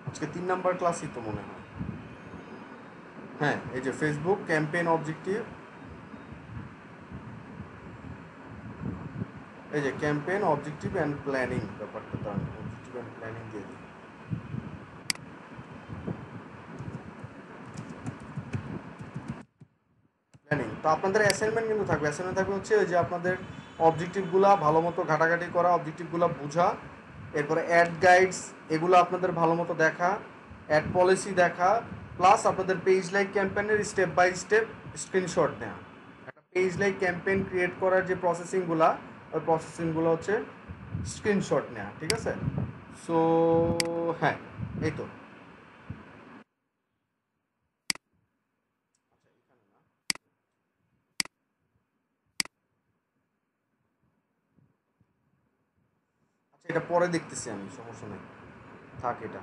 আজকে 3 নাম্বার ক্লাসই তো মনে হয়। হ্যাঁ, এই যে ফেসবুক ক্যাম্পেইন অবজেক্টিভ, এই যে ক্যাম্পেইন অবজেক্টিভ অ্যান্ড প্ল্যানিং, ব্যাপারটা তো আমি অবজেক্টিভ অ্যান্ড প্ল্যানিং দিয়ে দিই। প্ল্যানিং তো আপনাদের অ্যাসাইনমেন্ট কিন্তু থাকবে, অ্যাসাইনমেন্ট থাকবে হচ্ছে ওই যে আপনাদের অবজেক্টিভগুলা ভালো মতো ঘাটাঘাটি করা, অবজেক্টিভগুলো বোঝা, এরপরে অ্যাড গাইডস এগুলো আপনাদের ভালো মতো দেখা, অ্যাড পলিসি দেখা, প্লাস আপনাদের পেজ লাইক ক্যাম্পেইনের স্টেপ বাই স্টেপ স্ক্রিনশট নেওয়া। একটা পেজ লাইক ক্যাম্পেইন ক্রিয়েট করার যে প্রসেসিংগুলো, ওই প্রসেসিংগুলো হচ্ছে স্ক্রিনশট নেওয়া, ঠিক আছে? সো হ্যাঁ, এই তো। আচ্ছা, এটা পরে দেখতেছি আমি, সমস্যা নেই, থাক এটা।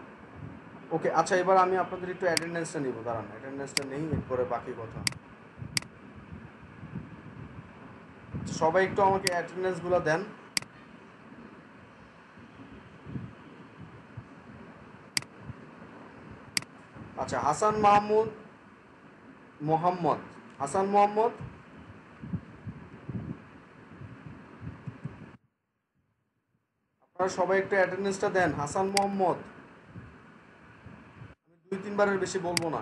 ওকে, আচ্ছা এবার আমি আপনাদের একটু অ্যাটেন্ডেন্সটা নিব, দাঁড়ান অ্যাটেন্ডেন্সটা নেই, এরপরে বাকি কথা। সবাই একটু আমাকে অ্যাটেন্ডেন্সগুলো দেন। আচ্ছা, হাসান মাহমুদ মোহাম্মদ, হাসান মোহাম্মদ, আপনারা সবাই একটু অ্যাটেন্ডেন্সটা দেন। হাসান মোহাম্মদ, আমি 2-3 বারের বেশি বলবো না।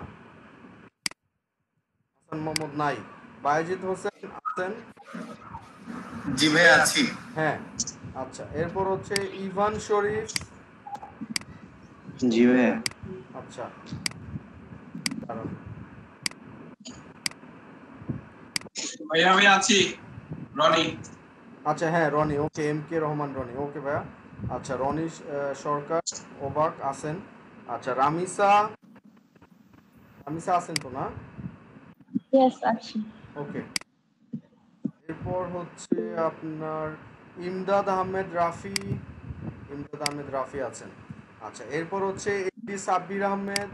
হাসান মোহাম্মদ নাই। বায়েজিদ হোসেন আছেন? জি ভাই আছি। হ্যাঁ, আচ্ছা। এরপর হচ্ছে ইভান শরীফ। জি ভাইয়া। আচ্ছা, দাঁড়ান। ভাইয়া আমি আছি, রনি। আচ্ছা হ্যাঁ, রনি, ওকে, এম কে রহমান রনি, ওকে ভাইয়া। আচ্ছা, রনি সরকার ওবাক আছেন। আচ্ছা, রামিসা, রামিসা আছেন তো না? ইয়েস আছি। ওকে। এরপর হচ্ছে আপনার ইমদাদ আহমেদ রাফি, ইমদাদ আহমেদ রাফি আছেন। আচ্ছা, এরপর হচ্ছে এমডি সাব্বির আহমেদ,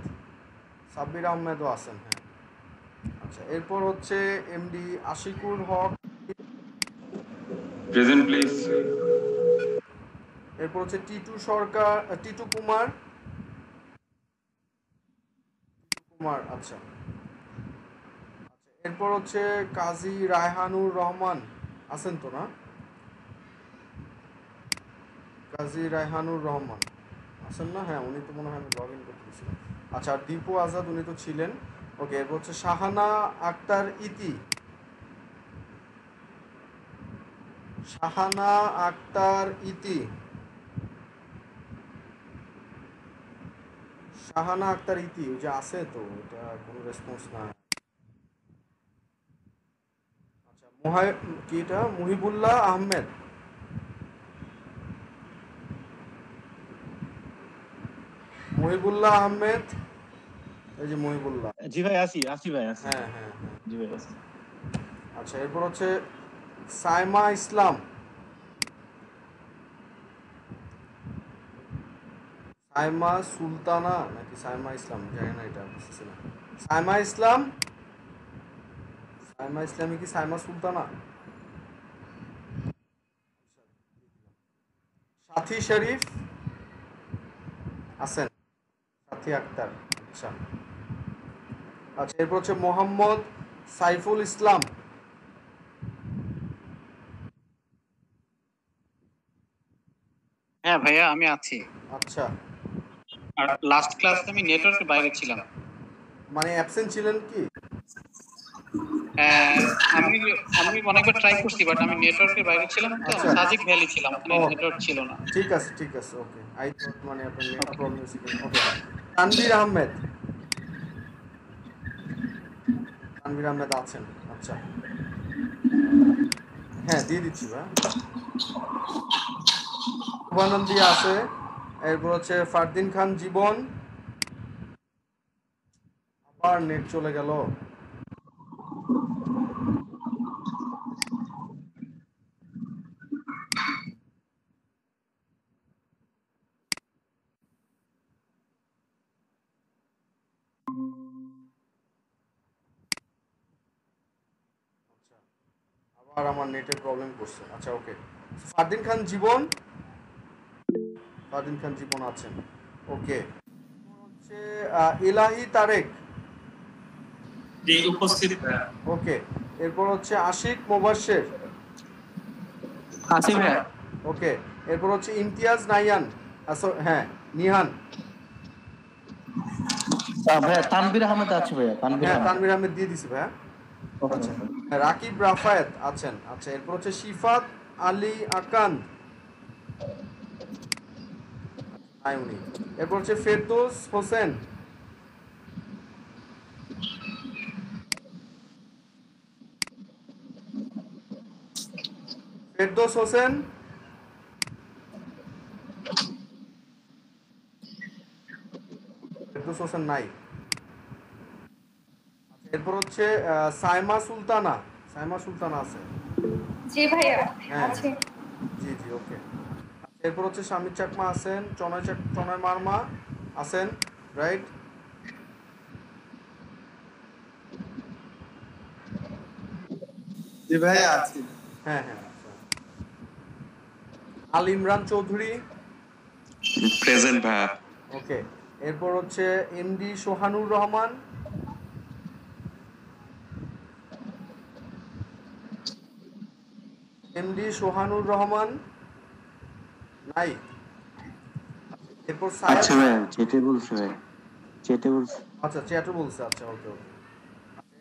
সাব্বির আহমেদও আছেন, হ্যাঁ। আচ্ছা, এরপর হচ্ছে MD Ashikur Haque, present please. এরপর হচ্ছে টিটু সরকার, টিটু কুমার, কুমার, আচ্ছা। এরপর হচ্ছে কাজী রায়হানুর রহমান আছেন তো না? কাজী রায়হানুর রহমান আছেন না? হ্যাঁ, উনি তো মনে হয় আমি লগ ইন করতে দিয়েছিলাম। আচ্ছা, আর দীপু আজাদ, উনি তো ছিলেন। ওকে, এরপর হচ্ছে শাহানা আক্তার ইতি, শাহানা আক্তার ইতি, শাহানা আক্তার ইতি, ওই যে আছে তো, এটা কোনো রেসপন্স না। আচ্ছা, কি এটা, মুহিবুল্লাহ আহমেদ, মহিবুল্লাহ আহমেদ, এই যে মহিবুল্লাহ। জি ভাই আছি, আছি ভাই আছি। হ্যাঁ হ্যাঁ হ্যাঁ, জি ভাই আছি। আচ্ছা, এরপর হচ্ছে সাইমা ইসলাম, সাইমা সুলতানা নাকি সাইমা ইসলাম, জানি না, এটা বুঝতেছি না। সাইমা ইসলাম, সাইমা ইসলামী কি সাইমা সুলতানা? সাথী শরীফ আছেন, সাথী আক্তার, আচ্ছা। আচ্ছা, এরপর হচ্ছে মোহাম্মদ সাইফুল ইসলাম। হ্যাঁ ভাইয়া, আমি আছি। আচ্ছা, আর লাস্ট ক্লাসে আমি নেটওয়ার্কের বাইরে ছিলাম। মানে অ্যাবসেন্ট ছিলেন কি? হ্যাঁ, আমি আমি অনেকবার ট্রাই করছি, বাট আমি নেটওয়ার্কের বাইরে ছিলাম, তো আচ্ছা। সাজেক ভ্যালি ছিলাম, ওখানে ও, নেটওয়ার্ক ছিল না। ঠিক আছে, ঠিক আছে, ওকে। আই থট মানে আপনার নেট প্রবলেম হয়েছে কিনা। ওকে, তানভীর আহমেদ। তানভীর আহমেদ আছেন? আচ্ছা, হ্যাঁ দিয়ে দিচ্ছি ভাই। শুভানন্দী আছে। এরপর হচ্ছে ফারদিন খান জীবন। আবার নেট চলে গেল। আচ্ছা, আবার আমার নেটের প্রবলেম করছে। আচ্ছা, ওকে। ফারদিন খান জীবন, ফারদিন খান জীবন আছেন। ওকে, হচ্ছে ইলাহি তারেক। জি উপস্থিত। ওকে, এরপর হচ্ছে আশিক মোবাশ্বের। আছি ভাইয়া। ওকে, এরপর হচ্ছে ইমতিয়াজ নাইয়ান। হ্যাঁ, নিহান। ভাইয়া তানভীর আহমেদ আছে ভাইয়া, তানভীর হ্যাঁ, আহমেদ। তানভীর আহমেদ দিয়ে দিছি ভাইয়া। ওকে, আচ্ছা, ওকে। রাকিব রাফায়েত আছেন। আচ্ছা, এরপর হচ্ছে শিফাত আলী আকান। নাই উনি। এরপর হচ্ছে ফেরদৌস হোসেন। ফেরদৌস হোসেন। ফেরদৌস হোসেন নাই। আচ্ছা, এরপর হচ্ছে সাইমা সুলতানা। সাইমা সুলতানা আছে? জি ভাইয়া হ্যাঁ, আছে। জি জি, ওকে। এরপর হচ্ছে স্বামী চাকমা আছেন, চনয় মারমা আছেন, রাইট? জি ভাইয়া আছি। হ্যাঁ হ্যাঁ, আচ্ছা। আল ইমরান চৌধুরী। প্রেজেন্ট ভাইয়া। ওকে, এরপর হচ্ছে এমডি সোহানুর রহমান। এমডি সোহানুর রহমান নাই। এরপর সায়েদ। আচ্ছা ভাইয়া, চেটে বলছে ভাই, চেটে বলছে। আচ্ছা, চ্যাটও বলছে। আচ্ছা, ওকে ওকে।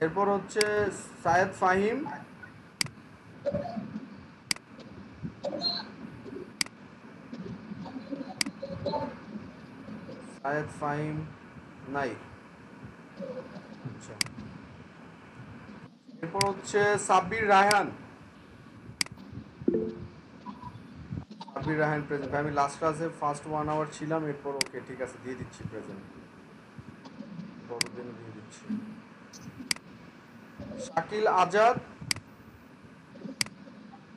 এরপর হচ্ছে সায়েদ ফাহিম। সায়েদ ফাহিম নাই। আচ্ছা, এরপর হচ্ছে সাব্বির রায়হান। সাব্বির রায়হান প্রেজেন্ট। আমি লাস্ট ক্লাসে ফার্স্ট 1 আওয়ার ছিলাম, এরপর ওকে ঠিক আছে দিয়ে দিচ্ছি প্রেজেন্ট। বড়দিনে দিয়ে দিচ্ছি। শাকিল আজাদ।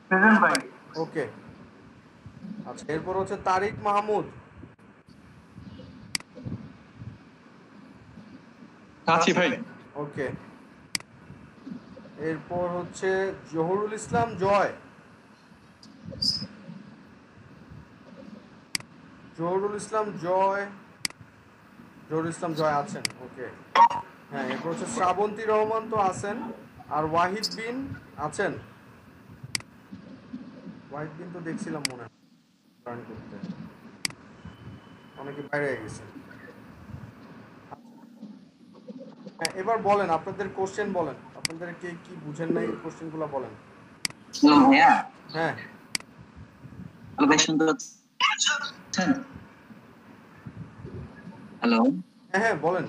প্রেজেন্ট ভাই। ওকে, আচ্ছা, এরপর হচ্ছে তারিক মাহমুদ। আছি ভাই। ওকে, এরপর হচ্ছে জহুরুল ইসলাম জয়। জহুরুল ইসলাম জয়। জহুরুল ইসলাম জয় আছেন। ওকে, হ্যাঁ। এরপর হচ্ছে শ্রাবন্তী রহমান তো আছেন। আর ওয়াহিদ বিন আছেন? ওয়াহিদ বিন তো দেখছিলাম মনে হয় জয়েন করতে, অনেকে বাইরে হয়ে গেছে। হ্যাঁ, এবার বলেন আপনাদের কোশ্চেন বলেন, আপনাদের কে কি বুঝেন নাই কোশ্চেনগুলো বলেন। হ্যালো ভাইয়া। হ্যাঁ হ্যালো ভাই, শুনতে পাচ্ছেন? হ্যালো হ্যাঁ হ্যাঁ, বলেন।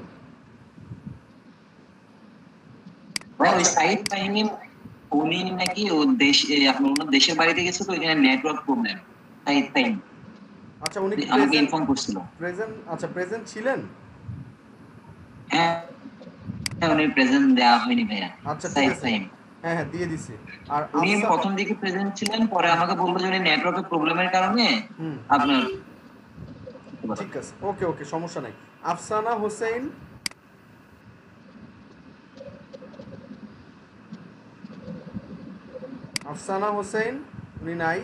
ভাই, ওই সাইড টাইমে উনি নাকি ও আপনার ওনার দেশের বাড়িতে গেছে, তো ওইখানে নেটওয়ার্ক প্রবলেম। সাইড টাইম আচ্ছা, উনি কি আমাকে ইনফর্ম করছিল। প্রেজেন্ট? আচ্ছা, প্রেজেন্ট ছিলেন? হ্যাঁ হ্যাঁ, উনি প্রেজেন্ট দেওয়া হয়নি ভাইয়া। আচ্ছা, ঠিক সাইড আছে। টাইম হ্যাঁ হ্যাঁ, দিয়ে দিছি। আর উনি প্রথম দিকে প্রেজেন্ট ছিলেন, পরে আমাকে বললো যে উনি নেটওয়ার্কের প্রবলেমের কারণে আপনার। ঠিক আছে, ওকে ওকে, সমস্যা নাই। আফসানা হোসেন। আফসানা হোসেন উনি নাই।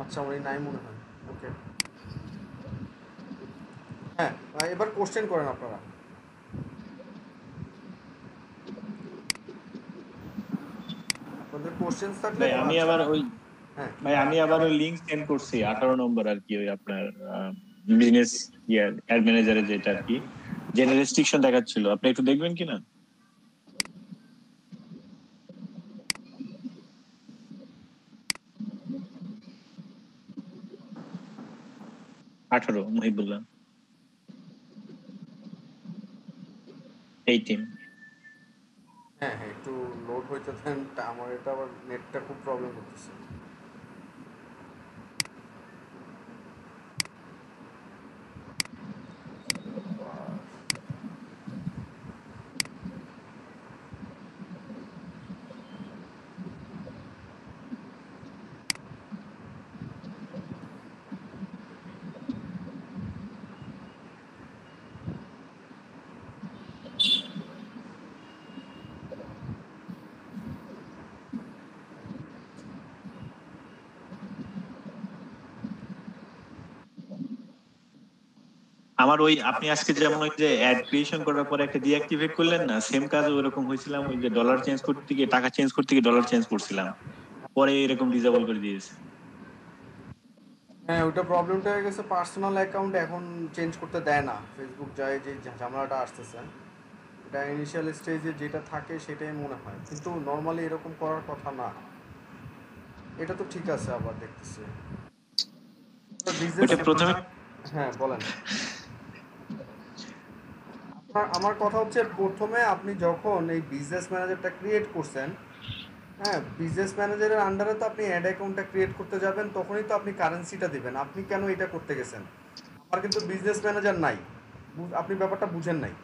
আচ্ছা, উনি নাই মনে হয়। ওকে, হ্যাঁ, এবার কোশ্চেন করেন আপনারা। আপনাদের কোশ্চেন্স থাকলে ভাই আমি আবার ওই হ্যাঁ লিংক সেন্ড করছি 18 নম্বর আর কি, ওই আপনার বিজনেস অ্যাড ম্যানেজারে যেটা আর কি, যেটা রেস্ট্রিকশন দেখাচ্ছিল, আপনি একটু দেখবেন কিনা? 18 মহিবুল্লাহ 18। হ্যাঁ হ্যাঁ, একটু লোড হইতে দেন, আমার এটা আবার নেটটা খুব প্রবলেম করতেছে। আমার ওই আপনি আজকে যেমন ওই যে অ্যাড ক্রিয়েশন করার পরে একটা ডিঅ্যাক্টিভেট করলেন না, সেম কাজ ওরকম হয়েছিলাম, ওই যে ডলার চেঞ্জ করতে গিয়ে, টাকা চেঞ্জ করতে গিয়ে ডলার চেঞ্জ করছিলাম, পরে এরকম ডিসেবল করে দিয়েছে। হ্যাঁ, ওইটা প্রবলেমটা হয়ে গেছে, পার্সোনাল অ্যাকাউন্ট এখন চেঞ্জ করতে দেয় না ফেসবুক, যায় যে ঝামেলাটা আসতেছে, এটা ইনিশিয়াল স্টেজে যেটা থাকে সেটাই মনে হয়, কিন্তু নর্মালি এরকম করার কথা না। এটা তো ঠিক আছে, আবার দেখতেছি বিজনেস। প্রথমে হ্যাঁ বলেন। আমার কথা হচ্ছে, প্রথমে আপনি যখন এই বিজনেস ম্যানেজারটা ক্রিয়েট করছেন, হ্যাঁ, বিজনেস ম্যানেজারের আন্ডারে তো আপনি অ্যাড অ্যাকাউন্টটা ক্রিয়েট করতে যাবেন, তখনই তো আপনি কারেন্সিটা দিবেন। আপনি কেন এটা করতে গেছেন? আমার কিন্তু বিজনেস ম্যানেজার নাই, আপনি ব্যাপারটা বুঝেন নাই,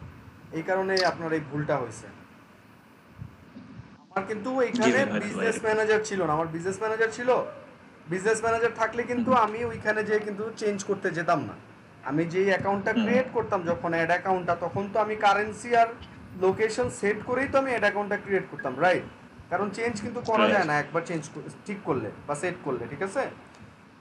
এই কারণে আপনার এই ভুলটা হয়েছে। আমার কিন্তু এখানে বিজনেস ম্যানেজার ছিল না, আমার বিজনেস ম্যানেজার ছিল, বিজনেস ম্যানেজার থাকলে কিন্তু আমি ওইখানে যেয়ে কিন্তু চেঞ্জ করতে যেতাম না। আমি যেই অ্যাকাউন্টটা ক্রিয়েট করতাম যখন অ্যাড অ্যাকাউন্টটা, তখন তো আমি কারেন্সি আর লোকেশন সেট করেই তো আমি অ্যাড অ্যাকাউন্টটা ক্রিয়েট করতাম, রাইট? কারণ চেঞ্জ কিন্তু করা যায় না একবার চেঞ্জ ঠিক করলে বা সেট করলে, ঠিক আছে?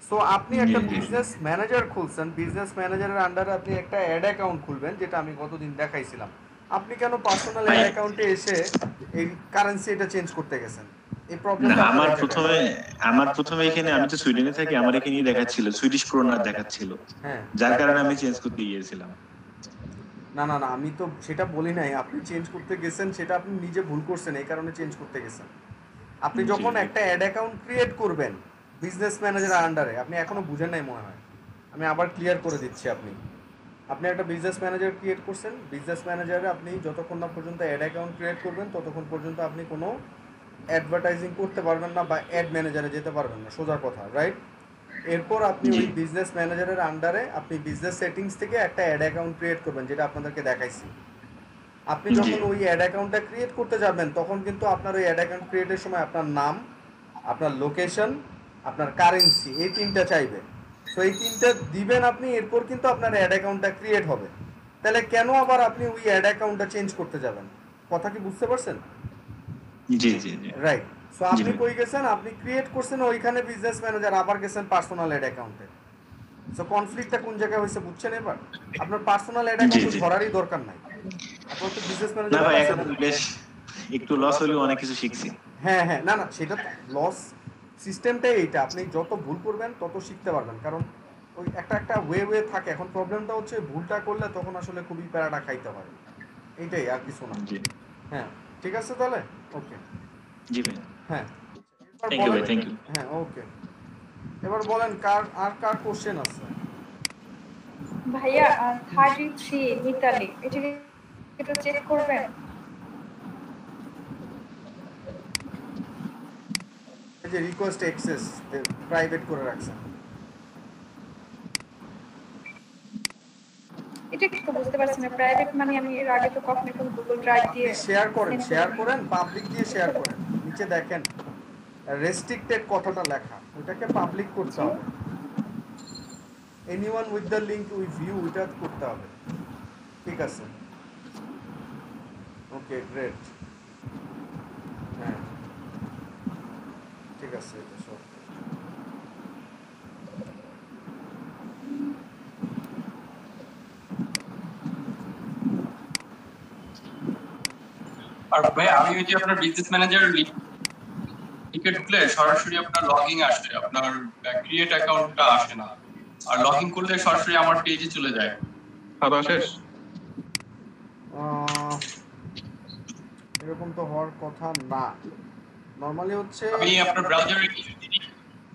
সো আপনি একটা বিজনেস ম্যানেজার খুলছেন, বিজনেস ম্যানেজারের আন্ডারে আপনি একটা অ্যাড অ্যাকাউন্ট খুলবেন, যেটা আমি গতদিন দেখাইছিলাম। আপনি কেন পার্সোনাল অ্যাড অ্যাকাউন্টে এসে এই কারেন্সি এটা চেঞ্জ করতে গেছেন? এই প্রবলেমটা আমার প্রথমে এখানে, আমি তো সুইডেনে থাকি, আমার এখানেই দেখাচ্ছিল সুইডিশ ক্রোনার দেখাচ্ছিল, হ্যাঁ, যার কারণে আমি চেঞ্জ করতে গিয়েছিলাম। না না না, আমি তো সেটা বলি নাই, আপনি চেঞ্জ করতে গেছেন সেটা আপনি নিজে ভুল করছেন, এই কারণে চেঞ্জ করতে গেছেন। আপনি যখন একটা অ্যাড অ্যাকাউন্ট ক্রিয়েট করবেন বিজনেস ম্যানেজারের আন্ডারে, আপনি এখনো বুঝেন নাই মনে হয়, আমি আবার ক্লিয়ার করে দিচ্ছি। আপনি একটা বিজনেস ম্যানেজার ক্রিয়েট করছেন, বিজনেস ম্যানেজারে আপনি যতক্ষণ না পর্যন্ত অ্যাড অ্যাকাউন্ট ক্রিয়েট করবেন ততক্ষণ পর্যন্ত আপনি কোনো অ্যাডভার্টাইজিং করতে পারবেন না বা অ্যাড ম্যানেজারে যেতে পারবেন না, সোজা কথা, রাইট? এরপর আপনি ওই বিজনেস ম্যানেজারের আন্ডারে আপনি বিজনেস সেটিংস থেকে একটা অ্যাড অ্যাকাউন্ট ক্রিয়েট করবেন, যেটা আপনাদেরকে দেখাইছি। আপনি যখন ওই অ্যাড অ্যাকাউন্টটা ক্রিয়েট করতে যাবেন, তখন কিন্তু আপনার ওই অ্যাড অ্যাকাউন্ট ক্রিয়েটের সময় আপনার নাম, আপনার লোকেশন, আপনার কারেন্সি, এই তিনটা চাইবে। সো এই তিনটা দিবেন আপনি, এরপর কিন্তু আপনার অ্যাড অ্যাকাউন্টটা ক্রিয়েট হবে। তাহলে কেন আবার আপনি ওই অ্যাড অ্যাকাউন্টটা চেঞ্জ করতে যাবেন? কথা কি বুঝতে পারছেন? জি জি জি, রাইট। সো আপনি কই গেছেন, আপনি ক্রিয়েট করছেন ওইখানে বিজনেস ম্যানেজার, আবার গেছেন পার্সোনাল অ্যাড অ্যাকাউন্টে। সো কনফ্লিক্টটা কোন জায়গায় হয়েছে বুঝছেন এবার? আপনার পার্সোনাল অ্যাড অ্যাকাউন্ট ধরারই দরকার নাই, আপনার তো বিজনেস ম্যানেজার। না ভাই, এখন বেশ একটু লস হলেও অনেক কিছু শিখছি। হ্যাঁ হ্যাঁ, না না, সেটা তো লস সিস্টেমটাই এইটা, আপনি যত ভুল করবেন তত শিখতে পারবেন, কারণ ওই একটা ওয়ে থাকে। এখন প্রবলেমটা হচ্ছে ভুলটা করলে তখন আসলে খুবই প্যারাটা খাইতে হয়, এইটাই, আর কিছু না। হ্যাঁ ঠিক আছে তাহলে, ওকে। জি ভাই, হ্যাঁ থ্যাংক ইউ ভাই, থ্যাংক ইউ। হ্যাঁ ওকে, এবার বলেন কার কোশ্চেন আছে? ভাইয়া 33 মিতালি, এটা একটু চেক করবেন? এই যে রিকোয়েস্ট অ্যাক্সেস প্রাইভেট করে রাখছেন, এটা কি বুঝতে পারছি না, প্রাইভেট মানে আমি এর আগে তো কখনো গুগল ড্রাইভ দিয়ে শেয়ার করেন, পাবলিক দিয়ে শেয়ার করেন। নিচে দেখেন রেস্ট্রিক্টেড কথাটা লেখা, ওটাকে পাবলিক করতে হবে। Anyone with the link we view, এটা করতে হবে, ঠিক আছে? ওকে গ্রেট, হ্যাঁ ঠিক আছে, এটা সব আর ভাই আমি ওই যে আপনার বিজনেস ম্যানেজার লিখে ঢুকলে সরাসরি আপনার লগইন আসে, আপনার ক্রিয়েট অ্যাকাউন্টটা আসে না, আর লগইন করলে সরাসরি আমার পেজে চলে যায়। খাওয়া শেষ? এরকম তো হওয়ার কথা না। নরমালি হচ্ছে আমি আপনার ব্রাউজারে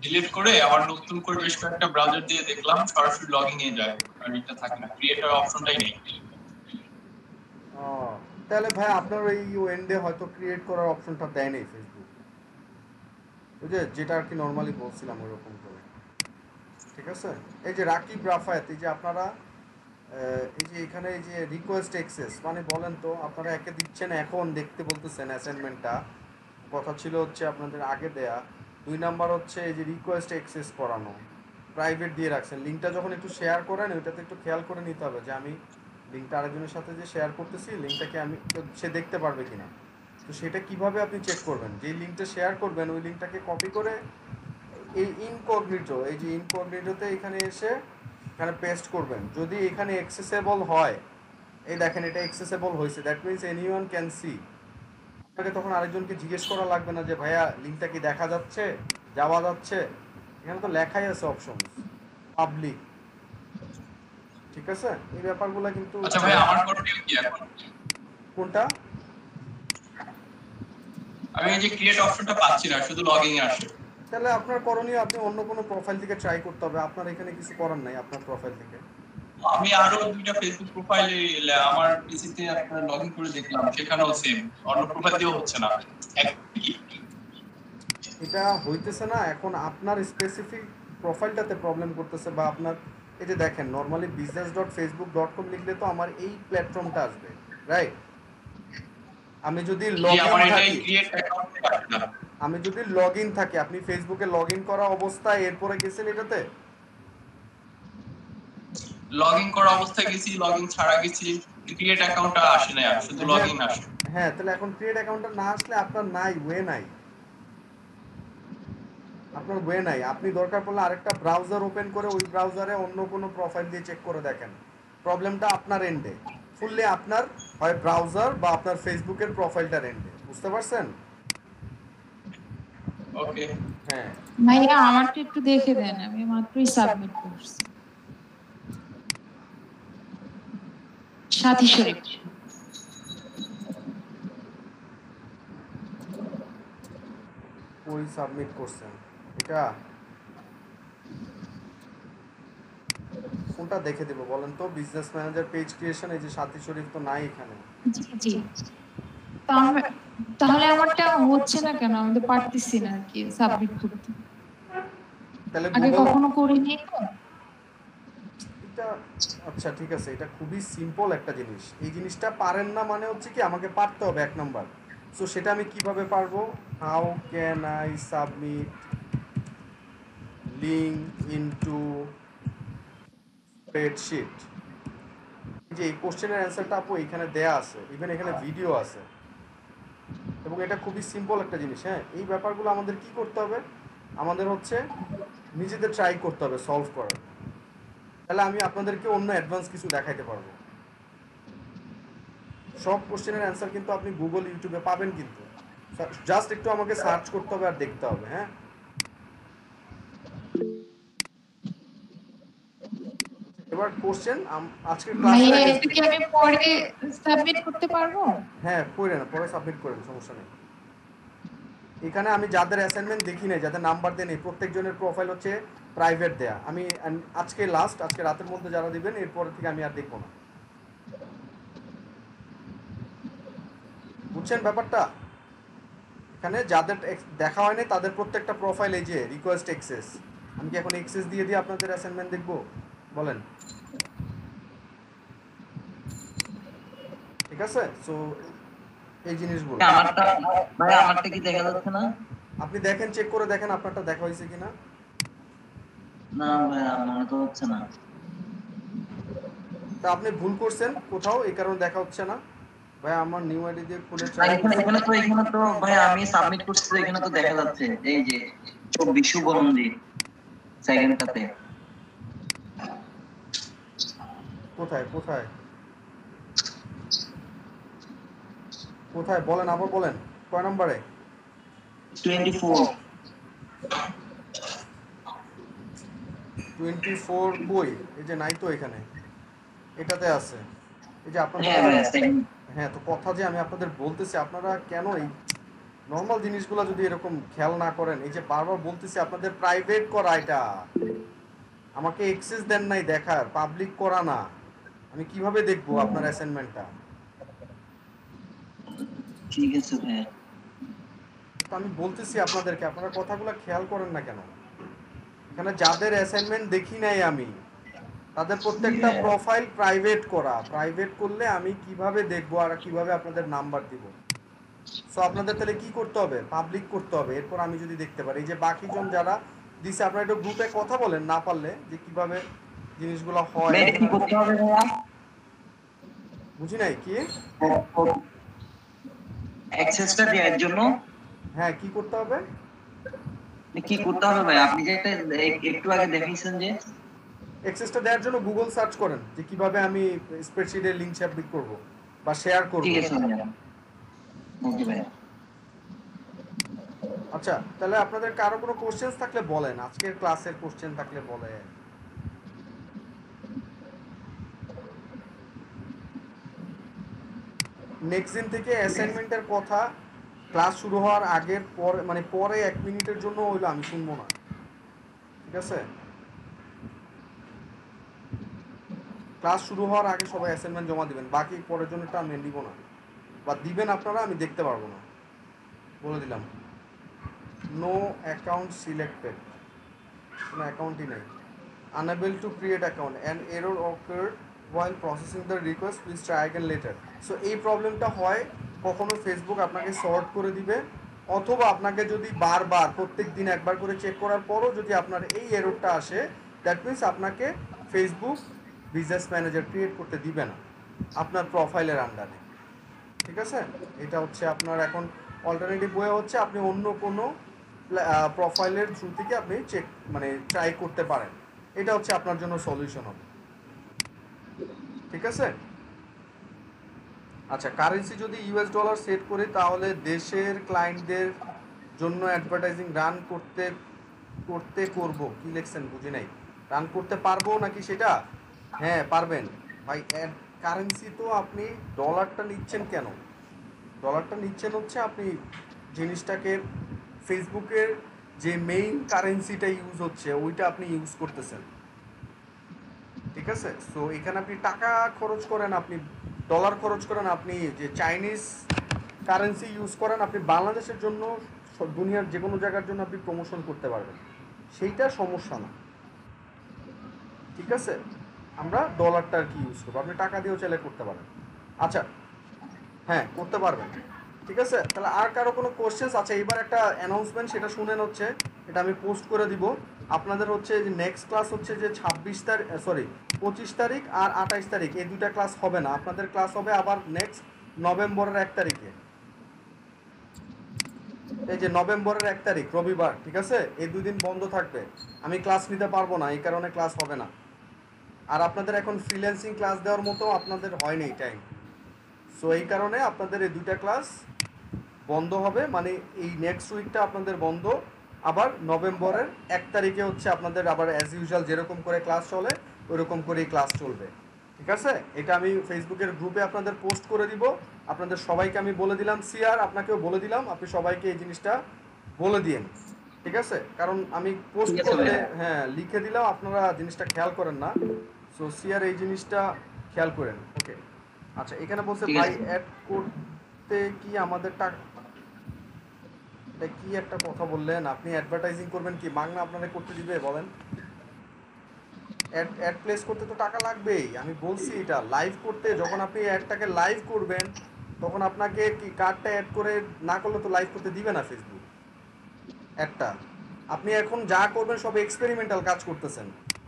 ডিলিট করে আবার নতুন করে বেশ কয়েকটা ব্রাউজার দিয়ে দেখলাম সরাসরি লগইন এ যায়, আর এটা থাকে না, ক্রিয়েটর অপশনটাই নেই। তাহলে ভাই আপনার ওই ওয়েন্ডে হয়তো ক্রিয়েট করার অপশনটা দেয় নেই ফেসবুক, বুঝলে, যেটা আর কি নরমালি বলছিলাম ওইরকম করে। ঠিক আছে, এই যে রাকিব রাফায়েত, এই যে আপনারা এই যে এখানে এই যে রিকোয়েস্ট অ্যাক্সেস মানে বলেন তো আপনারা একে দিচ্ছেন এখন দেখতে বলতেছেন অ্যাসাইনমেন্টটা, কথা ছিল হচ্ছে আপনাদের আগে দেয়া। 2 নাম্বার হচ্ছে এই যে রিকোয়েস্ট অ্যাক্সেস করানো, প্রাইভেট দিয়ে রাখছেন। লিঙ্কটা যখন একটু শেয়ার করেন ওইটাতে একটু খেয়াল করে নিতে হবে যে আমি লিঙ্কটা আরেকজনের সাথে যে শেয়ার করতেছি লিঙ্কটাকে আমি সে দেখতে পারবে কিনা। তো সেটা কিভাবে আপনি চেক করবেন? যে লিঙ্কটা শেয়ার করবেন ওই লিঙ্কটাকে কপি করে এই ইনকগনিটো, এই যে ইনকগনিটোতে এখানে এসে এখানে পেস্ট করবেন। যদি এখানে অ্যাক্সেসেবল হয়, এই দেখেন এটা অ্যাক্সেসেবল হয়েছে, that means anyone can see. আপনাকে তখন আরেকজনকে জিজ্ঞেস করা লাগবে না যে ভাইয়া লিঙ্কটা কি দেখা যাচ্ছে, যাওয়া যাচ্ছে। এখানে তো লেখাই আছে অপশন পাবলিক। ঠিক আছে, এই ব্যাপারগুলো কিন্তু। আচ্ছা ভাই আমার করণীয় কি এখন? কোনটা? আমি এই যে ক্রিয়েট অপশনটা পাচ্ছি না, শুধু লগইন আসে। তাহলে আপনার করণীয় আপনি অন্য কোনো প্রোফাইল থেকে ট্রাই করতে হবে। আপনার এখানে কিছু করার নাই আপনার প্রোফাইল থেকে। আমি আরো দুইটা ফেসবুক প্রোফাইলে আমার পিসিতে আপনার লগইন করে দেখলাম, সেখানেও সেম, অন্য প্রোফাইল দিয়েও হচ্ছে না। এটা হইতেছে না এখন আপনার স্পেসিফিক প্রোফাইলটাতে প্রবলেম করতেছে, বা আপনার এই যে দেখেন নরমালি business.facebook.com লিখলে তো আমার এই প্ল্যাটফর্মটা আসবে, রাইট? আমি যদি লগ ইন থাকি, আপনি ফেসবুকে লগ ইন করা অবস্থায় এরপরে গেছেন এটাতে? লগইন করা অবস্থায় গেছি, লগইন ছাড়া গেছি, ক্রিয়েট অ্যাকাউন্টটা আসে না, শুধু লগইন আসে। হ্যাঁ, তাহলে এখন ক্রিয়েট অ্যাকাউন্টটা না আসলে আপনার ওয়ে নাই। আপনার ওয়ে নাই। আপনি দরকার পড়লে আরেকটা ব্রাউজার ওপেন করে ওই ব্রাউজারে অন্য কোনো প্রোফাইল দিয়ে চেক করে দেখেন। প্রবলেমটা আপনার এন্ডে, ফুললি আপনার হয় ব্রাউজার বা আপনার ফেসবুকের প্রোফাইলটার এন্ডে। বুঝতে পারছেন? ওকে। হ্যাঁ ভাইয়া আমারটা একটু দেখে দেন, আমি মাত্রই সাবমিট করছি। সাথী শরীফ। ওই সাবমিট করছেন এটা কোনটা দেখে দেব বলেন তো? বিজনেস ম্যানেজার পেজ ক্রিয়েশন, এই যে সাথী শরীফ তো নাই এখানে। জি জি, তাহলে আমারটা হচ্ছে না কেন? আমি তো পারতেছি না আর কি সাবমিট করতে। তাহলে আগে কখনো করিনি তো এটা। আচ্ছা ঠিক আছে, এটা খুবই সিম্পল একটা জিনিস। এই জিনিসটা পারেন না মানে হচ্ছে কি আমাকে পারতে হবে 1 নাম্বার। সো সেটা আমি কিভাবে পারবো? How can I submit link into spreadsheet? যে এই কোশ্চেনের অ্যান্সারটা আপু এখানে দেয়া আছে, ইভেন এখানে ভিডিও আছে, এবং এটা খুবই সিম্পল একটা জিনিস। হ্যাঁ, এই ব্যাপারগুলো আমাদের কি করতে হবে? আমাদের হচ্ছে নিজেদের ট্রাই করতে হবে সলভ করার। তাহলে আমি আপনাদেরকে অন্য অ্যাডভান্স কিছু দেখাইতে পারবো। সব কোশ্চেনের অ্যান্সার কিন্তু আপনি গুগল ইউটিউবে পাবেন, কিন্তু জাস্ট একটু আমাকে সার্চ করতে হবে আর দেখতে হবে। হ্যাঁ, এবার কোশ্চেন আজকের ক্লাসে এটা কি আমি পরে সাবমিট করতে পারবো? হ্যাঁ, করেন, পরে সাবমিট করেন, সমস্যা নেই। এখানে আমি যাদের অ্যাসাইনমেন্ট দেখি নাই, যাদের নাম্বার দেয় নেই, প্রত্যেকজনের প্রোফাইল হচ্ছে প্রাইভেট দেয়া। আমি আজকে লাস্ট, আজকে রাতের মধ্যে যারা দিবেন এরপর থেকে আমি আর দেখবো না। বুঝছেন ব্যাপারটা? এখানে যাদের দেখা হয়নি তাদের প্রত্যেকটা প্রোফাইল এই যে রিকোয়েস্ট অ্যাক্সেস। আমি কি এখন অ্যাক্সেস দিয়ে দিয়ে আপনাদের অ্যাসাইনমেন্ট দেখবো বলেন? ঠিক আছে, সো এই জিনিসগুলো আমারটা কি দেখা যাচ্ছে না? আপনি দেখেন, চেক করে দেখেন আপনারটা দেখা হয়েছে কিনা। না ভাই, আমার তো হচ্ছে না। তা আপনি ভুল করছেন কোথাও, এই কারণে দেখা হচ্ছে না। ভাই আমার নিউ আইডি দিয়ে খুলে ট্রাই এখানে তো ভাই আমি সাবমিট করছি, এখানে তো দেখা যাচ্ছে এই যে 24 শুভনন্দী সেকেন্ডটাতে। কোথায় কোথায়? কোথায় বলেন, আবার বলেন কয় নম্বরে? 24 24 কই? এই যে নাই তো এখানে, এটাতে আছে। এই যে আপনাদের হ্যাঁ ভাইয়া সেম হ্যাঁ, তো কথা যে আমি আপনাদের বলতেছি, আপনারা কেন এই নর্মাল জিনিসগুলো যদি এরকম খেয়াল না করেন? এই যে বারবার বলতেছি আপনাদের প্রাইভেট করা, এটা আমাকে অ্যাক্সেস দেন নাই দেখার, পাবলিক করা না। আমি কিভাবে দেখবো আপনার অ্যাসাইনমেন্টটা? ঠিক আছে ভাইয়া। তো আমি বলতেছি আপনাদেরকে, আপনারা কথাগুলো খেয়াল করেন না কেন? এখানে যাদের অ্যাসাইনমেন্ট দেখি নাই আমি, তাদের প্রত্যেকটা প্রোফাইল প্রাইভেট করা। প্রাইভেট করলে আমি কিভাবে দেখবো আর কিভাবে আপনাদের নাম্বার দিব? সো আপনাদের তাহলে কি করতে হবে? পাবলিক করতে হবে, এরপর আমি যদি দেখতে পারি। এই যে বাকিজন যারা দিছে, আপনারা একটু গ্রুপে কথা বলেন না পারলে, যে কিভাবে জিনিসগুলো হয়। ভাইয়া কি করতে হবে ভাইয়া? বুঝি নাই কি? অ্যাক্সেসটা দেওয়ার জন্য হ্যাঁ, কি করতে হবে? কি করতে হবে ভাই? আপনি যে একটা একটু আগে দেখাইছেন যে অ্যাক্সেসটা দেওয়ার জন্য গুগল সার্চ করেন যে কিভাবে আমি স্প্রেডশিটের লিংক সাবমিট করব বা শেয়ার করব। ঠিক আছে ভাইয়া। ওকে ভাইয়া। আচ্ছা, তাহলে আপনাদের কারো কোনো কোশ্চেন থাকলে বলেন, আজকের ক্লাসের কোশ্চেন থাকলে বলেন। নেক্সট দিন থেকে অ্যাসাইনমেন্টের কথা ক্লাস শুরু হওয়ার আগের পরে, মানে পরে 1 মিনিটের জন্য হইলো আমি শুনবো না, ঠিক আছে? ক্লাস শুরু হওয়ার আগে সবাই অ্যাসাইনমেন্ট জমা দিবেন, বাকি পরের জন্যটা আমি দিব না, বা দিবেন আপনারা, আমি দেখতে পারবো না, বলে দিলাম। নো অ্যাকাউন্ট সিলেক্টেড, কোনো অ্যাকাউন্টই নেই। unable to create account, an error occurred while processing the request, please try again later. So এই প্রবলেমটা হয় কখনো ফেসবুক আপনাকে সর্ট করে দিবে, অথবা আপনাকে যদি বারবার প্রত্যেক দিন একবার করে চেক করার পরও যদি আপনার এই এররটা আসে, দ্যাট মিনস আপনাকে ফেসবুক বিজনেস ম্যানেজার ক্রিয়েট করতে দিবে না আপনার প্রোফাইলের আন্ডারে, ঠিক আছে? এটা হচ্ছে আপনার এখন অল্টারনেটিভ ওয়ে হচ্ছে আপনি অন্য কোনো প্রোফাইলের থ্রু থেকে আপনি চেক মানে ট্রাই করতে পারেন। এটা হচ্ছে আপনার জন্য সলিউশন হবে, ঠিক আছে? আচ্ছা, কারেন্সি যদি ইউএস ডলার সেট করি, তাহলে দেশের ক্লায়েন্টদের জন্য অ্যাডভার্টাইজিং রান করব কি লিখছেন বুঝি নাই, রান করতে পারবো নাকি সেটা? হ্যাঁ পারবেন ভাই। কারেন্সি তো আপনি ডলারটা নিচ্ছেন কেন? ডলারটা নিচ্ছেন হচ্ছে আপনি জিনিসটাকে ফেসবুকের যে মেইন কারেন্সিটা ইউজ হচ্ছে ওইটা আপনি ইউজ করতেছেন, ঠিক আছে? সো এখানে আপনি টাকা খরচ করেন, আপনি ডলার খরচ করেন, আপনি যে চাইনিজ কারেন্সি ইউজ করেন, আপনি বাংলাদেশের জন্য দুনিয়ার যে কোনো জায়গার জন্য আপনি প্রমোশন করতে পারবেন, সেইটা সমস্যা না, ঠিক আছে? আমরা ডলারটা আর কি ইউজ করবো, আপনি টাকা দিয়েও চাইলে করতে পারেন। আচ্ছা, হ্যাঁ করতে পারবেন, ঠিক আছে? তাহলে আর কারো কোনো কোশ্চেন্স আছে? এবার একটা অ্যানাউন্সমেন্ট, সেটা শুনেন হচ্ছে, এটা আমি পোস্ট করে দিব আপনাদের। হচ্ছে যে নেক্সট ক্লাস হচ্ছে যে 25 তারিখ আর 28 তারিখ, এই দুইটা ক্লাস হবে না। আপনাদের ক্লাস হবে আবার নেক্সট নভেম্বরের 1 তারিখে, এই যে নভেম্বরের 1 তারিখ রবিবার, ঠিক আছে? এই 2 দিন বন্ধ থাকবে, আমি ক্লাস নিতে পারবো না, এই কারণে ক্লাস হবে না। আর আপনাদের এখন ফ্রিল্যান্সিং ক্লাস দেওয়ার মতো আপনাদের হয়নি টাইম, সো এই কারণে আপনাদের এই দুইটা ক্লাস বন্ধ হবে, মানে এই নেক্সট উইকটা আপনাদের বন্ধ। আবার নভেম্বরের 1 তারিখে হচ্ছে আপনাদের আবার অ্যাজ ইউজুয়াল যেরকম করে ক্লাস চলে ওইরকম করেই ক্লাস চলবে, ঠিক আছে? এটা আমি ফেসবুকের গ্রুপে আপনাদের পোস্ট করে দিব, আপনাদের সবাইকে আমি বলে দিলাম, সিআর আপনাকেও বলে দিলাম, আপনি সবাইকে এই জিনিসটা বলে দিন, ঠিক আছে? কারণ আমি পোস্ট করলে হ্যাঁ লিখে দিলাম, আপনারা জিনিসটা খেয়াল করেন না, সো সিআর এই জিনিসটা খেয়াল করেন, ওকে? আচ্ছা, এখানে বলছে ভাই অ্যাড করতে কি আমাদের টাকা, এটা কি একটা কথা বললেন আপনি? অ্যাডভার্টাইজিং করবেন কি বাংলা আপনারা করতে দিবে বলেন? অ্যাড প্লেস করতে তো টাকা লাগবেই, আমি বলছি এটা লাইভ করতে, যখন আপনি অ্যাডটাকে লাইভ করবেন তখন আপনাকে কি কার্ডটা অ্যাড করে না করলে তো লাইভ করতে দিবে না ফেসবুক অ্যাডটা। আপনি এখন যা করবেন সব এক্সপেরিমেন্টাল কাজ করতেছেন,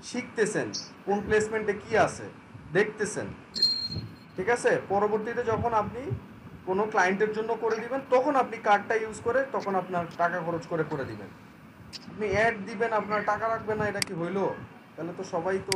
শিখতেছেন কোন প্লেসমেন্টে কি আছে দেখতেছেন, ঠিক আছে? পরবর্তীতে যখন আপনি কোনো ক্লায়েন্টের জন্য করে দিবেন তখন আপনি কার্ডটা ইউজ করে তখন আপনার টাকা খরচ করে দিবেন। আপনি অ্যাড দিবেন আপনার টাকা রাখবেন না, এটা কি হইলো? তাহলে তো সবাই তো